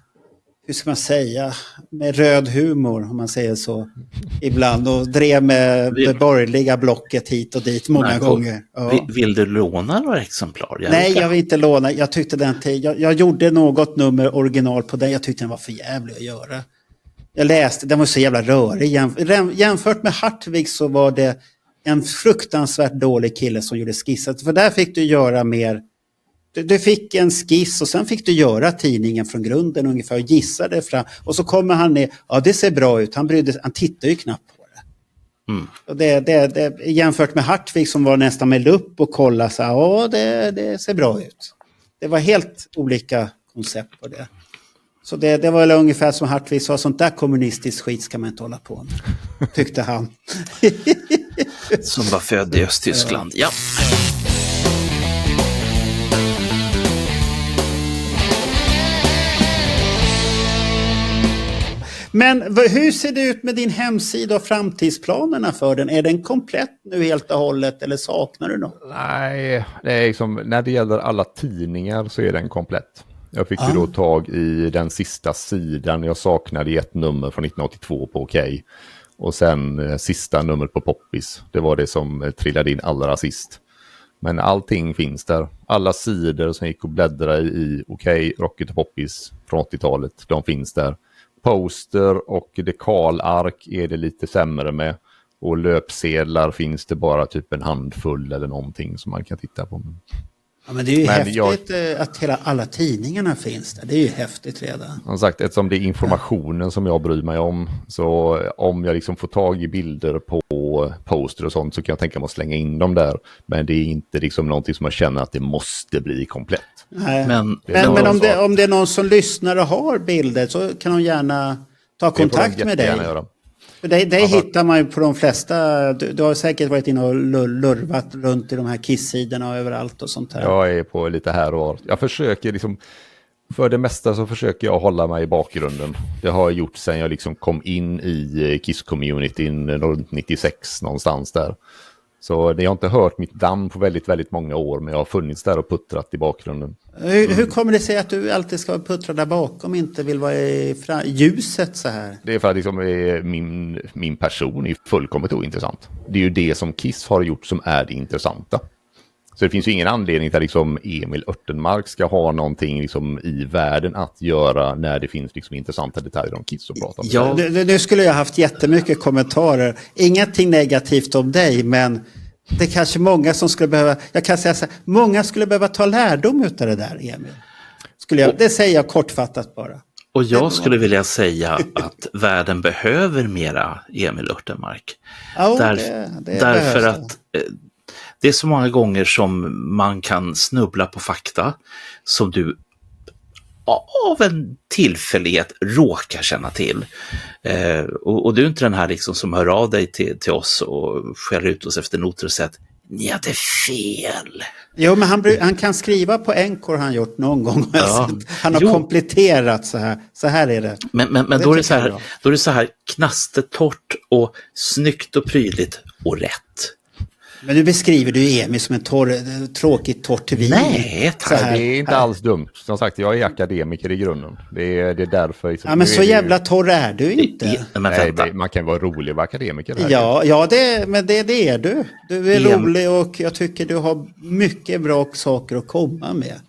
hur ska man säga, med röd humor om man säger så ibland, och drev med det borgerliga blocket hit och dit många gånger. Ja. Vill du låna några exemplar? Nej, jag vill inte låna. Jag tyckte jag gjorde något nummer original på den. Jag tyckte den var för jävlig att göra. Jag läste, den var så jävla rörig. Jämfört med Hartvig så var det en fruktansvärt dålig kille som gjorde skisset. För där fick du göra mer. Du fick en skiss och sen fick du göra tidningen från grunden ungefär och gissa det fram. Och så kommer han ner, ja det ser bra ut. Han tittar ju knappt på det. Och det jämfört med Hartvig som var nästan med lupp och kolla så här, ja det ser bra ut. Det var helt olika koncept på det. Så det var väl ungefär som Hartvig sa, sånt där kommunistiskt skit ska man inte hålla på med, tyckte han. Som var född i Östtyskland, ja. Men hur ser det ut med din hemsida och framtidsplanerna för den? Är den komplett nu helt och hållet eller saknar du något? Nej, det är liksom, när det gäller alla tidningar så är den komplett. Jag fick ju då tag i den sista sidan. Jag saknade ett nummer från 1982 på Okej. Och sen sista nummer på Poppis. Det var det som trillade in allra sist. Men allting finns där. Alla sidor som gick och bläddra i Okej, Rocket och Poppis från 80-talet. De finns där. Poster och dekalark är det lite sämre med. Och löpsedlar finns det bara typ en handfull eller någonting som man kan titta på. Ja, men det är ju häftigt att alla tidningarna finns där. Det är ju häftigt redan. Som sagt, eftersom det är informationen som jag bryr mig om. Så om jag liksom får tag i bilder på poster och sånt så kan jag tänka mig att slänga in dem där. Men det är inte liksom någonting som jag känner att det måste bli komplett. Nej. Men om det är någon som lyssnar och har bilder så kan de gärna ta kontakt med dig. Göra. För det hittar man ju på de flesta. Du har säkert varit inne och lurvat runt i de här kissidorna och överallt och sånt här. Jag är på lite här och var. Jag försöker liksom, för det mesta så försöker jag hålla mig i bakgrunden. Det har jag gjort sedan jag liksom kom in i Kiss-communityn runt 96 någonstans där. Så jag har inte hört mitt namn på väldigt, väldigt många år, men jag har funnits där och puttrat i bakgrunden. Hur kommer det sig att du alltid ska puttra där bakom, inte vill vara i ljuset så här? Det är för att liksom, min person är fullkomligt ointressant. Det är ju det som Kiss har gjort som är det intressanta. Så det finns ju ingen anledning till att liksom Emil Örtenmark ska ha någonting liksom i världen att göra när det finns liksom intressanta detaljer om Kiss att prata om. Ja. Nu skulle jag haft jättemycket kommentarer. Ingenting negativt om dig, men det är kanske många som skulle behöva, jag kan säga så här, många skulle behöva ta lärdom utav det där, Emil. Det säger jag kortfattat bara. Och jag skulle vilja säga att världen behöver mera Emil Örtenmark. Därför att det är så många gånger som man kan snubbla på fakta som du av en tillfällighet råkar känna till. Och du är inte den här liksom som hör av dig till oss och skäller ut oss efter noter och säger att ja, det är fel. Jo, men han kan skriva på Encore han gjort någon gång. Ja. Han har kompletterat så här. Så här är det. Men då är det så här knastetort och snyggt och prydligt och rätt. Men nu beskriver du Emil som en tråkigt torrt vin. Nej, det är inte alls dumt. Som sagt, jag är akademiker i grunden. Det är därför. Ja, men så jävla torr är du inte. Nej, man kan vara rolig och vara akademiker. Men det är du. Du är rolig och jag tycker du har mycket bra saker att komma med.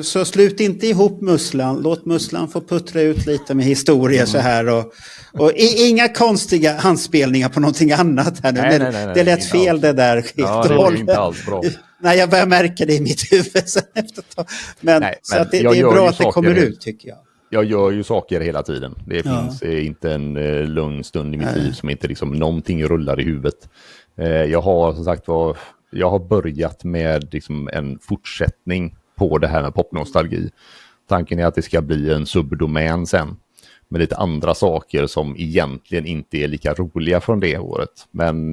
Så slut inte ihop Musslan. Låt Musslan få puttra ut lite med historia så här. Och inga konstiga anspelningar på någonting annat här nu. Nej, det lät fel alls. Det där. Ja, det är inte alls bra. Nej, jag börjar märka det i mitt huvud sen efter ett tag. Men det är bra att det kommer ut, tycker jag. Jag gör ju saker hela tiden. Det finns inte en lugn stund i mitt liv som inte liksom någonting rullar i huvudet. Jag har som sagt jag har börjat med liksom en fortsättning på det här med popnostalgi. Tanken är att det ska bli en subdomän sen med lite andra saker som egentligen inte är lika roliga från det året. Men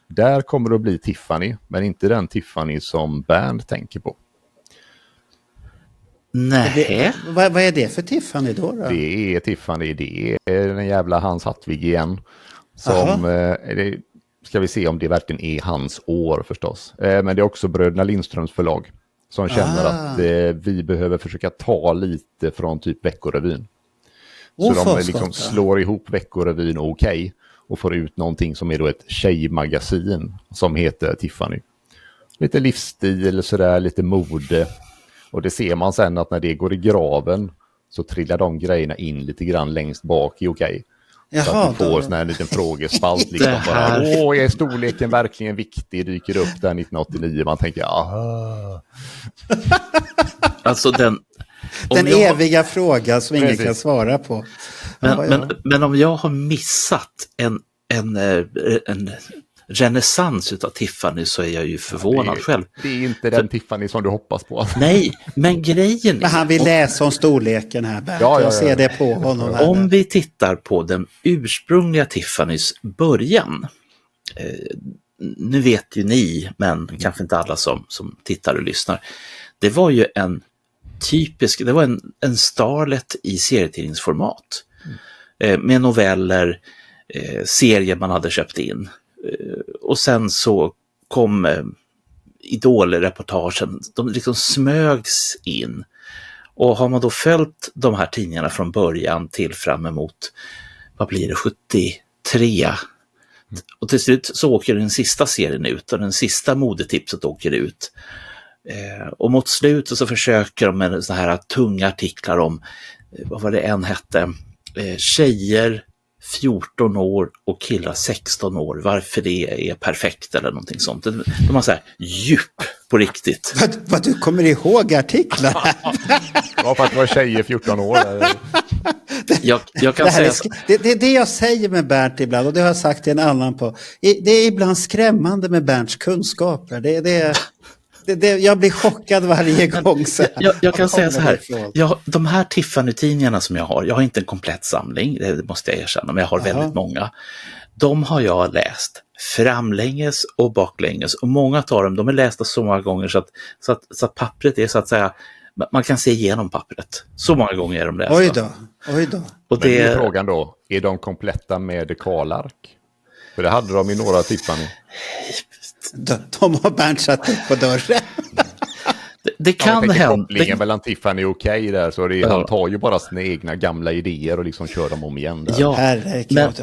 där kommer det att bli Tiffany, men inte den Tiffany som Bernd tänker på. Nej. Vad är det för Tiffany då? Det är Tiffany, det är den jävla Hans Hartvig igen. Som ska vi se om det verkligen är hans år förstås. Men det är också Bröderna Lindströms förlag som känner att vi behöver försöka ta lite från typ Veckorevyn. Så de liksom slår ihop Veckorevyn Okej och får ut någonting som är då ett tjejmagasin som heter Tiffany. Lite livsstil, sådär, lite mode. Och det ser man sen att när det går i graven så trillar de grejerna in lite grann längst bak i Okej. Så att du får sån här en liten frågespalt. Liksom bara, är storleken verkligen viktig? Dyker upp där 1989. Man tänker, aha. Alltså den eviga frågan som ingen kan svara på. Men om jag har missat en renässans utav Tiffany så är jag ju förvånad själv. Det är inte den Tiffany som du hoppas på. Nej, men grejen... Men han vill läsa om storleken här, Bert. Jag ser det på honom här. Om vi tittar på den ursprungliga Tiffany's början, nu vet ju ni, men kanske inte alla som tittar och lyssnar, det var ju det var en starlet i serietidningsformat med noveller, serier man hade köpt in. Och sen så kom Idol-reportagen, de liksom smögs in. Och har man då följt de här tidningarna från början till fram emot, vad blir det, 73? Och till slut så åker den sista serien ut och den sista modetipset åker ut. Och mot slutet så försöker de med så här tunga artiklar om, vad var det en hette, tjejer 14 år och killar 16 år, varför det är perfekt eller någonting sånt. De har så här djup på riktigt. Vad du kommer ihåg artiklar? Ja, för att det var tjejer 14 år. Jag kan säga... Det är det jag säger med Bernt ibland, och det har jag sagt till en annan på. Det är ibland skrämmande med Bernts kunskaper. Jag blir chockad varje gång. Jag kan säga så här, de här Tiffany-tidningarna som jag har inte en komplett samling, det måste jag erkänna, men jag har väldigt många. De har jag läst framlänges och baklänges, och många av dem, de är lästa så många gånger så att pappret är så att säga, man kan se igenom pappret. Så många gånger är de lästa. Oj då. Och det är frågan då, är de kompletta med dekalark? För det hade de i några Tiffany. De har Bernt satt upp på dörren. Det kan hända. Kopplingen mellan Tiffany och Okej där, så han tar ju bara sina egna gamla idéer och liksom kör dem om igen där. Ja, men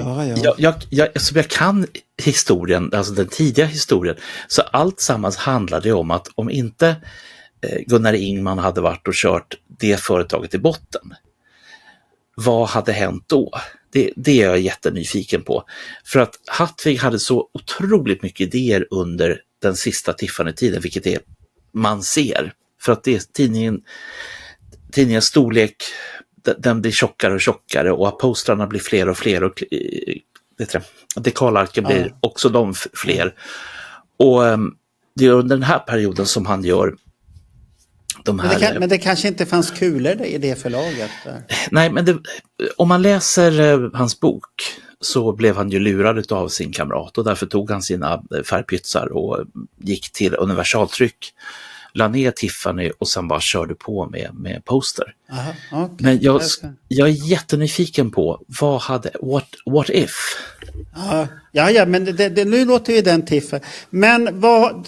jag kan historien, alltså den tidiga historien, så allt sammans handlade om att om inte Gunnar Ingman hade varit och kört det företaget i botten, vad hade hänt då? Det är jag jättenyfiken på. För att Hattvig hade så otroligt mycket idéer under den sista Tiffany-tiden, vilket är man ser. För att det är tidningens storlek, den blir tjockare och tjockare och postrarna blir fler och fler och dekalarken blir också de fler. Och det är under den här perioden som han gör de här... Men det kanske inte fanns kulor i det förlaget där. Nej, men om man läser hans bok så blev han ju lurad av sin kamrat, och därför tog han sina färgpytsar och gick till Universaltryck, la ner Tiffany och sen bara körde på med poster. Aha, okay. Men jag är jättenyfiken på what if? Ja, men nu låter ju den Tiffany. Men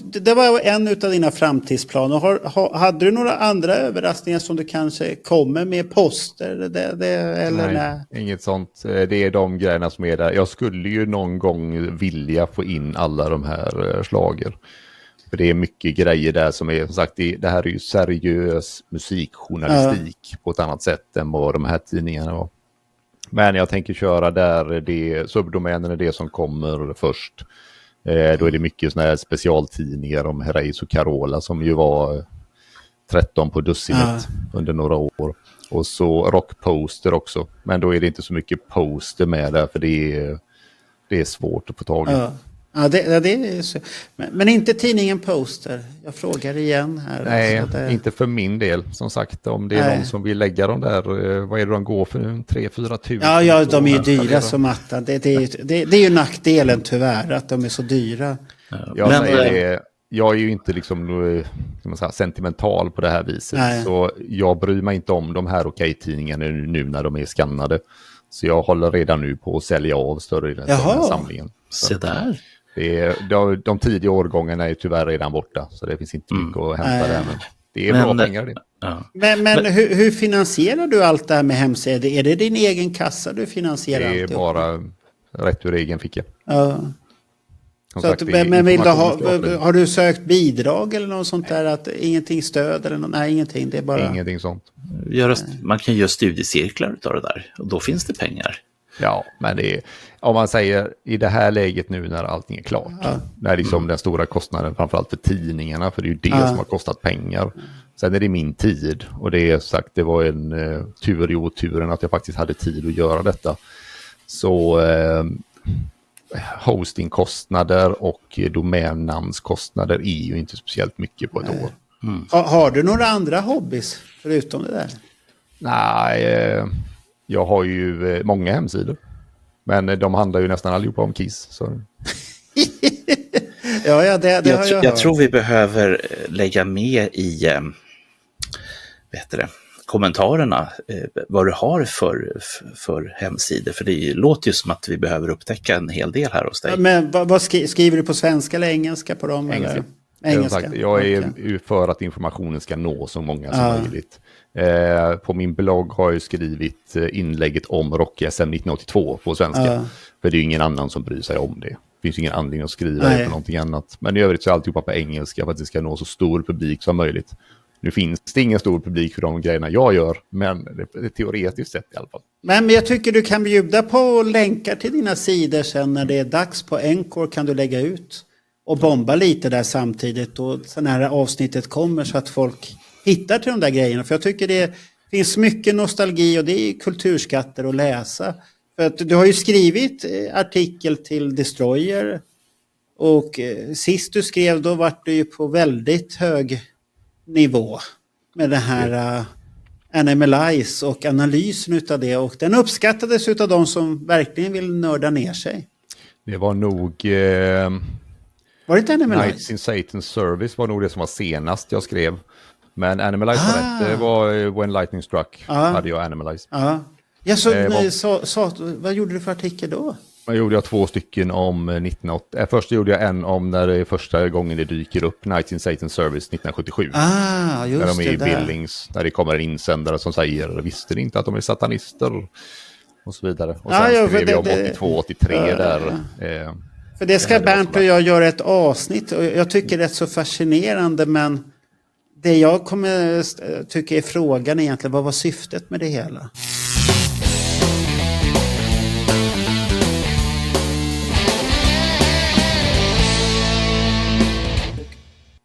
det var en av dina framtidsplaner. Hade du några andra överraskningar som du kanske kommer med poster? Eller nej, inget sånt. Det är de grejerna som är där. Jag skulle ju någon gång vilja få in alla de här slager. För det är mycket grejer där som är, som sagt, det här är ju seriös musikjournalistik på ett annat sätt än vad de här tidningarna var. Men jag tänker köra där, subdomänen är det som kommer först. Då är det mycket såna här specialtidningar om Herreys och Carola som ju var 13 på dussinet under några år. Och så rockposter också. Men då är det inte så mycket poster med där, för det är svårt att få tag i. Ja, det är så. Men inte tidningen Poster. Jag frågar igen här. Nej, alltså, inte för min del. Som sagt, om det är någon som vill lägga dem där, vad är det de går för? 3-4 tusen? Ja, de är ju dyra som attan. Det är ju nackdelen tyvärr, att de är så dyra. Jag är ju inte liksom sentimental på det här viset. Nej. Så jag bryr mig inte om de här Okej-tidningarna nu när de är skannade. Så jag håller redan nu på att sälja av större delen av den samlingen. Se där. De tidiga årgångarna är tyvärr redan borta, så det finns inte mycket att hämta där. Det är bra pengar det. Ja. Men hur finansierar du allt det här med hemsidor? Är det din egen kassa du finansierar? Det är allt bara rätt ur egen ficka. Ja. Så sagt, men vill du har du sökt bidrag eller något sånt där? Att ingenting stöd eller något? Nej, ingenting. Det är bara... Ingenting sånt. Man kan göra studiecirklar av det där och då finns det pengar. Ja, men det är, om man säger i det här läget nu när allting är klart. När liksom den stora kostnaden framförallt för tidningarna, för det är ju det som har kostat pengar. Sen är det min tid och det är sagt, det var en tur i oturen att jag faktiskt hade tid att göra detta. Så hostingkostnader och domännamnskostnader är ju inte speciellt mycket på ett år. Har du några andra hobbys förutom det där? Nej, jag har ju många hemsidor. Men de handlar ju nästan allihopa om Kiss. Så. Jag tror vi behöver lägga med i kommentarerna vad du har för hemsidor. För det låter ju som att vi behöver upptäcka en hel del här hos dig. Men vad skriver du på svenska eller engelska på dem? Engelska. Engelska. Jag är för att informationen ska nå så många som möjligt. På min blogg har jag skrivit inlägget om Rock-SM 1982 på svenska. För det är ju ingen annan som bryr sig om det. Det finns ingen anledning att skriva det på någonting annat. Men i övrigt så är alltihopa på engelska för att det ska nå så stor publik som möjligt. Nu finns det ingen stor publik för de grejerna jag gör, men det är teoretiskt sett i alla fall. Men jag tycker du kan bjuda på länkar till dina sidor sen när det är dags. På Encore kan du lägga ut och bomba lite där samtidigt och så när avsnittet kommer så att folk hittar till de där grejerna. För jag tycker det finns mycket nostalgi och det är kulturskatter att läsa. För att du har ju skrivit artikel till Destroyer och sist du skrev då var du ju på väldigt hög nivå med det här Animalize och analysen utav det, och den uppskattades utav de som verkligen vill nörda ner sig. Det var nog var det inte Animalize? Nights in Satan's Service var nog det som var senast jag skrev. Men Animalize var rätt. Det var When Lightning Struck hade jag Animalize. Vad gjorde du för artikel då? Jag gjorde 2 stycken om 1980. Först gjorde jag en om när det är första gången det dyker upp Nights in Satan's Service 1977. Just när de är i det Billings, där det kommer en insändare som säger visste ni inte att de är satanister? Och så vidare. Och sen skrev jag om 82-83 där. För det ska Bernt och jag göra ett avsnitt. Och jag tycker det är så fascinerande, men det jag kommer tycka är frågan egentligen, vad var syftet med det hela?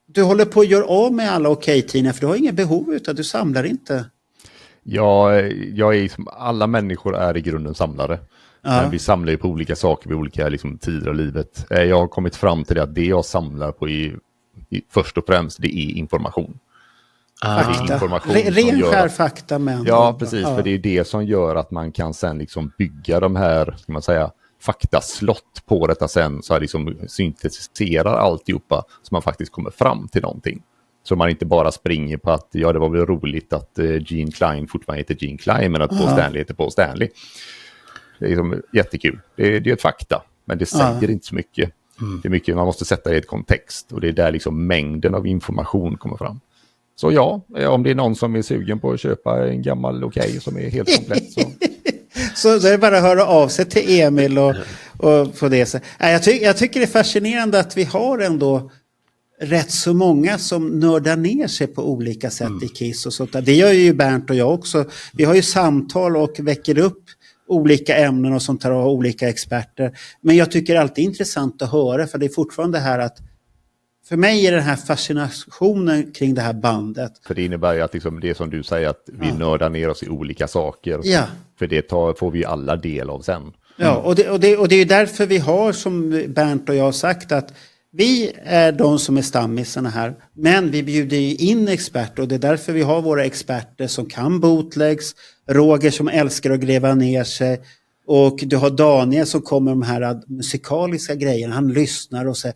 Du håller på att göra av med alla okej-tidningar för du har inget behov utav, du samlar inte. Jag är som alla människor är i grunden samlare. Men vi samlar ju på olika saker vid olika tider av livet. Jag har kommit fram till det att det jag samlar på först och främst det är information. Fakta. Ren skär fakta. Ja, precis. För det är det som gör att man kan sen bygga de här, ska man säga, faktaslott på detta sen, så här syntetiserar alltihopa så man faktiskt kommer fram till någonting. Så man inte bara springer på att det var väl roligt att Gene Klein fortfarande heter Gene Klein men att Paul Stanley heter Paul Stanley. Det är jättekul. Det är ett fakta, men det säger inte så mycket. Det är mycket man måste sätta i ett kontext och det är där mängden av information kommer fram. Så om det är någon som är sugen på att köpa en gammal Okej som är helt komplett så är det bara att höra av sig till Emil och på det sättet. Jag tycker det är fascinerande att vi har ändå rätt så många som nördar ner sig på olika sätt i Kiss och sånt där. Det gör ju Bernt och jag också. Vi har ju samtal och väcker upp olika ämnen och sånt där och olika experter. Men jag tycker alltid intressant att höra, för det är fortfarande här att för mig är den här fascinationen kring det här bandet. För det innebär ju att det är som du säger att vi nördar ner oss i olika saker. Ja. För det får vi ju alla del av sen. Ja, och det är ju därför vi har, som Bernt och jag har sagt, att vi är de som är stammisarna här. Men vi bjuder ju in experter och det är därför vi har våra experter som kan bootlegs. Roger som älskar att gräva ner sig. Och du har Daniel som kommer med de här musikaliska grejerna. Han lyssnar och säger,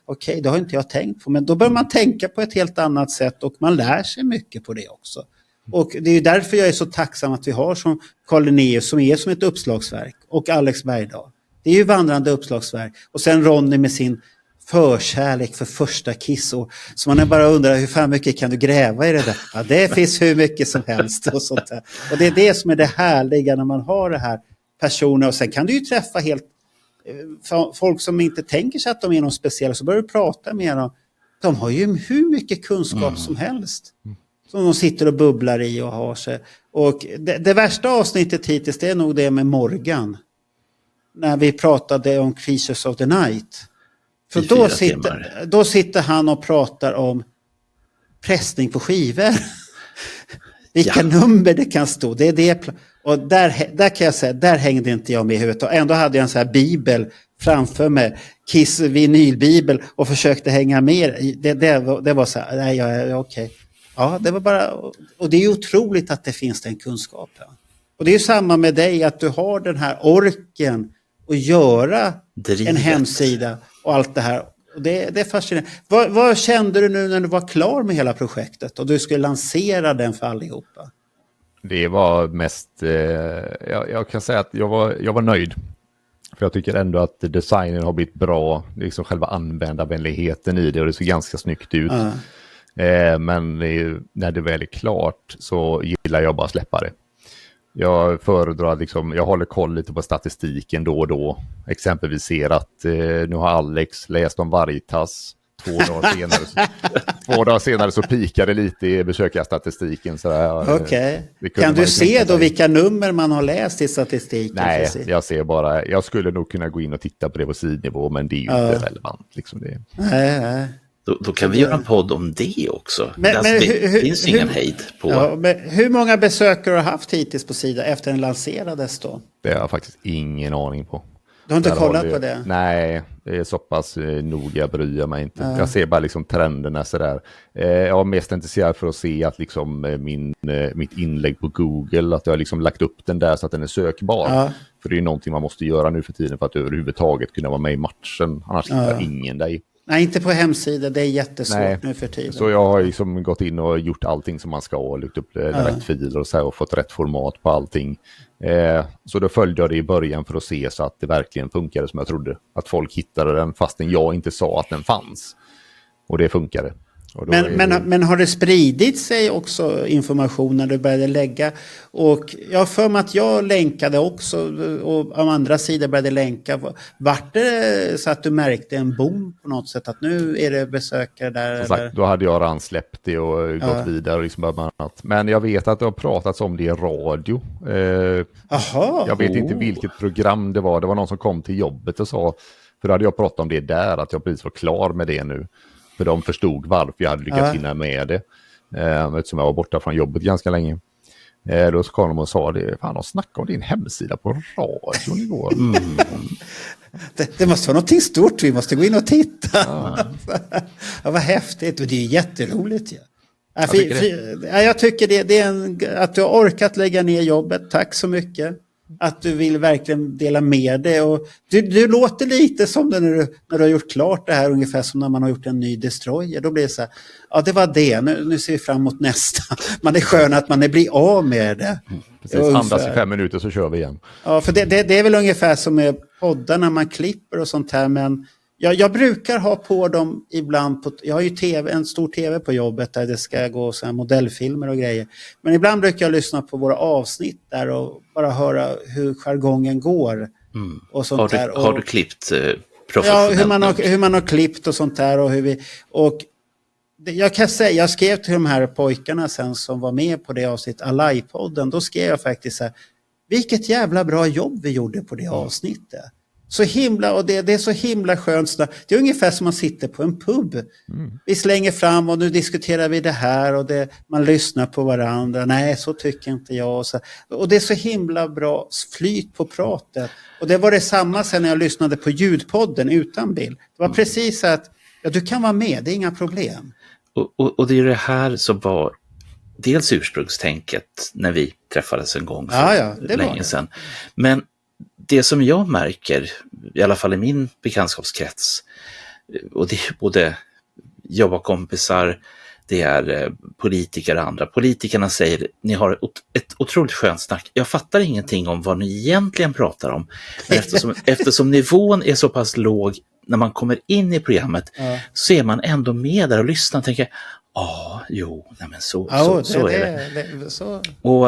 okej, det har inte jag tänkt på. Men då bör man tänka på ett helt annat sätt och man lär sig mycket på det också. Och det är ju därför jag är så tacksam att vi har som Carl Linnaeus som är som ett uppslagsverk. Och Alex Bergdahl. Det är ju vandrande uppslagsverk. Och sen Ronny med sin förkärlek för första kiss. Så man bara undrar hur fan mycket kan du gräva i det där? Ja, det finns hur mycket som helst och sånt där. Och det är det som är det härliga när man har det här personer. Och sen kan du ju träffa helt folk som inte tänker sig att de är någon speciell, så börjar du prata med dem. De har ju hur mycket kunskap som helst. Som de sitter och bubblar i och har sig. Och det värsta avsnittet hittills, det är nog det med Morgan. När vi pratade om Creatures of the Night. För då sitter han och pratar om pressning på skivor. Vilka nummer det kan stå. Det är det. Och där kan jag säga, där hängde inte jag med i huvudet. Och ändå hade jag en sån här bibel framför mig. Kiss vinylbibel. Och försökte hänga med. Det var så här, nej, okej. Ja, det var bara... Och det är ju otroligt att det finns den kunskapen. Och det är ju samma med dig, att du har den här orken att göra en hemsida och allt det här. Och det är fascinerande. Vad kände du nu när du var klar med hela projektet och du skulle lansera den för allihopa? Det var mest, jag kan säga att jag var nöjd. För jag tycker ändå att designen har blivit bra, liksom själva användarvänligheten i det, och det ser ganska snyggt ut. Men när det väl är klart så gillar jag bara att släppa det. Jag föredrar liksom, jag håller koll lite på statistiken då och då. Exempelvis ser att nu har Alex läst om Vargtass. 2 dagar senare så pikade lite i besökarstatistiken. Okej. Kan du se då vilka nummer man har läst i statistiken? Nej, jag ser bara, jag skulle nog kunna gå in och titta på det på sidnivå, men det är ju inte relevant. Liksom det. Nej. Då kan vi göra en podd om det också. Det finns ingen hejd på. Ja, men hur många besökare har du haft hittills på sidan efter den lanserades då? Det har jag faktiskt ingen aning på. Du har inte kollat på det? Nej, det är så pass noga, bryr jag mig inte. Jag ser bara liksom trenderna sådär. Jag är mest intresserad för att se att liksom mitt inlägg på Google, att jag har liksom lagt upp den där så att den är sökbar. För det är någonting man måste göra nu för tiden för att överhuvudtaget kunna vara med i matchen. Annars hittar ingen dig. Nej, inte på hemsidan. Det är jättesvårt nu för tiden. Så jag har liksom gått in och gjort allting som man ska och lyft upp rätt filer och, så här, och fått rätt format på allting. Så då följde jag det i början för att se så att det verkligen funkade som jag trodde. Att folk hittade den fastän jag inte sa att den fanns. Och det funkade. Men har det spridit sig också information när du började lägga? Och jag har för mig att jag länkade också och av andra sidor började länka. Vart det så att du märkte en boom på något sätt att nu är det besökare där? Som sagt, då hade jag redan släppt det och gått vidare och liksom annat. Men jag vet att det har pratats om det i radio. Jag vet inte vilket program det var. Det var någon som kom till jobbet och sa, för då hade jag pratat om det där, att jag precis var klar med det nu. För de förstod varför jag hade lyckats hinna med det. Eftersom jag var borta från jobbet ganska länge. Då kom de och sa det. Fan, de snackade om din hemsida på radion igår. Det måste vara någonting stort. Vi måste gå in och titta. Ja, vad häftigt. Och det är jätteroligt. Ja. Jag tycker det är att du har orkat lägga ner jobbet. Tack så mycket. Att du vill verkligen dela med dig. Och du låter lite som det när du har gjort klart det här, ungefär som när man har gjort en ny Destroyer. Då blir det så här, ja det var det, nu ser vi fram emot nästa. Man är skön att man blir av med det. Precis, andas i 5 minuter så kör vi igen. Ja, för det är väl ungefär som med poddar när man klipper och sånt här, men jag brukar ha på dem ibland. Jag har ju en stor tv på jobbet där det ska gå så här modellfilmer och grejer. Men ibland brukar jag lyssna på våra avsnitt där och bara höra hur jargongen går. Och sånt där. Har du klippt professionellt? Ja, hur man har klippt och sånt där. Jag kan säga, jag skrev till de här pojkarna sen som var med på det avsnitt, Alai-podden. Då skrev jag faktiskt så här, vilket jävla bra jobb vi gjorde på det avsnittet. Så himla, och det är så himla skönt. Det är ungefär som man sitter på en pub. Vi slänger fram och nu diskuterar vi det här och man lyssnar på varandra. Nej, så tycker inte jag. Och det är så himla bra flyt på pratet. Och det var det samma sen när jag lyssnade på ljudpodden utan bild. Det var precis att du kan vara med, det är inga problem. Och det är det här som var dels ursprungstänket när vi träffades en gång för länge sedan. Men det som jag märker, i alla fall i min bekantskapskrets, och det är både jobbarkompisar, det är politiker och andra. Politikerna säger, ni har ett otroligt skönt snack. Jag fattar ingenting om vad ni egentligen pratar om. Men eftersom nivån är så pass låg när man kommer in i programmet så är man ändå med där och lyssnar och tänker, så är det. Så. Och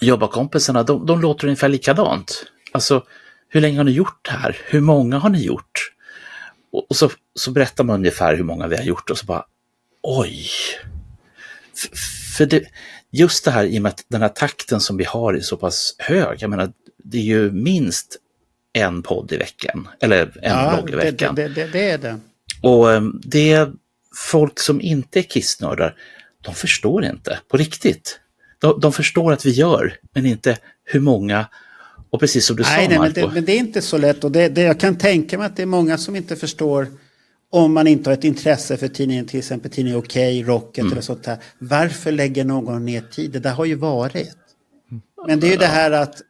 jobbarkompisarna, de låter ungefär likadant. Alltså, hur länge har ni gjort det här? Hur många har ni gjort? Och så berättar man ungefär hur många vi har gjort och så bara, oj. För just det här, i och med att den här takten som vi har är så pass hög, jag menar, det är ju minst en podd i veckan, eller en blogg i veckan. Det är det. Och det är folk som inte är Kissnördar, de förstår inte på riktigt. De förstår att vi gör, men inte hur många. Och precis som du sa, men det är inte så lätt. Och jag kan tänka mig att det är många som inte förstår, om man inte har ett intresse för tidningen, till exempel tidningen Okej, Rocket eller sånt här. Varför lägger någon ner tid? Det där har ju varit. Men det är ju det här att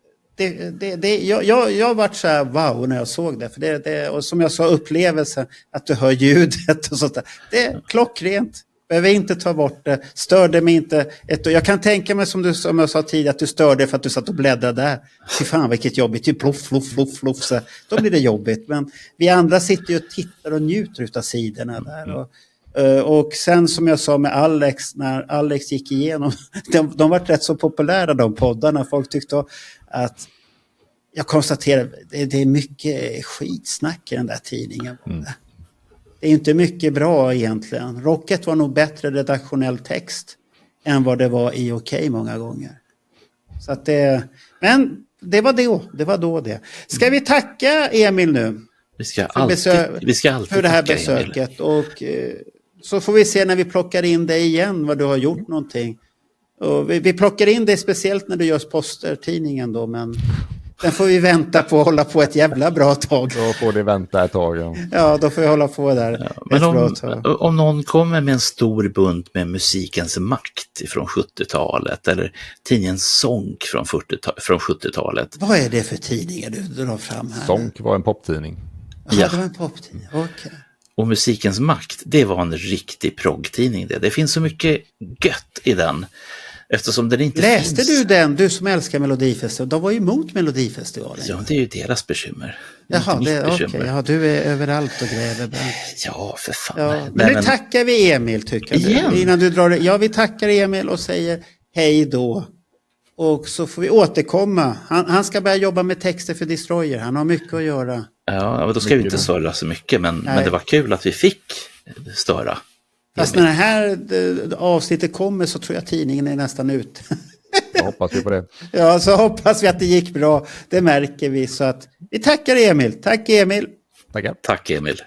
jag har varit så här wow när jag såg det. För det och som jag sa, upplevelsen att du hör ljudet och sånt där. Det är klockrent. Behöver inte ta bort det. Störde mig inte. Jag kan tänka mig som jag sa tidigare, att du störde för att du satt och bläddrade där. Fy fan vilket jobbigt. Typ ploff. Så då blir det jobbigt. Men vi andra sitter ju och tittar och njuter av sidorna där. Och sen som jag sa med Alex, när Alex gick igenom, de var rätt så populära de poddarna. Folk tyckte att, jag konstaterar, det är mycket skitsnack i den där tidningen. Det är inte mycket bra egentligen. Rocket var nog bättre redaktionell text än vad det var i Okej många gånger. Så att men det var då det. Ska vi tacka Emil nu? Vi ska alltid för det här tacka besöket. Och så får vi se när vi plockar in dig igen vad du har gjort någonting. Och vi plockar in dig speciellt när du gör Poster-tidningen då, men den får vi vänta på och hålla på ett jävla bra tag. Då får det vänta ett tag. Ja, då får vi hålla på där men om någon kommer med en stor bunt med Musikens makt från 70-talet eller tidningens Sonk från 70-talet. Vad är det för tidningar du drar fram här? Sonk var en poptidning. Ja, det var en poptidning. Okej. Och Musikens makt, det var en riktig proggtidning. Det finns så mycket gött i den. Eftersom den inte Läste finns. du den, du som älskar Melodifestivalen? De var ju emot Melodifestivalen. Ja, det är ju deras bekymmer. Jaha, ja, du är överallt och gräver. Ja, för fan. Ja, men nu tackar vi Emil, tycker jag. Innan du drar det. Ja, vi tackar Emil och säger hej då. Och så får vi återkomma. Han ska börja jobba med texter för Destroyer. Han har mycket att göra. Ja, då ska vi inte störa så mycket. Men det var kul att vi fick störa. Fast när det här avsnittet kommer så tror jag tidningen är nästan ut. Jag hoppas vi på det. Ja, så hoppas vi att det gick bra. Det märker vi. Så att vi tackar Emil. Tack Emil. Tackar. Tack Emil.